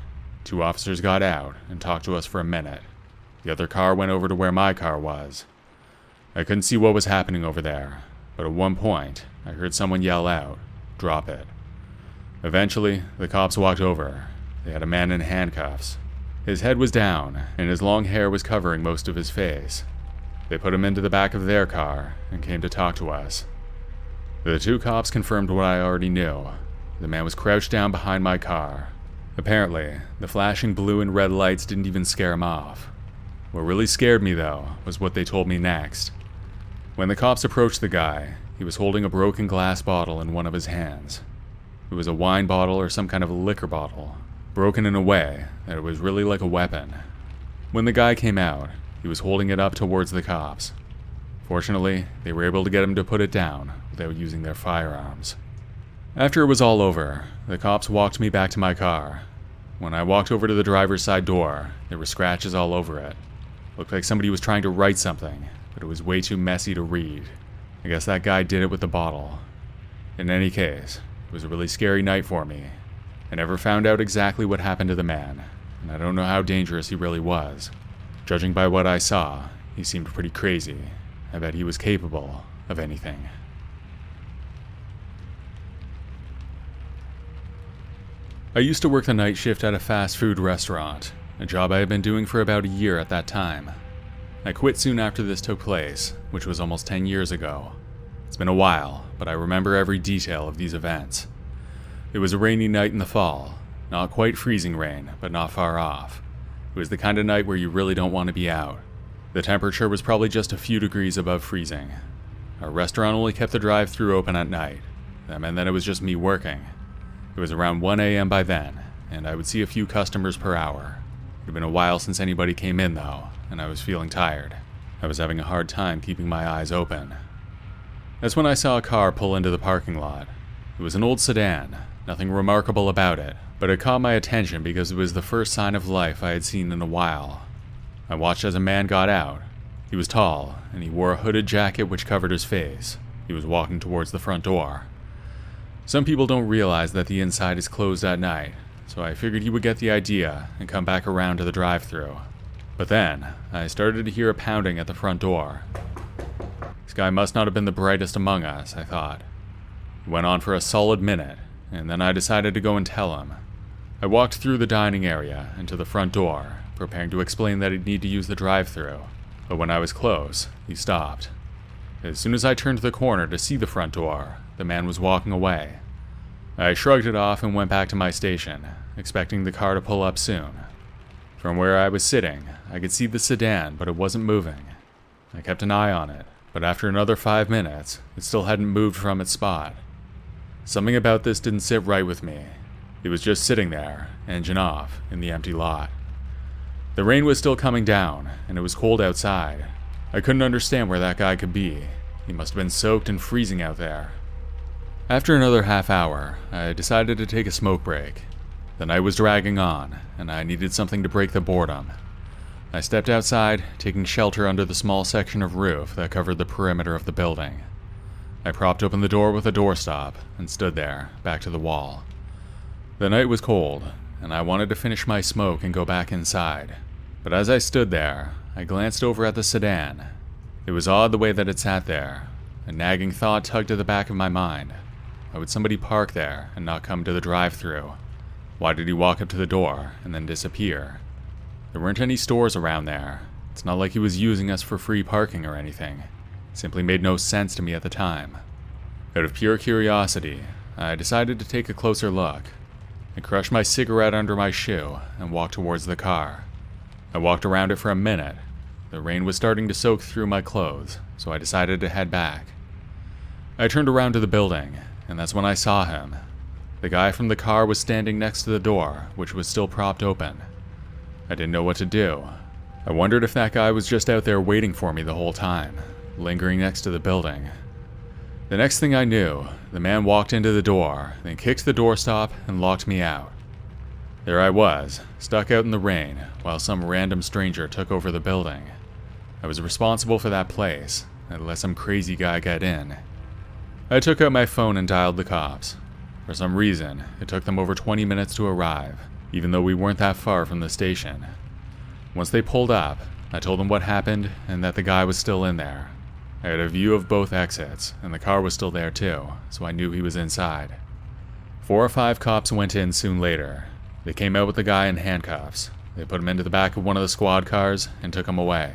2 officers got out and talked to us for a minute. The other car went over to where my car was. I couldn't see what was happening over there, but at one point, I heard someone yell out, "Drop it." Eventually, the cops walked over. They had a man in handcuffs. His head was down, and his long hair was covering most of his face. They put him into the back of their car and came to talk to us. The 2 cops confirmed what I already knew. The man was crouched down behind my car. Apparently, the flashing blue and red lights didn't even scare him off. What really scared me, though, was what they told me next. When the cops approached the guy, he was holding a broken glass bottle in one of his hands. It was a wine bottle or some kind of a liquor bottle, broken in a way that it was really like a weapon. When the guy came out, he was holding it up towards the cops. Fortunately, they were able to get him to put it down without using their firearms. After it was all over, the cops walked me back to my car. When I walked over to the driver's side door, there were scratches all over it. Looked like somebody was trying to write something, but it was way too messy to read. I guess that guy did it with the bottle. In any case, it was a really scary night for me. I never found out exactly what happened to the man, and I don't know how dangerous he really was. Judging by what I saw, he seemed pretty crazy. I bet he was capable of anything. I used to work the night shift at a fast food restaurant, a job I had been doing for about a year at that time. I quit soon after this took place, which was almost 10 years ago. It's been a while, but I remember every detail of these events. It was a rainy night in the fall, not quite freezing rain, but not far off. It was the kind of night where you really don't want to be out. The temperature was probably just a few degrees above freezing. Our restaurant only kept the drive-thru open at night. That meant that it was just me working. It was around 1 a.m. by then, and I would see a few customers per hour. It had been a while since anybody came in though, and I was feeling tired. I was having a hard time keeping my eyes open. That's when I saw a car pull into the parking lot. It was an old sedan, nothing remarkable about it, but it caught my attention because it was the first sign of life I had seen in a while. I watched as a man got out. He was tall, and he wore a hooded jacket which covered his face. He was walking towards the front door. Some people don't realize that the inside is closed at night, so I figured he would get the idea and come back around to the drive-thru. But then, I started to hear a pounding at the front door. This guy must not have been the brightest among us, I thought. It went on for a solid minute, and then I decided to go and tell him. I walked through the dining area and to the front door, preparing to explain that he'd need to use the drive-thru. But when I was close, he stopped. As soon as I turned the corner to see the front door, the man was walking away. I shrugged it off and went back to my station, expecting the car to pull up soon. From where I was sitting, I could see the sedan, but it wasn't moving. I kept an eye on it, but after another 5 minutes, it still hadn't moved from its spot. Something about this didn't sit right with me. It was just sitting there, engine off, in the empty lot. The rain was still coming down, and it was cold outside. I couldn't understand where that guy could be. He must have been soaked and freezing out there. After another half hour, I decided to take a smoke break. The night was dragging on, and I needed something to break the boredom. I stepped outside, taking shelter under the small section of roof that covered the perimeter of the building. I propped open the door with a doorstop and stood there, back to the wall. The night was cold, and I wanted to finish my smoke and go back inside. But as I stood there, I glanced over at the sedan. It was odd the way that it sat there. A nagging thought tugged at the back of my mind. Why would somebody park there and not come to the drive-thru? Why did he walk up to the door and then disappear? There weren't any stores around there. It's not like he was using us for free parking or anything. It simply made no sense to me at the time. Out of pure curiosity, I decided to take a closer look. I crushed my cigarette under my shoe and walked towards the car. I walked around it for a minute. The rain was starting to soak through my clothes, so I decided to head back. I turned around to the building, and that's when I saw him. The guy from the car was standing next to the door, which was still propped open. I didn't know what to do. I wondered if that guy was just out there waiting for me the whole time, lingering next to the building. The next thing I knew, the man walked into the door, then kicked the doorstop and locked me out. There I was, stuck out in the rain, while some random stranger took over the building. I was responsible for that place, and let some crazy guy get in. I took out my phone and dialed the cops. For some reason, it took them over 20 minutes to arrive, even though we weren't that far from the station. Once they pulled up, I told them what happened and that the guy was still in there. I had a view of both exits, and the car was still there too, so I knew he was inside. 4 or 5 cops went in soon later. They came out with the guy in handcuffs. They put him into the back of one of the squad cars and took him away.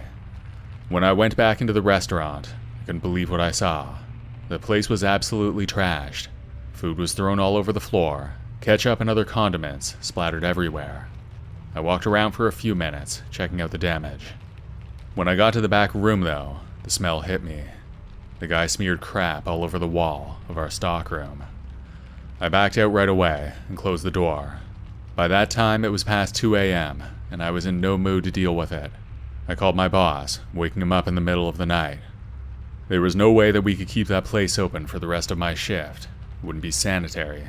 When I went back into the restaurant, I couldn't believe what I saw. The place was absolutely trashed. Food was thrown all over the floor. Ketchup and other condiments splattered everywhere. I walked around for a few minutes, checking out the damage. When I got to the back room, though, the smell hit me. The guy smeared crap all over the wall of our stockroom. I backed out right away and closed the door. By that time, it was past 2 a.m., and I was in no mood to deal with it. I called my boss, waking him up in the middle of the night. There was no way that we could keep that place open for the rest of my shift. It wouldn't be sanitary.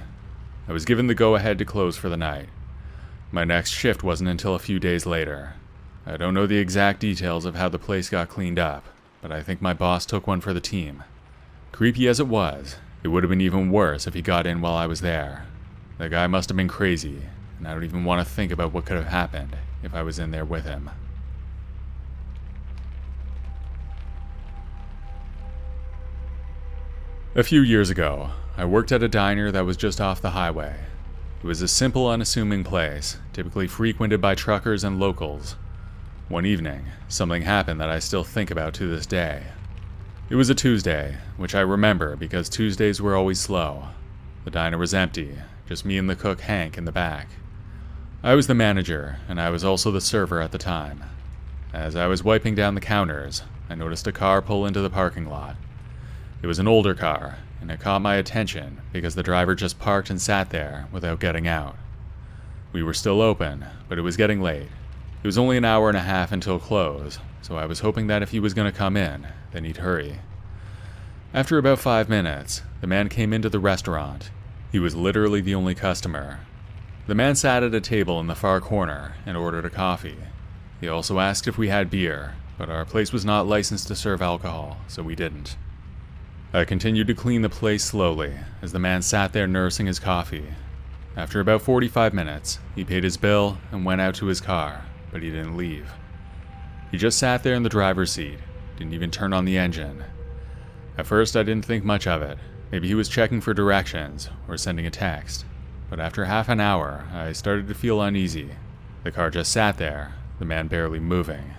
I was given the go-ahead to close for the night. My next shift wasn't until a few days later. I don't know the exact details of how the place got cleaned up, but I think my boss took one for the team. Creepy as it was, it would have been even worse if he got in while I was there. The guy must have been crazy, and I don't even want to think about what could have happened if I was in there with him. A few years ago, I worked at a diner that was just off the highway. It was a simple, unassuming place, typically frequented by truckers and locals. One evening, something happened that I still think about to this day. It was a Tuesday, which I remember because Tuesdays were always slow. The diner was empty, just me and the cook Hank in the back. I was the manager, and I was also the server at the time. As I was wiping down the counters, I noticed a car pull into the parking lot. It was an older car, and it caught my attention because the driver just parked and sat there without getting out. We were still open, but it was getting late. It was only an hour and a half until close, so I was hoping that if he was going to come in, then he'd hurry. After about 5 minutes, the man came into the restaurant. He was literally the only customer. The man sat at a table in the far corner and ordered a coffee. He also asked if we had beer, but our place was not licensed to serve alcohol, so we didn't. I continued to clean the place slowly as the man sat there nursing his coffee. After about 45 minutes, he paid his bill and went out to his car, but he didn't leave. He just sat there in the driver's seat, didn't even turn on the engine. At first, I didn't think much of it. Maybe he was checking for directions or sending a text. But after half an hour, I started to feel uneasy. The car just sat there, the man barely moving.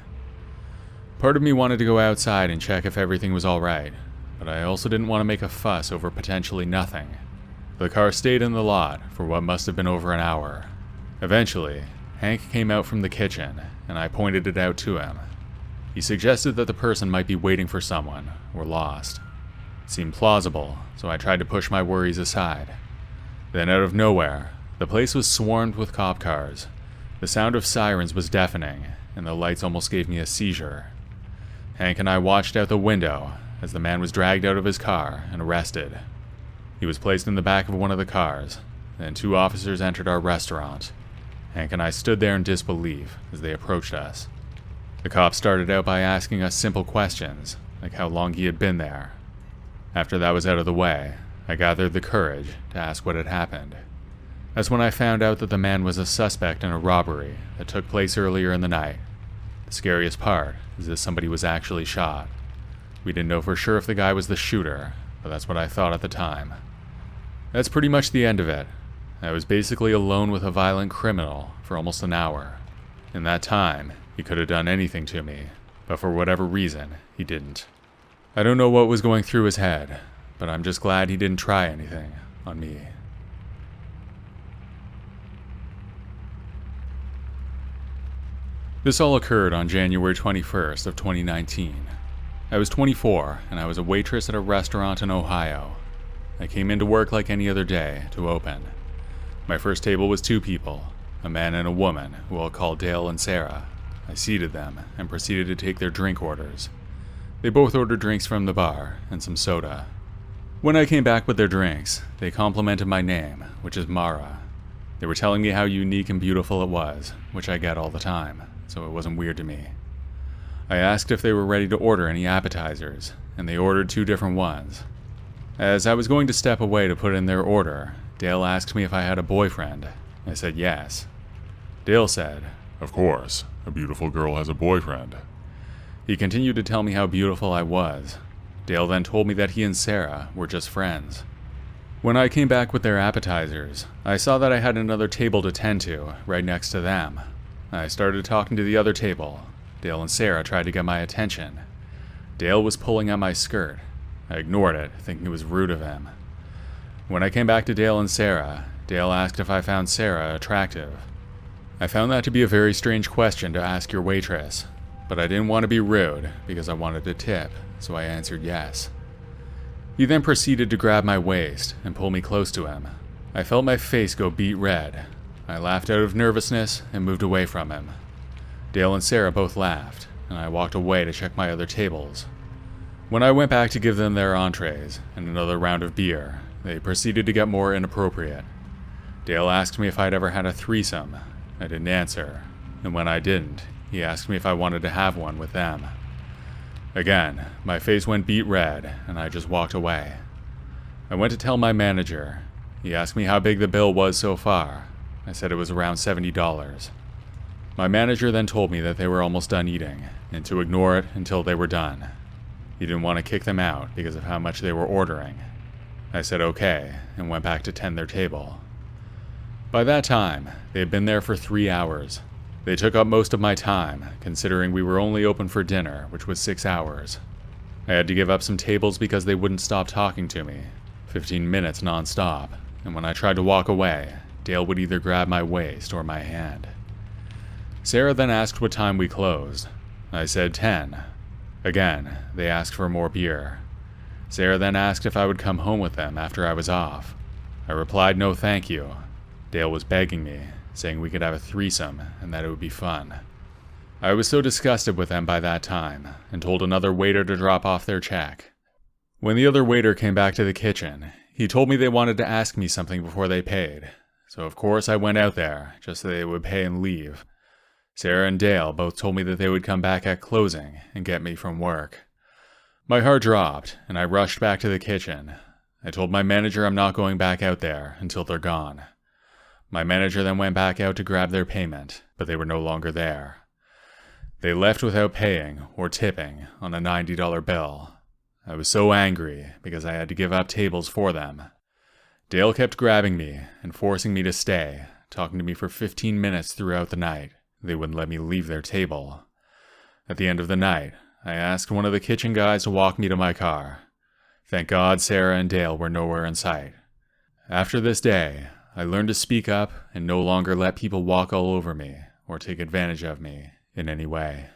Part of me wanted to go outside and check if everything was all right, but but I also didn't want to make a fuss over potentially nothing. The car stayed in the lot for what must have been over an hour. Eventually, Hank came out from the kitchen, and I pointed it out to him. He suggested that the person might be waiting for someone, or lost. It seemed plausible, so I tried to push my worries aside. Then out of nowhere, the place was swarmed with cop cars. The sound of sirens was deafening, and the lights almost gave me a seizure. Hank and I watched out the window as the man was dragged out of his car and arrested. He was placed in the back of one of the cars, then 2 officers entered our restaurant. Hank and I stood there in disbelief as they approached us. The cops started out by asking us simple questions, like how long he had been there. After that was out of the way, I gathered the courage to ask what had happened. That's when I found out that the man was a suspect in a robbery that took place earlier in the night. The scariest part is that somebody was actually shot. We didn't know for sure if the guy was the shooter, but that's what I thought at the time. That's pretty much the end of it. I was basically alone with a violent criminal for almost an hour. In that time, he could have done anything to me, but for whatever reason, he didn't. I don't know what was going through his head, but I'm just glad he didn't try anything on me. This all occurred on January 21st of 2019. I was 24, and I was a waitress at a restaurant in Ohio. I came into work like any other day to open. My first table was 2 people, a man and a woman, who I'll call Dale and Sarah. I seated them and proceeded to take their drink orders. They both ordered drinks from the bar and some soda. When I came back with their drinks, they complimented my name, which is Mara. They were telling me how unique and beautiful it was, which I get all the time, so it wasn't weird to me. I asked if they were ready to order any appetizers, and they ordered 2 different ones. As I was going to step away to put in their order, Dale asked me if I had a boyfriend. I said yes. Dale said, Of course, a beautiful girl has a boyfriend. He continued to tell me how beautiful I was. Dale then told me that he and Sarah were just friends. When I came back with their appetizers, I saw that I had another table to tend to, right next to them. I started talking to the other table. Dale and Sarah tried to get my attention. Dale was pulling at my skirt. I ignored it, thinking it was rude of him. When I came back to Dale and Sarah, Dale asked if I found Sarah attractive. I found that to be a very strange question to ask your waitress, but I didn't want to be rude because I wanted to tip, so I answered yes. He then proceeded to grab my waist and pull me close to him. I felt my face go beet red. I laughed out of nervousness and moved away from him. Dale and Sarah both laughed, and I walked away to check my other tables. When I went back to give them their entrees and another round of beer, they proceeded to get more inappropriate. Dale asked me if I'd ever had a threesome. I didn't answer, and when I didn't, he asked me if I wanted to have one with them. Again, my face went beet red, and I just walked away. I went to tell my manager. He asked me how big the bill was so far. I said it was around $70. My manager then told me that they were almost done eating, and to ignore it until they were done. He didn't want to kick them out because of how much they were ordering. I said okay, and went back to tend their table. By that time, they had been there for 3 hours. They took up most of my time, considering we were only open for dinner, which was 6 hours. I had to give up some tables because they wouldn't stop talking to me, 15 minutes non-stop, and when I tried to walk away, Dale would either grab my waist or my hand. Sarah then asked what time we closed. I said 10. Again, they asked for more beer. Sarah then asked if I would come home with them after I was off. I replied no thank you. Dale was begging me, saying we could have a threesome and that it would be fun. I was so disgusted with them by that time, and told another waiter to drop off their check. When the other waiter came back to the kitchen, he told me they wanted to ask me something before they paid, so of course I went out there, just so they would pay and leave. Sarah and Dale both told me that they would come back at closing and get me from work. My heart dropped, and I rushed back to the kitchen. I told my manager I'm not going back out there until they're gone. My manager then went back out to grab their payment, but they were no longer there. They left without paying or tipping on a $90 bill. I was so angry because I had to give up tables for them. Dale kept grabbing me and forcing me to stay, talking to me for 15 minutes throughout the night. They wouldn't let me leave their table. At the end of the night, I asked one of the kitchen guys to walk me to my car. Thank God Sarah and Dale were nowhere in sight. After this day, I learned to speak up and no longer let people walk all over me or take advantage of me in any way.